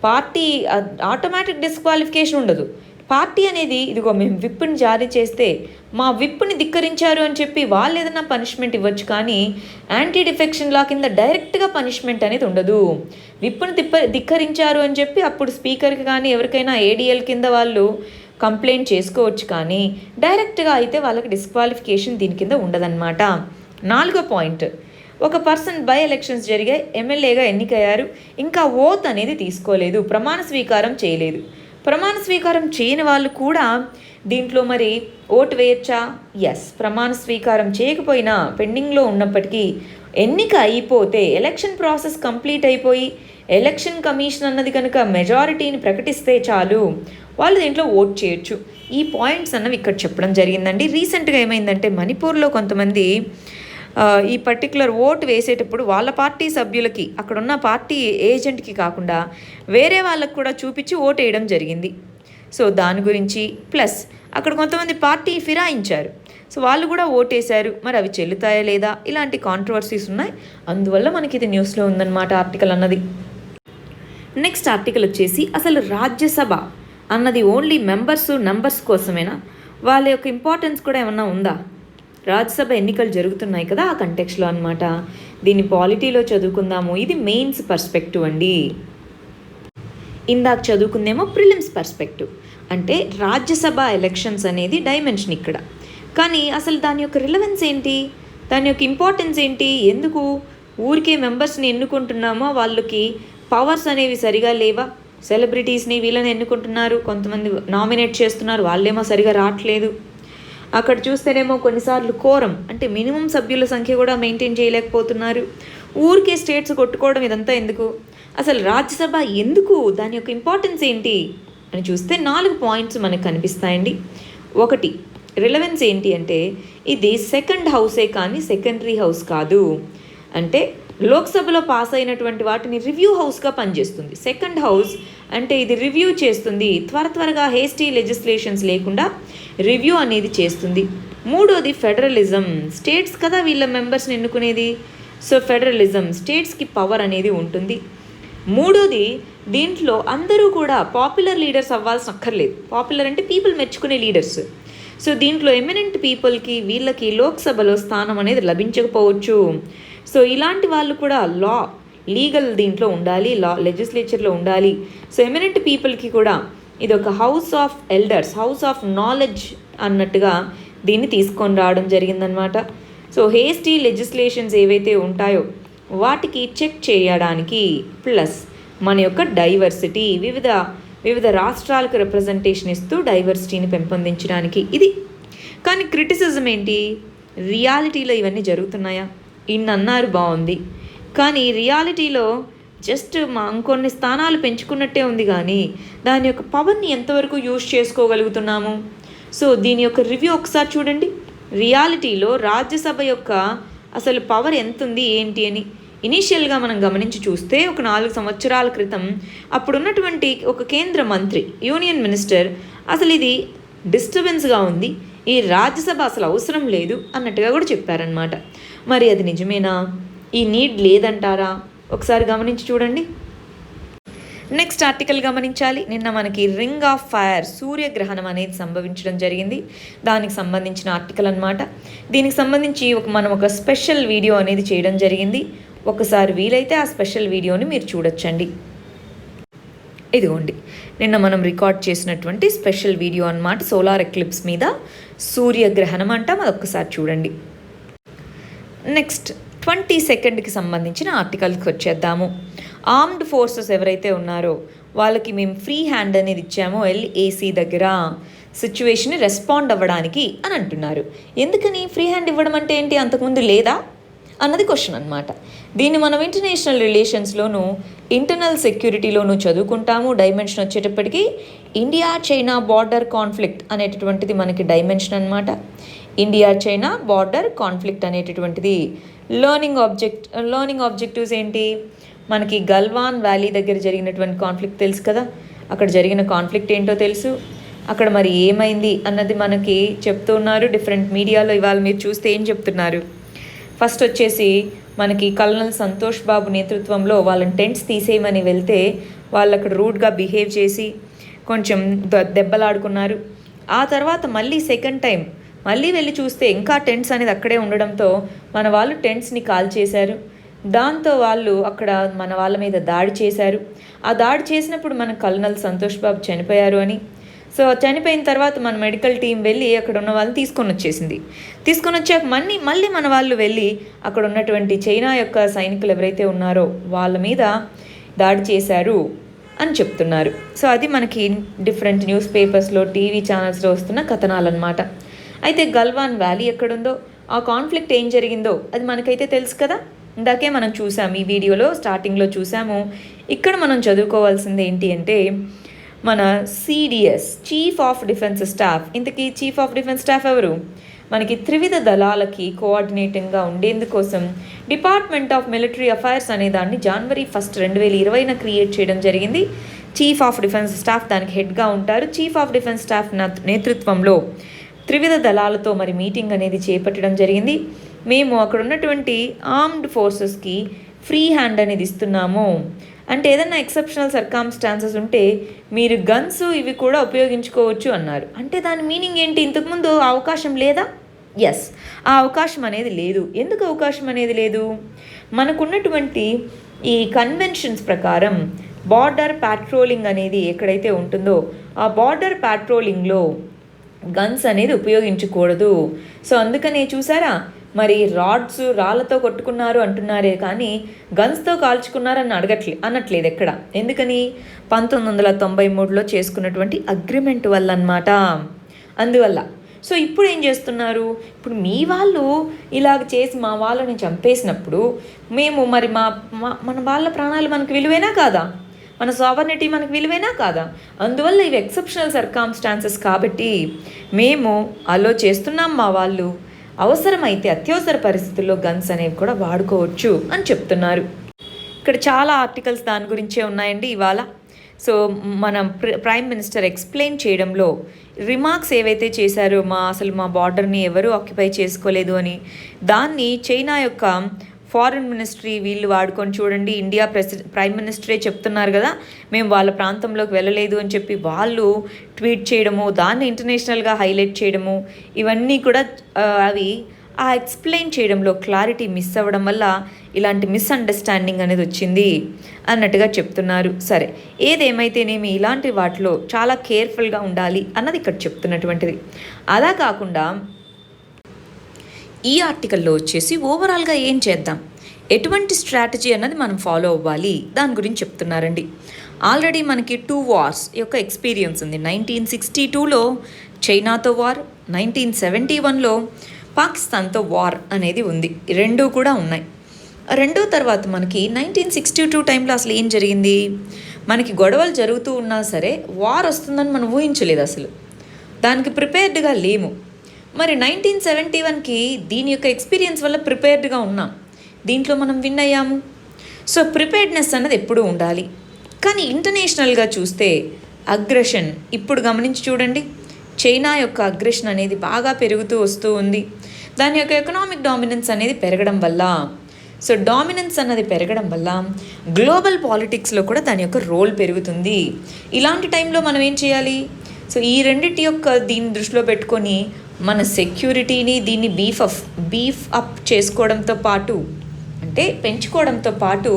పార్టీ ఆటోమేటిక్ డిస్క్వాలిఫికేషన్ ఉండదు. పార్టీ అనేది ఇదిగో మేము విప్ని జారీ చేస్తే మా విప్ని ధిక్కరించారు అని చెప్పి వాళ్ళు ఏదైనా పనిష్మెంట్ ఇవ్వచ్చు, కానీ యాంటీ డిఫెక్షన్ లా కింద డైరెక్ట్గా పనిష్మెంట్ అనేది ఉండదు. విప్ని ధిక్కరించారు అని చెప్పి అప్పుడు స్పీకర్కి కానీ ఎవరికైనా ఏడీఎల్ కింద వాళ్ళు కంప్లైంట్ చేసుకోవచ్చు, కానీ డైరెక్ట్గా అయితే వాళ్ళకి డిస్క్వాలిఫికేషన్ దీని కింద ఉండదన్నమాట. 4వ పాయింట్, ఒక పర్సన్ బై ఎలక్షన్స్ జరిగాయి, ఎమ్మెల్యేగా ఎన్నికయ్యారు, ఇంకా ఓత్ అనేది తీసుకోలేదు, ప్రమాణ స్వీకారం చేయలేదు. ప్రమాణ స్వీకారం చేయని వాళ్ళు కూడా దీంట్లో మరి ఓటు వేయచ్చా? ఎస్. ప్రమాణ స్వీకారం చేయకపోయినా పెండింగ్లో ఉన్నప్పటికీ ఎన్నిక అయిపోతే ఎలక్షన్ ప్రాసెస్ కంప్లీట్ అయిపోయి ఎలక్షన్ కమిషన్ అన్నది కనుక మెజారిటీని ప్రకటిస్తే చాలు, వాళ్ళు దీంట్లో ఓట్ చేయొచ్చు. ఈ పాయింట్స్ అన్నవి ఇక్కడ చెప్పడం జరిగిందండి. రీసెంట్గా ఏమైందంటే మణిపూర్లో కొంతమంది ఈ పర్టికులర్ ఓటు వేసేటప్పుడు వాళ్ళ పార్టీ సభ్యులకి, అక్కడున్న పార్టీ ఏజెంట్కి కాకుండా వేరే వాళ్ళకు కూడా చూపించి ఓటు వేయడం జరిగింది. సో దాని గురించి ప్లస్ అక్కడ కొంతమంది పార్టీ ఫిరాయించారు, సో వాళ్ళు కూడా ఓటేశారు. మరి అవి చెల్లుతాయా లేదా, ఇలాంటి కాంట్రవర్సీస్ ఉన్నాయి. అందువల్ల మనకి ఇది న్యూస్లో ఉందన్నమాట ఆర్టికల్ అన్నది. నెక్స్ట్ ఆర్టికల్ వచ్చేసి అసలు రాజ్యసభ అన్నది ఓన్లీ నంబర్స్ కోసమేనా, వాళ్ళ యొక్క ఇంపార్టెన్స్ కూడా ఏమన్నా ఉందా? రాజ్యసభ ఎన్నికలు జరుగుతున్నాయి కదా, ఆ కంటెక్స్లో అనమాట. దీన్ని పాలిటీలో చదువుకుందాము. ఇది మెయిన్స్ పర్స్పెక్టివ్ అండి. ఇందాక చదువుకుందేమో ప్రిలిమ్స్ పర్స్పెక్టివ్. అంటే రాజ్యసభ ఎలక్షన్స్ అనేది డైమెన్షన్ ఇక్కడ. కానీ అసలు దాని యొక్క రిలవెన్స్ ఏంటి, దాని యొక్క ఇంపార్టెన్స్ ఏంటి, ఎందుకు ఊరికే మెంబర్స్ని ఎన్నుకుంటున్నామో వాళ్ళకి పవర్స్ అనేవి సరిగా లేవా? సెలబ్రిటీస్ని వీళ్ళని ఎన్నుకుంటున్నారు, కొంతమంది నామినేట్ చేస్తున్నారు, వాళ్ళేమో సరిగా రావట్లేదు. అక్కడ చూస్తేనేమో కొన్నిసార్లు కోరం అంటే మినిమం సభ్యుల సంఖ్య కూడా మెయింటైన్ చేయలేకపోతున్నారు. ఊరికే స్టేట్స్ కొట్టుకోవడం, ఇదంతా ఎందుకు? అసలు రాజ్యసభ ఎందుకు, దాని యొక్క ఇంపార్టెన్స్ ఏంటి అని చూస్తే 4 పాయింట్స్ మనకు కనిపిస్తాయండి. ఒకటి, రిలవెన్స్ ఏంటి అంటే ఇది సెకండ్ హౌసే కానీ సెకండరీ హౌస్ కాదు. అంటే లోక్సభలో పాస్ అయినటువంటి వాటిని రివ్యూ హౌస్గా పనిచేస్తుంది. సెకండ్ హౌస్ అంటే ఇది రివ్యూ చేస్తుంది, త్వరగా హేస్టీ లెజిస్లేషన్స్ లేకుండా రివ్యూ అనేది చేస్తుంది. మూడోది ఫెడరలిజం, స్టేట్స్ కదా వీళ్ళ మెంబర్స్ని ఎన్నుకునేది. సో ఫెడరలిజం, స్టేట్స్కి పవర్ అనేది ఉంటుంది. మూడోది, దీంట్లో అందరూ కూడా పాపులర్ లీడర్స్ అవ్వాల్సిన అక్కర్లేదు. పాపులర్ అంటే పీపుల్ మెచ్చుకునే లీడర్స్. సో దీంట్లో ఎమినెంట్ పీపుల్కి వీళ్ళకి లోక్సభలో స్థానం అనేది లభించకపోవచ్చు. సో ఇలాంటి వాళ్ళు కూడా లీగల్ దీంట్లో ఉండాలి, లెజిస్లేచర్లో ఉండాలి. సో ఎమినెంట్ పీపుల్కి కూడా ఇది ఒక house of elders, house of knowledge అన్నట్టుగా దీన్ని తీసుకొని రావడం జరిగిందనమాట. సో హేస్టీ లెజిస్లేషన్స్ ఏవైతే ఉంటాయో వాటికి చెక్ చేయడానికి, ప్లస్ మన యొక్క డైవర్సిటీ, వివిధ రాష్ట్రాలకు రిప్రజెంటేషన్ ఇస్తూ డైవర్సిటీని పెంపొందించడానికి ఇది. కానీ క్రిటిసిజం ఏంటి, రియాలిటీలో ఇవన్నీ జరుగుతున్నాయా? అన్నారు బాగుంది, కానీ రియాలిటీలో జస్ట్ ఇంకొన్ని స్థానాలు పెంచుకున్నట్టే ఉంది, కానీ దాని యొక్క పవర్ని ఎంతవరకు యూజ్ చేసుకోగలుగుతున్నాము? సో దీని యొక్క రివ్యూ ఒకసారి చూడండి. రియాలిటీలో రాజ్యసభ యొక్క అసలు పవర్ ఎంత ఉంది ఏంటి అని ఇనీషియల్గా మనం గమనించి చూస్తే ఒక 4 సంవత్సరాల క్రితం అప్పుడున్నటువంటి ఒక కేంద్ర మంత్రి, యూనియన్ మినిస్టర్, అసలు ఇది డిస్టర్బెన్స్గా ఉంది, ఈ రాజ్యసభ అసలు అవసరం లేదు అన్నట్టుగా కూడా చెప్పారనమాట. మరి అది నిజమేనా? ఈ నీడ్ లేదంటారా? ఒకసారి గమనించి చూడండి. నెక్స్ట్ ఆర్టికల్ గమనించాలి. నిన్న మనకి రింగ్ ఆఫ్ ఫైర్, సూర్యగ్రహణం అనేది సంభవించడం జరిగింది. దానికి సంబంధించిన ఆర్టికల్ అనమాట. దీనికి సంబంధించి మనం ఒక స్పెషల్ వీడియో అనేది చేయడం జరిగింది. ఒకసారి వీలైతే ఆ స్పెషల్ వీడియోని మీరు చూడొచ్చండి. ఇదిగోండి, నిన్న మనం రికార్డ్ చేసినటువంటి స్పెషల్ వీడియో అన్నమాట. సోలార్ ఎక్లిప్స్ మీద సూర్యగ్రహణం అంటాం, అది ఒక్కసారి చూడండి. నెక్స్ట్ 22కి సంబంధించిన ఆర్టికల్కి వచ్చేద్దాము. ఆర్మ్డ్ ఫోర్సెస్ ఎవరైతే ఉన్నారో వాళ్ళకి మేము ఫ్రీ హ్యాండ్ అనేది ఇచ్చామో LAC దగ్గర సిచ్యువేషన్ని రెస్పాండ్ అవ్వడానికి అని అంటున్నారు. ఎందుకని ఫ్రీ హ్యాండ్ ఇవ్వడం అంటే ఏంటి, అంతకుముందు లేదా అన్నది క్వశ్చన్ అనమాట. దీన్ని మనం ఇంటర్నేషనల్ రిలేషన్స్లోనూ ఇంటర్నల్ సెక్యూరిటీలోనూ చదువుకుంటాము. డైమెన్షన్ వచ్చేటప్పటికి ఇండియా చైనా బార్డర్ కాన్ఫ్లిక్ట్ అనేటటువంటిది మనకి డైమెన్షన్ అనమాట. ఇండియా చైనా బార్డర్ కాన్ఫ్లిక్ట్ అనేటటువంటిది లర్నింగ్ ఆబ్జెక్టివ్స్ ఏంటి, మనకి గల్వాన్ వ్యాలీ దగ్గర జరిగినటువంటి కాన్ఫ్లిక్ట్ తెలుసు కదా, అక్కడ జరిగిన కాన్ఫ్లిక్ట్ ఏంటో తెలుసు, అక్కడ మరి ఏమైంది అన్నది మనకి చెప్తూ ఉన్నారు. డిఫరెంట్ మీడియాలో ఇవాళ మీరు చూస్తే ఏం చెప్తున్నారు. ఫస్ట్ వచ్చేసి మనకి కల్నల్ సంతోష్ బాబు నేతృత్వంలో వాళ్ళని టెంట్స్ తీసేయమని వెళ్తే వాళ్ళు అక్కడ రూడ్గా బిహేవ్ చేసి కొంచెం దెబ్బలాడుకున్నారు. ఆ తర్వాత మళ్ళీ సెకండ్ టైం మళ్ళీ వెళ్ళి చూస్తే ఇంకా టెంట్స్ అనేది అక్కడే ఉండడంతో మన వాళ్ళు టెంట్స్ని కాల్ చేశారు. దాంతో వాళ్ళు అక్కడ మన వాళ్ళ మీద దాడి చేశారు. ఆ దాడి చేసినప్పుడు మన కల్నల్ సంతోష్ బాబు చనిపోయారు అని. సో చనిపోయిన తర్వాత మన మెడికల్ టీం వెళ్ళి అక్కడ ఉన్న వాళ్ళని తీసుకొని వచ్చాక మళ్ళీ మన వాళ్ళు వెళ్ళి అక్కడ ఉన్నటువంటి చైనా యొక్క సైనికులు ఎవరైతే ఉన్నారో వాళ్ళ మీద దాడి చేశారు అని చెప్తున్నారు. సో అది మనకి డిఫరెంట్ న్యూస్ పేపర్స్లో, టీవీ ఛానల్స్లో వస్తున్న కథనాలన్నమాట. అయితే గల్వాన్ వ్యాలీ ఎక్కడుందో, ఆ కాన్ఫ్లిక్ట్ ఏం జరిగిందో అది మనకైతే తెలుసు కదా. ఇందాకే మనం చూసాము, ఈ వీడియోలో స్టార్టింగ్లో చూసాము. ఇక్కడ మనం చదువుకోవాల్సింది ఏంటి అంటే మన CDS, chief of defence staff. ఇంతకీ చీఫ్ ఆఫ్ డిఫెన్స్ స్టాఫ్ ఎవరు? మనకి త్రివిధ దళాలకి కోఆర్డినేటింగ్గా ఉండేందుకోసం డిపార్ట్మెంట్ ఆఫ్ మిలిటరీ అఫైర్స్ అనే దాన్ని January 1, 2020 క్రియేట్ చేయడం జరిగింది. చీఫ్ ఆఫ్ డిఫెన్స్ స్టాఫ్ దానికి హెడ్గా ఉంటారు. చీఫ్ ఆఫ్ డిఫెన్స్ స్టాఫ్ నేతృత్వంలో త్రివిధ దళాలతో మరి మీటింగ్ అనేది చేపట్టడం జరిగింది. మేము అక్కడ ఉన్నటువంటి ఆర్మ్డ్ ఫోర్సెస్కి ఫ్రీ హ్యాండ్ అనేది ఇస్తున్నాము. అంటే ఏదైనా ఎక్సెప్షనల్ సర్కమ్స్టాన్సెస్ ఉంటే మీరు గన్స్ ఇవి కూడా ఉపయోగించుకోవచ్చు అన్నారు. అంటే దాని మీనింగ్ ఏంటి? ఇంతకుముందు అవకాశం లేదా? ఎస్, ఆ అవకాశం అనేది లేదు. ఎందుకు అవకాశం అనేది లేదు? మనకున్నటువంటి ఈ కన్వెన్షన్స్ ప్రకారం బార్డర్ ప్యాట్రోలింగ్ అనేది ఎక్కడైతే ఉంటుందో ఆ బార్డర్ ప్యాట్రోలింగ్లో గన్స్ అనేది ఉపయోగించకూడదు. సో అందుకనే చూసారా, మరి రాళ్ళతో కొట్టుకున్నారు అంటున్నారే కానీ గన్స్తో కాల్చుకున్నారని అనట్లేదు ఎక్కడ. ఎందుకని? 1993లో చేసుకున్నటువంటి అగ్రిమెంట్ వల్ల అన్నమాట. అందువల్ల సో ఇప్పుడు ఏం చేస్తున్నారు? ఇప్పుడు మీ వాళ్ళు ఇలాగ చేసి మా వాళ్ళని చంపేసినప్పుడు మేము మరి మన వాళ్ళ ప్రాణాలు మనకు విలువేనా కాదా? మన సావర్నిటీ మనకు విలువేనా కాదా? అందువల్ల ఇవి ఎక్సెప్షనల్ సర్కమ్స్టాన్సెస్ కాబట్టి మేము అలో చేస్తున్నాం. మా వాళ్ళు అవసరమైతే అత్యవసర పరిస్థితుల్లో గన్స్ అనేవి కూడా వాడుకోవచ్చు అని చెప్తున్నారు. ఇక్కడ చాలా ఆర్టికల్స్ దాని గురించే ఉన్నాయండి ఇవాళ. సో మన ప్రైమ్ మినిస్టర్ ఎక్స్ప్లెయిన్ చేయడంలో రిమార్క్స్ ఏవైతే చేశారో అసలు మా బార్డర్ని ఎవరు ఆక్యుపై చేసుకోలేదు అని, దాన్ని చైనా యొక్క ఫారిన్ మినిస్ట్రీ వీళ్ళు వాడుకొని చూడండి. ఇండియా ప్రైమ్ మినిస్టరే చెప్తున్నారు కదా మేము వాళ్ళ ప్రాంతంలోకి వెళ్ళలేదు అని చెప్పి వాళ్ళు ట్వీట్ చేయడము, దాన్ని ఇంటర్నేషనల్గా హైలైట్ చేయడము, ఇవన్నీ కూడా అవి ఆ ఎక్స్ప్లెయిన్ చేయడంలో క్లారిటీ మిస్ అవ్వడం వల్ల ఇలాంటి మిస్అండర్స్టాండింగ్ అనేది వచ్చింది అన్నట్టుగా చెప్తున్నారు. సరే, ఏదేమైతేనేమి ఇలాంటి వాటిలో చాలా కేర్ఫుల్గా ఉండాలి అన్నది ఇక్కడ చెప్తున్నటువంటిది. అలా కాకుండా ఈ ఆర్టికల్లో వచ్చేసి ఓవరాల్గా ఏం చేద్దాం, ఎటువంటి స్ట్రాటజీ అన్నది మనం ఫాలో అవ్వాలి దాని గురించి చెప్తున్నారండి. ఆల్రెడీ మనకి 2 వార్స్ యొక్క ఎక్స్పీరియన్స్ ఉంది. 1962లో చైనాతో వార్, 1971లో పాకిస్తాన్తో వార్ అనేది ఉంది. రెండూ కూడా ఉన్నాయి. రెండో తర్వాత మనకి 1962 టైంలో అసలు ఏం జరిగింది? మనకి గొడవలు జరుగుతూ ఉన్నా సరే వార్ వస్తుందని మనం ఊహించలేదు, అసలు దానికి ప్రిపేర్డ్గా లేము. మరి 1971కి దీని యొక్క ఎక్స్పీరియన్స్ వల్ల ప్రిపేర్డ్గా ఉన్నాం, దీంట్లో మనం విన్ అయ్యాము. సో ప్రిపేర్డ్నెస్ అన్నది ఎప్పుడూ ఉండాలి. కానీ ఇంటర్నేషనల్గా చూస్తే అగ్రెషన్ ఇప్పుడు గమనించి చూడండి, చైనా యొక్క అగ్రెషన్ అనేది బాగా పెరుగుతూ వస్తూ ఉంది. దాని యొక్క ఎకనామిక్ డామినెన్స్ అనేది పెరగడం వల్ల, సో డామినెన్స్ అన్నది పెరగడం వల్ల గ్లోబల్ పాలిటిక్స్లో కూడా దాని యొక్క రోల్ పెరుగుతుంది. ఇలాంటి టైంలో మనం ఏం చేయాలి? సో ఈ రెండింటి యొక్క దీన్ని దృష్టిలో పెట్టుకొని మన సెక్యూరిటీని దీన్ని బీఫ్ అప్ చేసుకోవడంతో పాటు, అంటే పెంచుకోవడంతో పాటు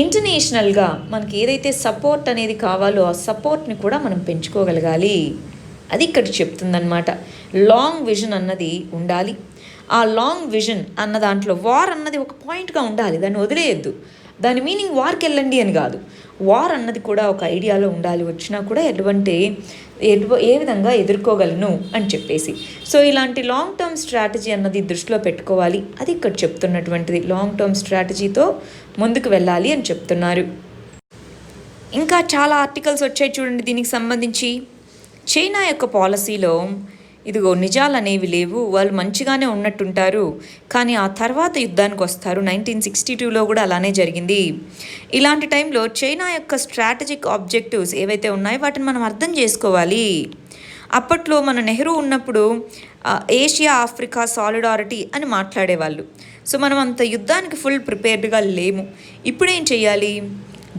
ఇంటర్నేషనల్గా మనకి ఏదైతే సపోర్ట్ అనేది కావాలో ఆ సపోర్ట్ని కూడా మనం పెంచుకోగలగాలి. అది ఇక్కడ చెప్తుందన్నమాట. లాంగ్ విజన్ అన్నది ఉండాలి. ఆ లాంగ్ విజన్ అన్న దాంట్లో వార్ అన్నది ఒక పాయింట్గా ఉండాలి, దాన్ని వదిలేయద్దు. దాని మీనింగ్ వార్కి వెళ్ళండి అని కాదు, వార్ అన్నది కూడా ఒక ఐడియాలో ఉండాలి. వచ్చినా కూడా ఏ విధంగా ఎదుర్కోగలను అని చెప్పేసి. సో ఇలాంటి లాంగ్ టర్మ్ స్ట్రాటజీ అన్నది దృష్టిలో పెట్టుకోవాలి. అది ఇక్కడ చెప్తున్నటువంటిది. లాంగ్ టర్మ్ స్ట్రాటజీతో ముందుకు వెళ్ళాలి అని చెప్తున్నారు. ఇంకా చాలా ఆర్టికల్స్ వచ్చాయి చూడండి దీనికి సంబంధించి. చైనా యొక్క పాలసీలో ఇదిగో నిజాలు అనేవి లేవు, వాళ్ళు మంచిగానే ఉన్నట్టుంటారు కానీ ఆ తర్వాత యుద్ధానికి వస్తారు. 1962లో కూడా అలానే జరిగింది. ఇలాంటి టైంలో చైనా యొక్క స్ట్రాటజిక్ ఆబ్జెక్టివ్స్ ఏవైతే ఉన్నాయో వాటిని మనం అర్థం చేసుకోవాలి. అప్పట్లో మన నెహ్రూ ఉన్నప్పుడు ఏషియా ఆఫ్రికా సాలిడారిటీ అని మాట్లాడేవాళ్ళు. సో మనం అంత యుద్ధానికి ఫుల్ ప్రిపేర్డ్గా లేము. ఇప్పుడేం చేయాలి?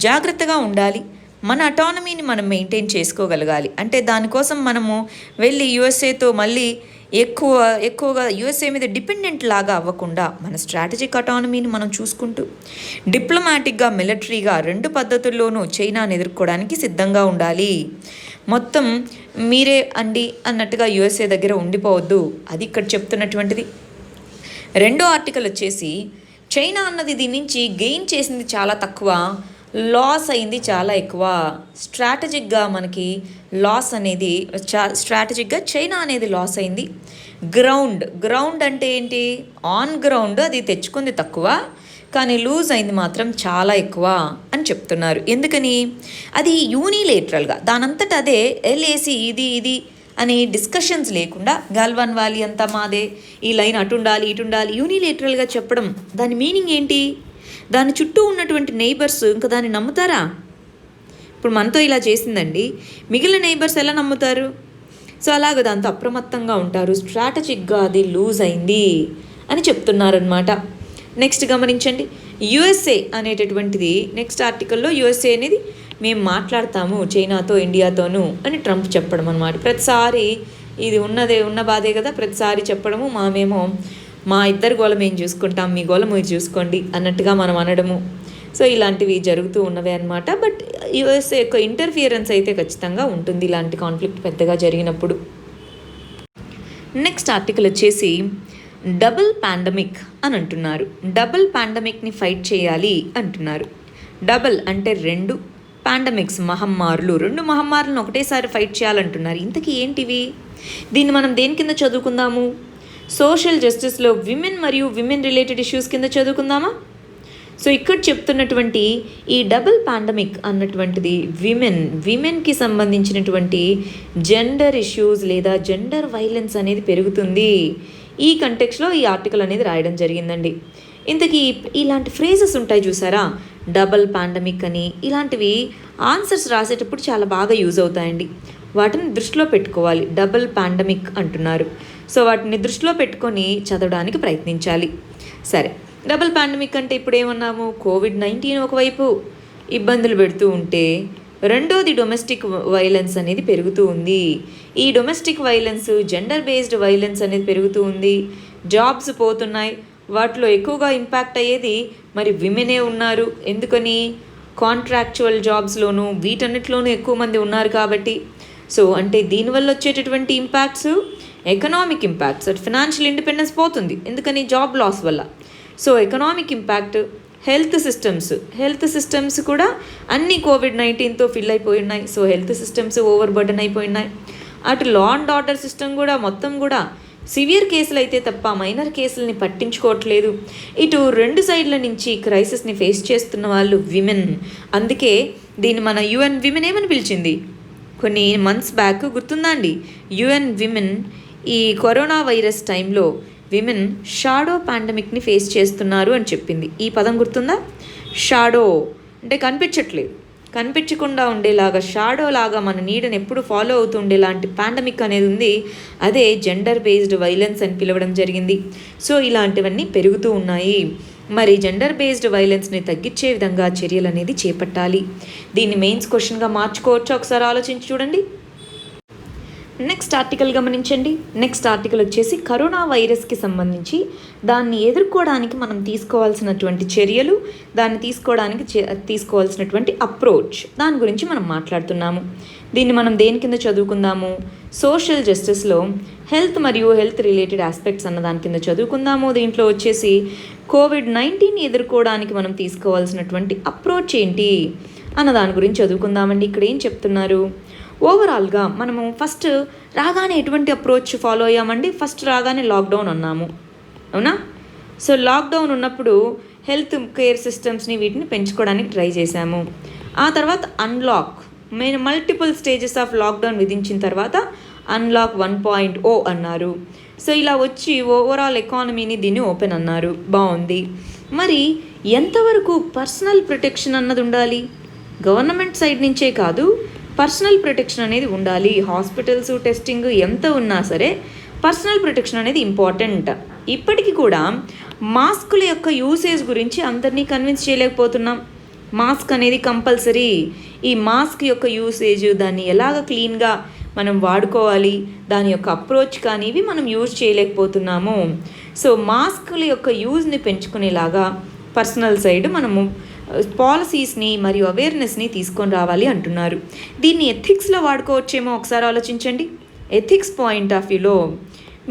జాగ్రత్తగా ఉండాలి. మన అటానమీని మనం మెయింటైన్ చేసుకోగలగాలి. అంటే దానికోసం మనము వెళ్ళి యుఎస్ఏతో మళ్ళీ ఎక్కువగా యుఎస్ఏ మీద డిపెండెంట్ లాగా అవ్వకుండా మన స్ట్రాటజిక్ అటానమీని మనం చూసుకుంటూ డిప్లొమాటిక్గా, మిలిటరీగా 2 పద్ధతుల్లోనూ చైనాని ఎదుర్కోవడానికి సిద్ధంగా ఉండాలి. మొత్తం మీరే అండి అన్నట్టుగా యుఎస్ఏ దగ్గర ఉండిపోవద్దు. అది ఇక్కడ చెప్తున్నటువంటిది. రెండో ఆర్టికల్ వచ్చేసి చైనా అన్నది దీని నుంచి గెయిన్ చేసింది చాలా తక్కువ, లాస్ అయింది చాలా ఎక్కువ. స్ట్రాటజిక్గా మనకి లాస్ అనేది స్ట్రాటజిక్గా చైనా అనేది లాస్ అయింది. గ్రౌండ్ అంటే ఏంటి? ఆన్ గ్రౌండ్ అది తెచ్చుకుంది తక్కువ, కానీ లూజ్ అయింది మాత్రం చాలా ఎక్కువ అని చెప్తున్నారు. ఎందుకని? అది యూనిలేటరల్గా దానంతట అదే ఎల్ఏసి ఇది అని డిస్కషన్స్ లేకుండా గల్వాన్ వ్యాలీ అంతా మాదే, ఈ లైన్ అటుండాలి ఇటుండాలి యూనిలేటరల్గా చెప్పడం. దాని మీనింగ్ ఏంటి? దాని చుట్టూ ఉన్నటువంటి నైబర్స్ ఇంకా దాన్ని నమ్ముతారా? ఇప్పుడు మనతో ఇలా చేసిందండి, మిగిలిన నైబర్స్ ఎలా నమ్ముతారు? సో అలాగ దాంతో అప్రమత్తంగా ఉంటారు. స్ట్రాటజిక్గా అది లూజ్ అయింది అని చెప్తున్నారనమాట. నెక్స్ట్ గమనించండి, యుఎస్ఏ అనేటటువంటిది నెక్స్ట్ ఆర్టికల్లో యుఎస్ఏ అనేది మేము మాట్లాడతాము చైనాతో ఇండియాతోనూ అని ట్రంప్ చెప్పడం అనమాట. ప్రతిసారి ఇది ఉన్న బాధే కదా, ప్రతిసారి చెప్పడము, మా ఇద్దరు గోల మేము చూసుకుంటాం, మీ గోల మీరు చూసుకోండి అన్నట్టుగా మనం అనడము. సో ఇలాంటివి జరుగుతూ ఉన్నవే అనమాట. బట్ యుఎస్ఏ యొక్క ఇంటర్ఫియరెన్స్ అయితే ఖచ్చితంగా ఉంటుంది ఇలాంటి కాన్ఫ్లిక్ట్ పెద్దగా జరిగినప్పుడు. నెక్స్ట్ ఆర్టికల్ వచ్చేసి డబుల్ పాండమిక్ అని అంటున్నారు. డబుల్ పాండమిక్ని ఫైట్ చేయాలి అంటున్నారు. డబుల్ అంటే 2, పాండమిక్స్ మహమ్మారులు, 2 మహమ్మారులను ఒకటేసారి ఫైట్ చేయాలంటున్నారు. ఇంతకీ ఏంటివి? దీన్ని మనం దేని కింద చదువుకుందాము? సోషల్ జస్టిస్లో విమెన్ మరియు విమెన్ రిలేటెడ్ ఇష్యూస్ కింద చదువుకుందామా? సో ఇక్కడ చెప్తున్నటువంటి ఈ డబుల్ పాండమిక్ అన్నటువంటిది విమెన్కి సంబంధించినటువంటి జెండర్ ఇష్యూస్ లేదా జెండర్ వైలెన్స్ అనేది పెరుగుతుంది. ఈ కంటెక్స్లో ఈ ఆర్టికల్ అనేది రాయడం జరిగిందండి. ఇంతకీ ఇలాంటి ఫ్రేజెస్ ఉంటాయి చూసారా, డబుల్ పాండమిక్ అని, ఇలాంటివి ఆన్సర్స్ రాసేటప్పుడు చాలా బాగా యూజ్ అవుతాయండి. వాటిని దృష్టిలో పెట్టుకోవాలి. డబుల్ పాండమిక్ అంటున్నారు, సో వాటిని దృష్టిలో పెట్టుకొని చదవడానికి ప్రయత్నించాలి. సరే, డబుల్ పాండమిక్ అంటే ఇప్పుడు ఏమన్నాము? కోవిడ్-19 ఒకవైపు ఇబ్బందులు పెడుతూ ఉంటే, రెండోది డొమెస్టిక్ వైలెన్స్ అనేది పెరుగుతూ ఉంది. ఈ domestic violence, gender based violence అనేది పెరుగుతూ ఉంది. జాబ్స్ పోతున్నాయి, వాటిలో ఎక్కువగా ఇంపాక్ట్ అయ్యేది మరి విమెనే ఉన్నారు. ఎందుకని? కాంట్రాక్చువల్ జాబ్స్లోనూ వీటన్నిటిలోనూ ఎక్కువ మంది ఉన్నారు కాబట్టి. సో అంటే దీనివల్ల వచ్చేటటువంటి impacts economic impacts, financial independence పోతుంది. ఎందుకని? జాబ్ లాస్ వల్ల. So economic impact, health systems కూడా అన్నీ కోవిడ్-19తో ఫిల్ అయిపోయి ఉన్నాయి. So health systems over burden అయిపోయి ఉన్నాయి. అటు లా అండ్ ఆర్డర్ సిస్టమ్ కూడా మొత్తం కూడా సివియర్ కేసులు అయితే తప్ప మైనర్ కేసులని పట్టించుకోవట్లేదు. ఇటు 2 సైడ్ల నుంచి క్రైసిస్ని ఫేస్ చేస్తున్న వాళ్ళు విమెన్. అందుకే దీన్ని మన UN విమెన్ ఏమని పిలిచింది? కొన్ని మంత్స్ బ్యాక్ గుర్తుందా అండి? UN విమెన్ ఈ కరోనా వైరస్ టైంలో విమెన్ షాడో పాండమిక్ని ఫేస్ చేస్తున్నారు అని చెప్పింది. ఈ పదం గుర్తుందా? షాడో అంటే కనిపించకుండా ఉండేలాగా, షాడో లాగా మన నీడని ఎప్పుడు ఫాలో అవుతూ ఉండేలాంటి పాండమిక్ అనేది ఉంది. అదే జెండర్ బేస్డ్ వైలెన్స్ అని పిలవడం జరిగింది. సో ఇలాంటివన్నీ పెరుగుతూ ఉన్నాయి. మరి జెండర్ బేస్డ్ వైలెన్స్ని తగ్గించే విధంగా చర్యలు అనేది చేపట్టాలి. దీన్ని మెయిన్స్ క్వశ్చన్గా మార్చుకోవచ్చు. ఒకసారి ఆలోచించి చూడండి. నెక్స్ట్ ఆర్టికల్ గమనించండి. నెక్స్ట్ ఆర్టికల్ వచ్చేసి కరోనా వైరస్కి సంబంధించి దాన్ని ఎదుర్కోవడానికి మనం తీసుకోవాల్సినటువంటి చర్యలు, దాన్ని తీసుకోవాల్సినటువంటి అప్రోచ్, దాని గురించి మనం మాట్లాడుతున్నాము. దీన్ని మనం దేని కింద చదువుకుందాము? సోషల్ జస్టిస్లో హెల్త్ మరియు హెల్త్ రిలేటెడ్ ఆస్పెక్ట్స్ అన్న దాని కింద చదువుకుందాము. దీంట్లో వచ్చేసి కోవిడ్-19 ఎదుర్కోవడానికి మనం తీసుకోవాల్సినటువంటి అప్రోచ్ ఏంటి అన్న దాని గురించి చదువుకుందామండి. ఇక్కడ ఏం చెప్తున్నారు? ఓవరాల్గా మనము ఫస్ట్ రాగానే ఎటువంటి అప్రోచ్ ఫాలో అయ్యామండి? ఫస్ట్ రాగానే లాక్డౌన్ అన్నాము, అవునా? సో లాక్డౌన్ ఉన్నప్పుడు హెల్త్ కేర్ సిస్టమ్స్ని వీటిని పెంచుకోవడానికి ట్రై చేశాము. ఆ తర్వాత unlock, multiple stages of lockdown విధించిన తర్వాత అన్లాక్ 1.0 అన్నారు. సో ఇలా వచ్చి ఓవరాల్ ఎకానమీని దీన్ని ఓపెన్ అన్నారు. బాగుంది. మరి ఎంతవరకు పర్సనల్ ప్రొటెక్షన్ అన్నది ఉండాలి? గవర్నమెంట్ సైడ్ నుంచే కాదు, పర్సనల్ ప్రొటెక్షన్ అనేది ఉండాలి. హాస్పిటల్స్, టెస్టింగ్ ఎంత ఉన్నా సరే పర్సనల్ ప్రొటెక్షన్ అనేది ఇంపార్టెంట్. ఇప్పటికీ కూడా మాస్కుల యొక్క యూసేజ్ గురించి అందరినీ కన్విన్స్ చేయలేకపోతున్నాం. మాస్క్ అనేది కంపల్సరీ. ఈ మాస్క్ యొక్క యూసేజ్, దాన్ని ఎలాగ క్లీన్గా మనం వాడుకోవాలి, దాని యొక్క అప్రోచ్ కానీ ఇవి మనం యూజ్ చేయలేకపోతున్నాము. సో మాస్కుల యొక్క యూజ్ని పెంచుకునేలాగా పర్సనల్ సైడ్ మనము పాలసీస్ని మరియు అవేర్నెస్ని తీసుకొని రావాలి అంటున్నారు. దీన్ని ఎథిక్స్లో వాడుకోవచ్చేమో ఒకసారి ఆలోచించండి. ఎథిక్స్ పాయింట్ ఆఫ్ వ్యూలో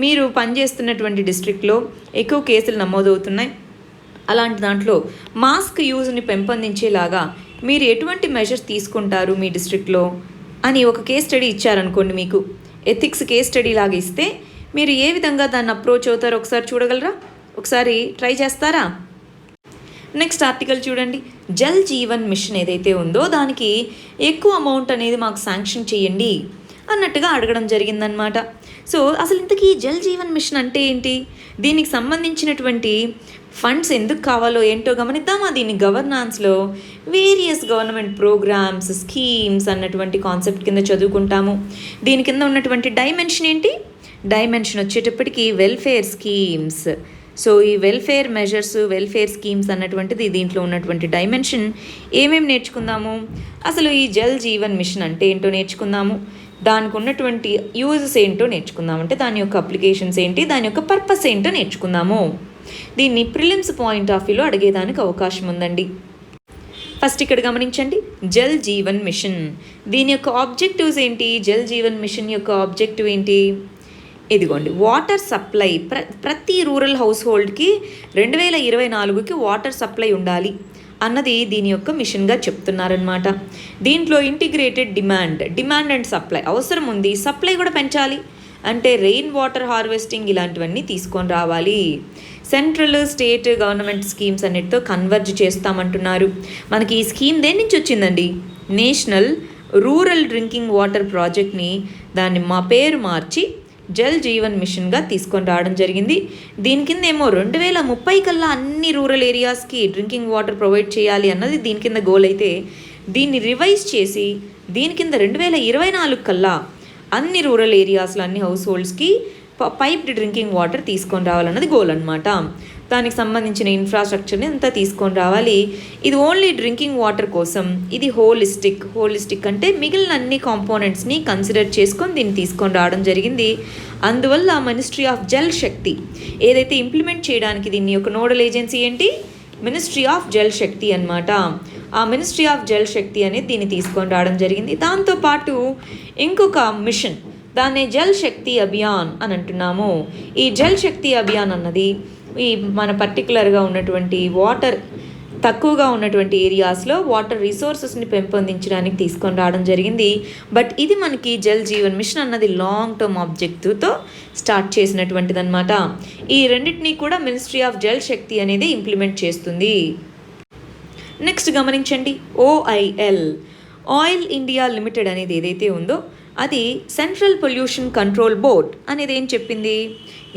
మీరు పనిచేస్తున్నటువంటి డిస్ట్రిక్ట్లో ఎక్కువ కేసులు నమోదవుతున్నాయి. అలాంటి దాంట్లో మాస్క్ యూజ్ని పెంపొందించేలాగా మీరు ఎటువంటి మెజర్స్ తీసుకుంటారు మీ డిస్ట్రిక్ట్లో అని ఒక కేస్ స్టడీ ఇచ్చారనుకోండి, మీకు ఎథిక్స్ కేస్ స్టడీ లాగా ఇస్తే మీరు ఏ విధంగా దాన్ని అప్రోచ్ అవుతారో ఒకసారి చూడగలరా? ఒకసారి ట్రై చేస్తారా? నెక్స్ట్ ఆర్టికల్ చూడండి. జల్ జీవన్ మిషన్ ఏదైతే ఉందో దానికి ఎక్కువ అమౌంట్ అనేది మాకు శాంక్షన్ చేయండి అన్నట్టుగా అడగడం జరిగిందనమాట. సో అసలు ఇంతకీ జల్ జీవన్ మిషన్ అంటే ఏంటి, దీనికి సంబంధించినటువంటి ఫండ్స్ ఎందుకు కావాలో ఏంటో గమనిద్దామా. దీని గవర్నాన్స్లో వేరియస్ గవర్నమెంట్ ప్రోగ్రామ్స్, స్కీమ్స్ అన్నటువంటి కాన్సెప్ట్ కింద చదువుకుంటాము. దీని కింద ఉన్నటువంటి డైమెన్షన్ ఏంటి? డైమెన్షన్ వచ్చేటప్పటికి వెల్ఫేర్ స్కీమ్స్. సో ఈ వెల్ఫేర్ మెజర్స్, వెల్ఫేర్ స్కీమ్స్ అన్నటువంటిది దీంట్లో ఉన్నటువంటి డైమెన్షన్. ఏమేమి నేర్చుకుందాము? అసలు ఈ జల్ జీవన్ మిషన్ అంటే ఏంటో నేర్చుకుందాము. దానికి ఉన్నటువంటి యూజెస్ ఏంటో నేర్చుకుందాం. అంటే దాని యొక్క అప్లికేషన్స్ ఏంటి, దాని యొక్క పర్పస్ ఏంటో నేర్చుకుందాము. దీన్ని ప్రిలిమ్స్ పాయింట్ ఆఫ్ వ్యూలో అడిగేదానికి అవకాశం ఉందండి. ఫస్ట్ ఇక్కడ గమనించండి, జల్ జీవన్ మిషన్ దీని యొక్క ఆబ్జెక్టివ్స్ ఏంటి? జల్ జీవన్ మిషన్ యొక్క ఆబ్జెక్టివ్ ఏంటి? ఇదిగోండి, వాటర్ సప్లై. ప్రతి రూరల్ హౌస్ హోల్డ్కి 2024కి వాటర్ సప్లై ఉండాలి అన్నది దీని యొక్క మిషన్గా చెప్తున్నారనమాట. దీంట్లో ఇంటిగ్రేటెడ్ డిమాండ్ అండ్ సప్లై అవసరం ఉంది, సప్లై కూడా పెంచాలి. అంటే రెయిన్ వాటర్ హార్వెస్టింగ్ ఇలాంటివన్నీ తీసుకొని రావాలి. సెంట్రల్, స్టేట్ గవర్నమెంట్ స్కీమ్స్ అన్నిటితో కన్వర్జ్ చేస్తామంటున్నారు. మనకి ఈ స్కీమ్ దేని నుంచి వచ్చిందండి? నేషనల్ రూరల్ డ్రింకింగ్ వాటర్ ప్రాజెక్ట్ని దాన్ని మా పేరు మార్చి జల్ జీవన్ మిషన్గా తీసుకొని రావడం జరిగింది. దీని కింద ఏమో 2030 కల్లా అన్ని రూరల్ ఏరియాస్కి డ్రింకింగ్ వాటర్ ప్రొవైడ్ చేయాలి అన్నది దీని కింద గోల్ అయితే, దీన్ని రివైజ్ చేసి దీని కింద 2024 కల్లా అన్ని రూరల్ ఏరియాస్లో అన్ని హౌస్ హోల్డ్స్కి పైప్డ్ డ్రింకింగ్ వాటర్ తీసుకొని రావాలన్నది గోల్ అనమాట. దానికి సంబంధించిన ఇన్ఫ్రాస్ట్రక్చర్ని అంతా తీసుకొని రావాలి. ఇది ఓన్లీ డ్రింకింగ్ వాటర్ కోసం, ఇది హోలిస్టిక్ అంటే మిగిలిన అన్ని కాంపోనెంట్స్ని కన్సిడర్ చేసుకొని దీన్ని తీసుకొని రావడం జరిగింది. అందువల్ల మినిస్ట్రీ ఆఫ్ జల్ శక్తి ఏదైతే ఇంప్లిమెంట్ చేయడానికి దీని యొక్క నోడల్ ఏజెన్సీ ఏంటి? మినిస్ట్రీ ఆఫ్ జల్ శక్తి అనమాట. ఆ మినిస్ట్రీ ఆఫ్ జల్ శక్తి అనేది దీన్ని తీసుకొని రావడం జరిగింది. దాంతోపాటు ఇంకొక మిషన్, దాన్నే జల్ శక్తి అభియాన్ అని అంటున్నాము. ఈ జల్ శక్తి అభియాన్ అన్నది ఈ మన పర్టికులర్గా ఉన్నటువంటి వాటర్ తక్కువగా ఉన్నటువంటి ఏరియాస్లో వాటర్ రిసోర్సెస్ని పెంపొందించడానికి తీసుకొని రావడం జరిగింది. బట్ ఇది మనకి జల్ జీవన్ మిషన్ అన్నది లాంగ్ టర్మ్ ఆబ్జెక్టివ్తో స్టార్ట్ చేసినటువంటిది అనమాట. ఈ రెండింటినీ కూడా మినిస్ట్రీ ఆఫ్ జల్ శక్తి అనేది ఇంప్లిమెంట్ చేస్తుంది. నెక్స్ట్ గమనించండి, ఓఐఎల్ ఆయిల్ ఇండియా లిమిటెడ్ అనేది ఏదైతే ఉందో అది సెంట్రల్ పొల్యూషన్ కంట్రోల్ బోర్డ్ అనేది ఏం చెప్పింది?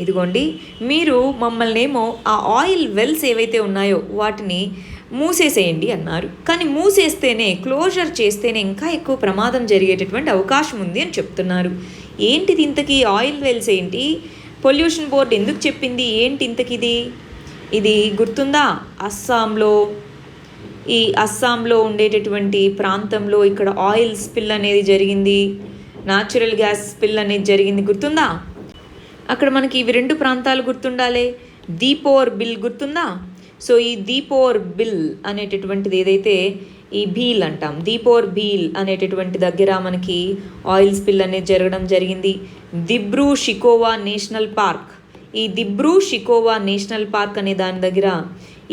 ఇదిగోండి, మీరు మమ్మల్ని ఏమో ఆ ఆయిల్ వెల్స్ ఏవైతే ఉన్నాయో వాటిని మూసేసేయండి అన్నారు. కానీ మూసేస్తేనే, క్లోజర్ చేస్తేనే ఇంకా ఎక్కువ ప్రమాదం జరిగేటటువంటి అవకాశం ఉంది అని చెప్తున్నారు. ఏంటిది ఇంతకీ ఆయిల్ వెల్స్ ఏంటి? పొల్యూషన్ బోర్డు ఎందుకు చెప్పింది? ఏంటి ఇంతకిది? ఇది గుర్తుందా? అస్సాంలో ఉండేటటువంటి ప్రాంతంలో ఇక్కడ ఆయిల్ స్పిల్ అనేది జరిగింది, న్యాచురల్ గ్యాస్ స్పిల్ అనేది జరిగింది, గుర్తుందా? అక్కడ మనకి ఇవి 2 ప్రాంతాలు గుర్తుండాలి. దీపోర్ బిల్ గుర్తుందా? సో ఈ దీపోర్ బిల్ అనేటటువంటిది ఏదైతే ఈ భీల్ అంటాం, దీపోర్ భీల్ అనేటటువంటి దగ్గర మనకి ఆయిల్ స్పిల్ అనేది జరగడం జరిగింది. దిబ్రూ షికోవా నేషనల్ పార్క్, ఈ దిబ్రూ షికోవా నేషనల్ పార్క్ అనే దాని దగ్గర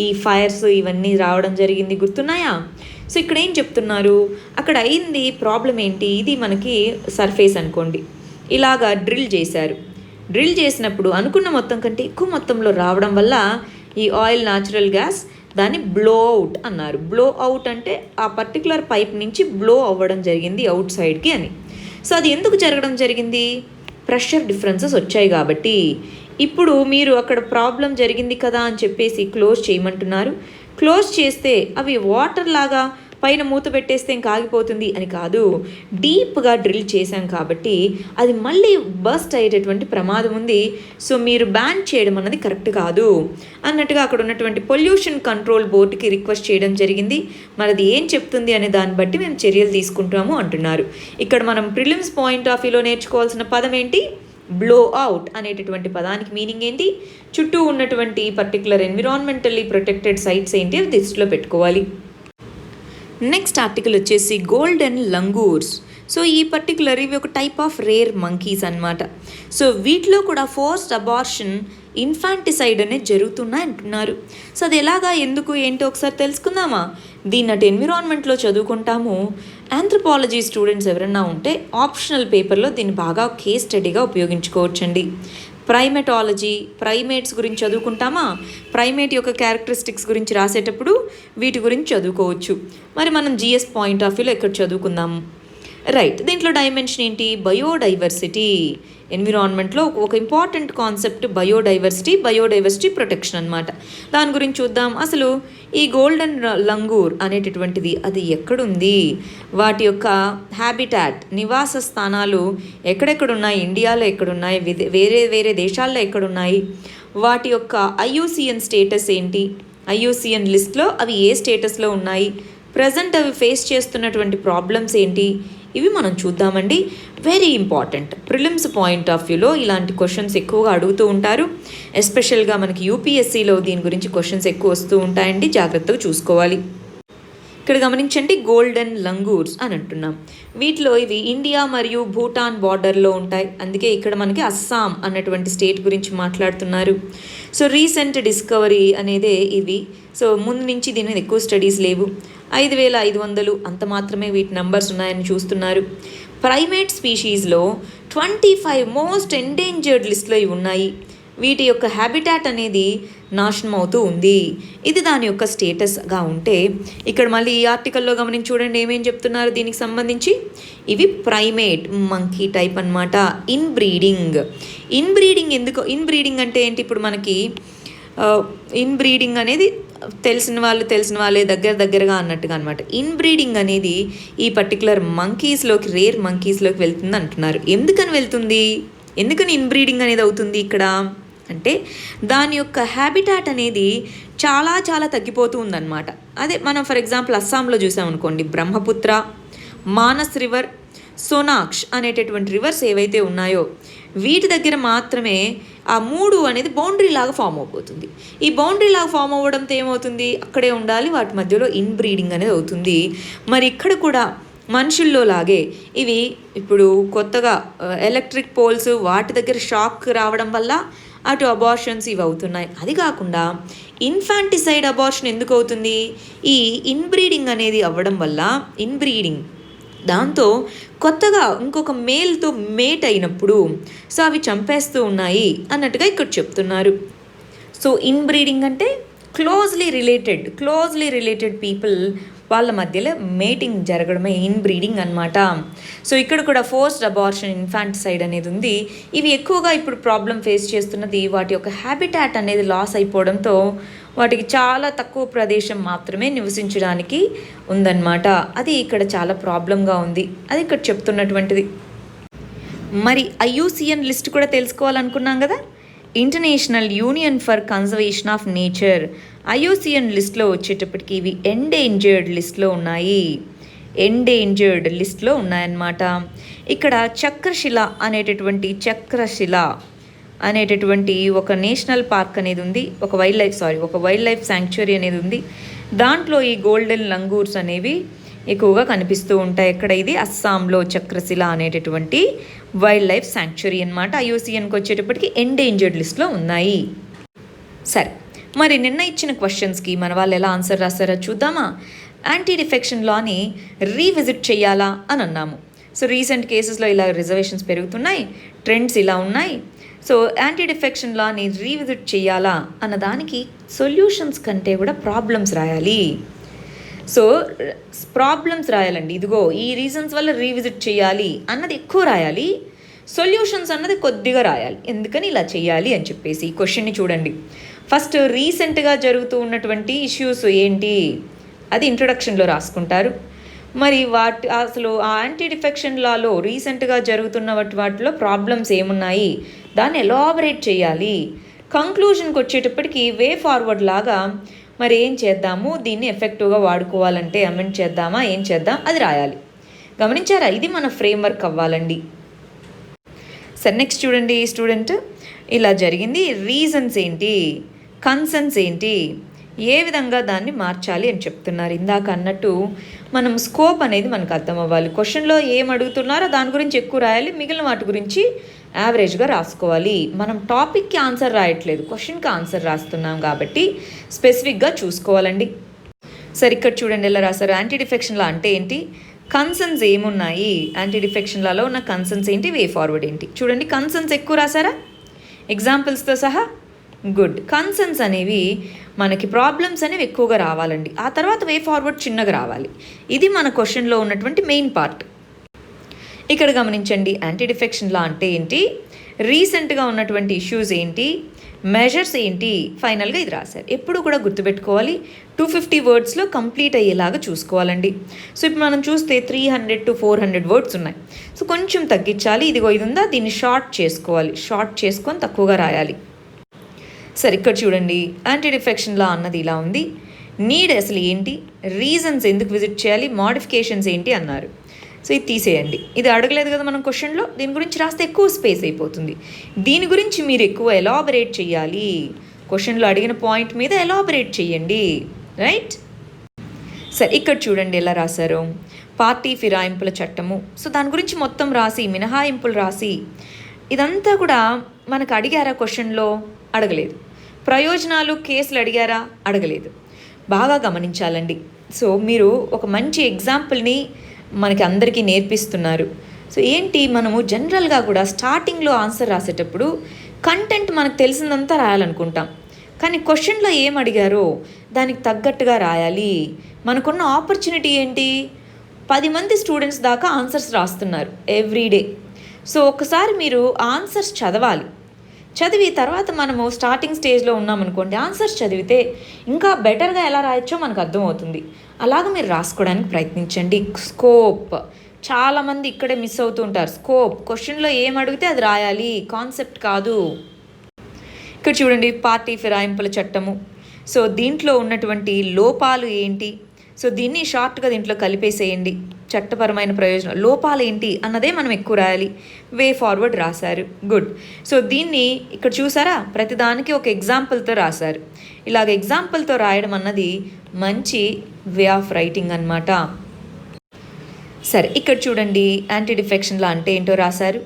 ఈ ఫైర్స్ ఇవన్నీ రావడం జరిగింది, గుర్తున్నాయా? సో ఇక్కడ ఏం చెప్తున్నారు, అక్కడ అయింది ప్రాబ్లం ఏంటి? ఇది మనకి సర్ఫేస్ అనుకోండి, ఇలాగా డ్రిల్ చేశారు. డ్రిల్ చేసినప్పుడు అనుకున్న మొత్తం కంటే ఎక్కువ మొత్తంలో రావడం వల్ల ఈ ఆయిల్ న్యాచురల్ గ్యాస్ దాన్ని బ్లో అవుట్ అన్నారు. బ్లో అవుట్ అంటే ఆ పర్టికులర్ పైప్ నుంచి బ్లో అవ్వడం జరిగింది అవుట్ సైడ్కి అని. సో అది ఎందుకు జరగడం జరిగింది? ప్రెషర్ డిఫరెన్సెస్ వచ్చాయి కాబట్టి. ఇప్పుడు మీరు అక్కడ ప్రాబ్లం జరిగింది కదా అని చెప్పేసి క్లోజ్ చేయమంటున్నారు. క్లోజ్ చేస్తే అవి వాటర్ లాగా పైన మూత పెట్టేస్తే ఇంకా ఆగిపోతుంది అని కాదు, డీప్గా డ్రిల్ చేశాం కాబట్టి అది మళ్ళీ బస్ట్ అయ్యేటటువంటి ప్రమాదం ఉంది. సో మీరు బ్యాన్ చేయడం అన్నది కరెక్ట్ కాదు అన్నట్టుగా అక్కడ ఉన్నటువంటి పొల్యూషన్ కంట్రోల్ బోర్డుకి రిక్వెస్ట్ చేయడం జరిగింది. మరి అది ఏం చెప్తుంది అనే దాన్ని బట్టి మేము చర్యలు తీసుకుంటాము అంటున్నారు. ఇక్కడ మనం ప్రిలిమ్స్ పాయింట్ ఆఫ్ వ్యూలో నేర్చుకోవాల్సిన పదం ఏంటి? బ్లో అవుట్ అనేటటువంటి పదానికి మీనింగ్ ఏంటి? చుట్టూ ఉన్నటువంటి పర్టికులర్ ఎన్విరాన్మెంటల్లీ ప్రొటెక్టెడ్ సైట్స్ ఏంటి అది దృష్టిలో పెట్టుకోవాలి. నెక్స్ట్ ఆర్టికల్ వచ్చేసి గోల్డెన్ లంగూర్స్. సో ఈ పర్టికులర్ ఇవి ఒక టైప్ ఆఫ్ రేర్ మంకీస్ అన్నమాట. సో వీటిలో కూడా ఫోర్స్డ్ అబార్షన్ ఇన్ఫాంటిసైడ్ అనేది జరుగుతున్నాయి అంటున్నారు. సో అది ఎలాగా, ఎందుకు, ఏంటో ఒకసారి తెలుసుకుందామా? దీన్నటి ఎన్విరాన్మెంట్లో చదువుకుంటాము. ఆంథ్రోపాలజీ స్టూడెంట్స్ ఎవరన్నా ఉంటే ఆప్షనల్ పేపర్లో దీన్ని బాగా కేస్ స్టడీగా ఉపయోగించుకోవచ్చండి. ప్రైమేటాలజీ, ప్రైమేట్స్ గురించి చదువుకుంటామా? ప్రైమేట్ యొక్క క్యారెక్టరిస్టిక్స్ గురించి రాసేటప్పుడు వీటి గురించి చదువుకోవచ్చు. మరి మనం జిఎస్ పాయింట్ ఆఫ్ వ్యూలో ఎక్కడ చదువుకుందాము? రైట్, దీంట్లో డైమెన్షన్ ఏంటి? బయోడైవర్సిటీ. ఎన్విరాన్మెంట్లో ఒక ఇంపార్టెంట్ కాన్సెప్ట్ బయోడైవర్సిటీ ప్రొటెక్షన్ అనమాట. దాని గురించి చూద్దాం. అసలు ఈ గోల్డెన్ లంగూర్ అనేటటువంటిది అది ఎక్కడుంది, వాటి యొక్క హ్యాబిటాట్, నివాస స్థానాలు ఎక్కడెక్కడున్నాయి, ఇండియాలో ఎక్కడున్నాయి, వేరే వేరే దేశాల్లో ఎక్కడున్నాయి, వాటి యొక్క ఐయుసిఎన్ స్టేటస్ ఏంటి, ఐయుసిఎన్ లిస్ట్లో అవి ఏ స్టేటస్లో ఉన్నాయి, ప్రజెంట్ అవి ఫేస్ చేస్తున్నటువంటి ప్రాబ్లమ్స్ ఏంటి, ఇవి మనం చూద్దామండి. Very important. Prelims point of వ్యూలో ఇలాంటి క్వశ్చన్స్ ఎక్కువగా అడుగుతూ ఉంటారు. ఎస్పెషల్గా మనకి యూపీఎస్సీలో దీని గురించి క్వశ్చన్స్ ఎక్కువ వస్తూ ఉంటాయండి, జాగ్రత్తగా చూసుకోవాలి. ఇక్కడ గమనించండి, గోల్డెన్ లంగూర్స్ అని అంటున్నాం. వీటిలో ఇవి ఇండియా మరియు భూటాన్ బార్డర్లో ఉంటాయి. అందుకే ఇక్కడ మనకి అస్సాం అన్నటువంటి స్టేట్ గురించి మాట్లాడుతున్నారు. సో రీసెంట్ డిస్కవరీ అనేదే ఇవి. సో ముందు నుంచి దీని మీద ఎక్కువ స్టడీస్ లేవు. 5500 అంత మాత్రమే వీటి నంబర్స్ ఉన్నాయని చూస్తున్నారు. ప్రైమేట్ స్పీషీస్లో 25 మోస్ట్ ఎండేంజర్డ్ లిస్ట్లో ఇవి ఉన్నాయి. వీటి యొక్క హ్యాబిటాట్ అనేది నాశనం అవుతూ ఉంది. ఇది దాని యొక్క స్టేటస్గా ఉంటే, ఇక్కడ మళ్ళీ ఈ ఆర్టికల్లో గమనించి చూడండి ఏమేం చెప్తున్నారు దీనికి సంబంధించి. ఇవి ప్రైమేట్ మంకీ టైప్ అన్నమాట. ఇన్బ్రీడింగ్ ఎందుకు, ఇన్బ్రీడింగ్ అంటే ఏంటి? ఇప్పుడు మనకి ఇన్బ్రీడింగ్ అనేది తెలిసిన వాళ్ళే దగ్గరగా అన్నట్టుగా అనమాట. ఇన్బ్రీడింగ్ అనేది ఈ పర్టికులర్ మంకీస్లోకి, రేర్ మంకీస్లోకి వెళ్తుంది అంటున్నారు. ఎందుకని ఇన్బ్రీడింగ్ అనేది అవుతుంది ఇక్కడ అంటే, దాని యొక్క హ్యాబిటాట్ అనేది చాలా తగ్గిపోతూ ఉందన్నమాట. అదే మనం ఫర్ ఎగ్జాంపుల్ అస్సాంలో చూసామనుకోండి, బ్రహ్మపుత్ర, మానస్ రివర్, సోనాక్ష్ అనేటటువంటి రివర్స్ ఏవైతే ఉన్నాయో వీటి దగ్గర మాత్రమే ఆ 3 అనేది బౌండరీ లాగా ఫామ్ అయిపోతుంది. ఈ బౌండరీ లాగా ఫామ్ అవ్వడంతో ఏమవుతుంది, అక్కడే ఉండాలి, వాటి మధ్యలో ఇన్బ్రీడింగ్ అనేది అవుతుంది. మరి ఇక్కడ కూడా మనుషుల్లో లాగే ఇవి ఇప్పుడు కొత్తగా ఎలక్ట్రిక్ పోల్స్ వాటి దగ్గర షాక్ రావడం వల్ల అటు అబార్షన్స్ ఇవి అవుతున్నాయి. అది కాకుండా ఇన్ఫాంటిసైడ్ అబార్షన్ ఎందుకు అవుతుంది? ఈ ఇన్బ్రీడింగ్ అనేది అవ్వడం వల్ల, దాంతో కొత్తగా ఇంకొక మేల్తో మేట్ అయినప్పుడు సో అవి చంపేస్తూ ఉన్నాయి అన్నట్టుగా ఇక్కడ చెప్తున్నారు. సో ఇన్బ్రీడింగ్ అంటే క్లోజ్లీ రిలేటెడ్ పీపుల్ వాళ్ళ మధ్యలో మేటింగ్ జరగడమే ఇన్బ్రీడింగ్ అనమాట. సో ఇక్కడ కూడా ఫోర్స్డ్ అబార్షన్, ఇన్ఫాంటిసైడ్ అనేది ఉంది. ఇవి ఎక్కువగా ఇప్పుడు ప్రాబ్లం ఫేస్ చేస్తున్నది వాటి యొక్క హ్యాబిటాట్ అనేది లాస్ అయిపోవడంతో వాటికి చాలా తక్కువ ప్రదేశం మాత్రమే నివసించడానికి ఉందన్నమాట. అది ఇక్కడ చాలా ప్రాబ్లంగా ఉంది. అది ఇక్కడ చెప్తున్నటువంటిది. మరి ఐయుసిఎన్ లిస్ట్ కూడా తెలుసుకోవాలనుకున్నాం కదా, international union for conservation of nature. IUCN లిస్ట్లో వచ్చేటప్పటికి ఇవి ఎండేంజర్డ్ లిస్ట్లో ఉన్నాయన్నమాట. ఇక్కడ చక్రశిల అనేటటువంటి ఒక నేషనల్ పార్క్ అనేది ఉంది, ఒక వైల్డ్ లైఫ్ శాంక్చురీ అనేది ఉంది. దాంట్లో ఈ గోల్డెన్ లంగూర్స్ అనేవి ఎక్కువగా కనిపిస్తూ ఉంటాయి. ఎక్కడ? ఇది అస్సాంలో చక్రశిల అనేటటువంటి వైల్డ్ లైఫ్ శాంక్చురీ అనమాట. ఐయుసిఎన్కి వచ్చేటప్పటికి ఎండేంజర్డ్ లిస్ట్లో ఉన్నాయి. సరే, మరి నిన్న ఇచ్చిన క్వశ్చన్స్కి మన వాళ్ళు ఎలా ఆన్సర్ రాస్తారో చూద్దామా? యాంటీ డిఫెక్షన్ లాని రీవిజిట్ చేయాలా అని అన్నాము. సో రీసెంట్ కేసెస్లో ఇలా రిజర్వేషన్స్ పెరుగుతున్నాయి, ట్రెండ్స్ ఇలా ఉన్నాయి. సో యాంటీ డిఫెక్షన్ లాని రీవిజిట్ చేయాలా అన్నదానికి సొల్యూషన్స్ కంటే కూడా ప్రాబ్లమ్స్ రాయాలి. సో ప్రాబ్లమ్స్ రాయాలండి. ఇదిగో ఈ రీజన్స్ వల్ల రీవిజిట్ చేయాలి అన్నది ఎక్కువ రాయాలి, సొల్యూషన్స్ అన్నది కొద్దిగా రాయాలి. ఎందుకని ఇలా చేయాలి అని చెప్పేసి ఈ క్వశ్చన్ని చూడండి. ఫస్ట్ రీసెంట్గా జరుగుతూ ఉన్నటువంటి ఇష్యూస్ ఏంటి అది ఇంట్రొడక్షన్లో రాసుకుంటారు. మరి అసలు ఆ యాంటీ డిఫెక్షన్ లాలో రీసెంట్గా జరుగుతున్న వాటిలో ప్రాబ్లమ్స్ ఏమున్నాయి దాన్ని ఎలాబరేట్ చేయాలి. కంక్లూజన్కి వచ్చేటప్పటికి వే ఫార్వర్డ్ లాగా మరి ఏం చేద్దాము, దీన్ని ఎఫెక్టివ్గా వాడుకోవాలంటే అమెండ్ చేద్దామా, ఏం చేద్దాం అది రాయాలి. గమనించారా? ఇది మన ఫ్రేమ్వర్క్ అవ్వాలండి. సరే, నెక్స్ట్ చూడండి. స్టూడెంట్ ఇలా జరిగింది, రీజన్స్ ఏంటి, కన్సర్న్స్ ఏంటి, ఏ విధంగా దాన్ని మార్చాలి అని చెప్తున్నారు. ఇందాక అన్నట్టు మనం స్కోప్ అనేది మనకు అర్థం అవ్వాలి. క్వశ్చన్లో ఏం అడుగుతున్నారో దాని గురించి ఎక్కువ రాయాలి, మిగిలిన వాటి గురించి యావరేజ్గా రాసుకోవాలి. మనం టాపిక్కి ఆన్సర్ రాయట్లేదు, క్వశ్చన్కి ఆన్సర్ రాస్తున్నాం కాబట్టి స్పెసిఫిక్గా చూసుకోవాలండి. సరే ఇక్కడ చూడండి ఎలా రాశారు. యాంటీ డిఫెక్షన్ లా అంటే ఏంటి, కన్సర్న్స్ ఏమున్నాయి, యాంటీ డిఫెక్షన్ లాలో ఉన్న కన్సర్న్స్ ఏంటి, వే ఫార్వర్డ్ ఏంటి. చూడండి కన్సర్న్స్ ఎక్కువ రాశారా ఎగ్జాంపుల్స్తో సహా. గుడ్. కన్సర్న్స్ అనేవి మనకి ప్రాబ్లమ్స్ అనేవి ఎక్కువగా రావాలండి, ఆ తర్వాత వే ఫార్వర్డ్ చిన్నగా రావాలి. ఇది మన క్వశ్చన్లో ఉన్నటువంటి మెయిన్ పార్ట్. ఇక్కడ గమనించండి, యాంటీ డిఫెక్షన్ లా అంటే ఏంటి, రీసెంట్గా ఉన్నటువంటి ఇష్యూస్ ఏంటి, మెజర్స్ ఏంటి, ఫైనల్గా ఇది రాశారు. ఎప్పుడు కూడా గుర్తుపెట్టుకోవాలి 250 వర్డ్స్లో కంప్లీట్ అయ్యేలాగా చూసుకోవాలండి. సో ఇప్పుడు మనం చూస్తే 300 to 400 వర్డ్స్ ఉన్నాయి. సో కొంచెం తగ్గించాలి. ఇదిగో ఇది ఉందా, దీన్ని షార్ట్ చేసుకోవాలి, షార్ట్ చేసుకొని తక్కువగా రాయాలి. సరే ఇక్కడ చూడండి, యాంటీ డిఫెక్షన్ లా అన్నది ఇలా ఉంది. నీడ్ అసలు ఏంటి, రీజన్స్ ఎందుకు విజిట్ చేయాలి, మోడిఫికేషన్స్ ఏంటి అన్నారు. సో ఇది తీసేయండి, ఇది అడగలేదు కదా మనం క్వశ్చన్లో, దీని గురించి రాస్తే ఎక్కువ స్పేస్ అయిపోతుంది. దీని గురించి మీరు ఎక్కువ ఎలాబరేట్ చేయాలి, క్వశ్చన్లో అడిగిన పాయింట్ మీద ఎలాబరేట్ చేయండి, రైట్. సరే ఇక్కడ చూడండి ఎలా రాశారు, పార్టీ ఫిరాయింపుల చట్టము. సో దాని గురించి మొత్తం రాసి, మినహాయింపులు రాసి, ఇదంతా కూడా మనకు అడిగారా క్వశ్చన్లో, అడగలేదు. ప్రయోజనాలు కేసులు అడిగారా, అడగలేదు. బాగా గమనించాలండి. సో మీరు ఒక మంచి ఎగ్జాంపుల్ని మనకి అందరికీ నేర్పిస్తున్నారు. సో ఏంటి, మనము జనరల్గా కూడా స్టార్టింగ్లో ఆన్సర్ రాసేటప్పుడు కంటెంట్ మనకు తెలిసిందంతా రాయాలనుకుంటాం, కానీ క్వశ్చన్లో ఏం అడిగారో దానికి తగ్గట్టుగా రాయాలి. మనకున్న ఆపర్చునిటీ ఏంటి, 10 మంది స్టూడెంట్స్ దాకా ఆన్సర్స్ రాస్తున్నారు ఎవ్రీడే. సో ఒకసారి మీరు ఆన్సర్స్ చదవాలి. చదివి తర్వాత మనము స్టార్టింగ్ స్టేజ్లో ఉన్నామనుకోండి, ఆన్సర్స్ చదివితే ఇంకా బెటర్గా ఎలా రాయొచ్చో మనకు అర్థమవుతుంది. అలాగ మీరు రాసుకోవడానికి ప్రయత్నించండి. స్కోప్, చాలామంది ఇక్కడే మిస్ అవుతూ ఉంటారు. స్కోప్, క్వశ్చన్లో ఏం అడిగితే అది రాయాలి, కాన్సెప్ట్ కాదు. ఇక్కడ చూడండి, పార్టీ ఫిరాయింపుల చట్టము. సో దీంట్లో ఉన్నటువంటి లోపాలు ఏంటి, సో దీన్ని షార్ట్గా దీంట్లో కలిపేసేయండి. చట్టపరమైన ప్రయోజనం, లోపాలు ఏంటి అన్నదే మనం ఎక్కువ రాయాలి. వే ఫార్వర్డ్ రాశారు, గుడ్. సో దీన్ని ఇక్కడ చూసారా, ప్రతిదానికి ఒక ఎగ్జాంపుల్తో రాశారు. ఇలాగ ఎగ్జాంపుల్తో రాయడం అన్నది మంచి వే ఆఫ్ రైటింగ్ అన్నమాట. సరే ఇక్కడ చూడండి, యాంటీ డిఫెక్షన్లా అంటే ఏంటో రాశారు,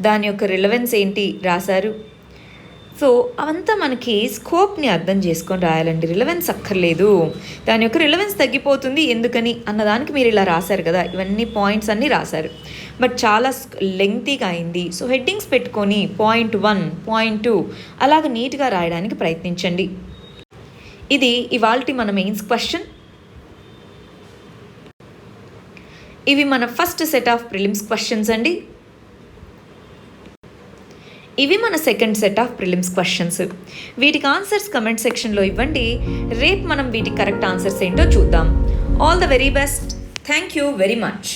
దాని యొక్క రిలవెన్స్ ఏంటి రాశారు. సో అవంతా మనకి స్కోప్ని అర్థం చేసుకొని రాయాలండి, రిలవెన్స్ అక్కర్లేదు. దాని యొక్క రిలవెన్స్ తగ్గిపోతుంది ఎందుకని అన్నదానికి మీరు ఇలా రాశారు కదా, ఇవన్నీ పాయింట్స్ అన్నీ రాశారు, బట్ చాలా లెంగ్తీగా అయింది. సో హెడ్డింగ్స్ పెట్టుకొని పాయింట్ 1, పాయింట్ 2 అలాగ నీట్గా రాయడానికి ప్రయత్నించండి. ఇది ఇవాల్టి మన మెయిన్స్ క్వశ్చన్. ఇవి మన first set of prelims questions అండి. ఇవి మన second set of prelims questions. వీటికి ఆన్సర్స్ కమెంట్ సెక్షన్లో ఇవ్వండి. రేపు మనం వీటికి కరెక్ట్ ఆన్సర్స్ ఏంటో చూద్దాం. All the very best. Thank you very much.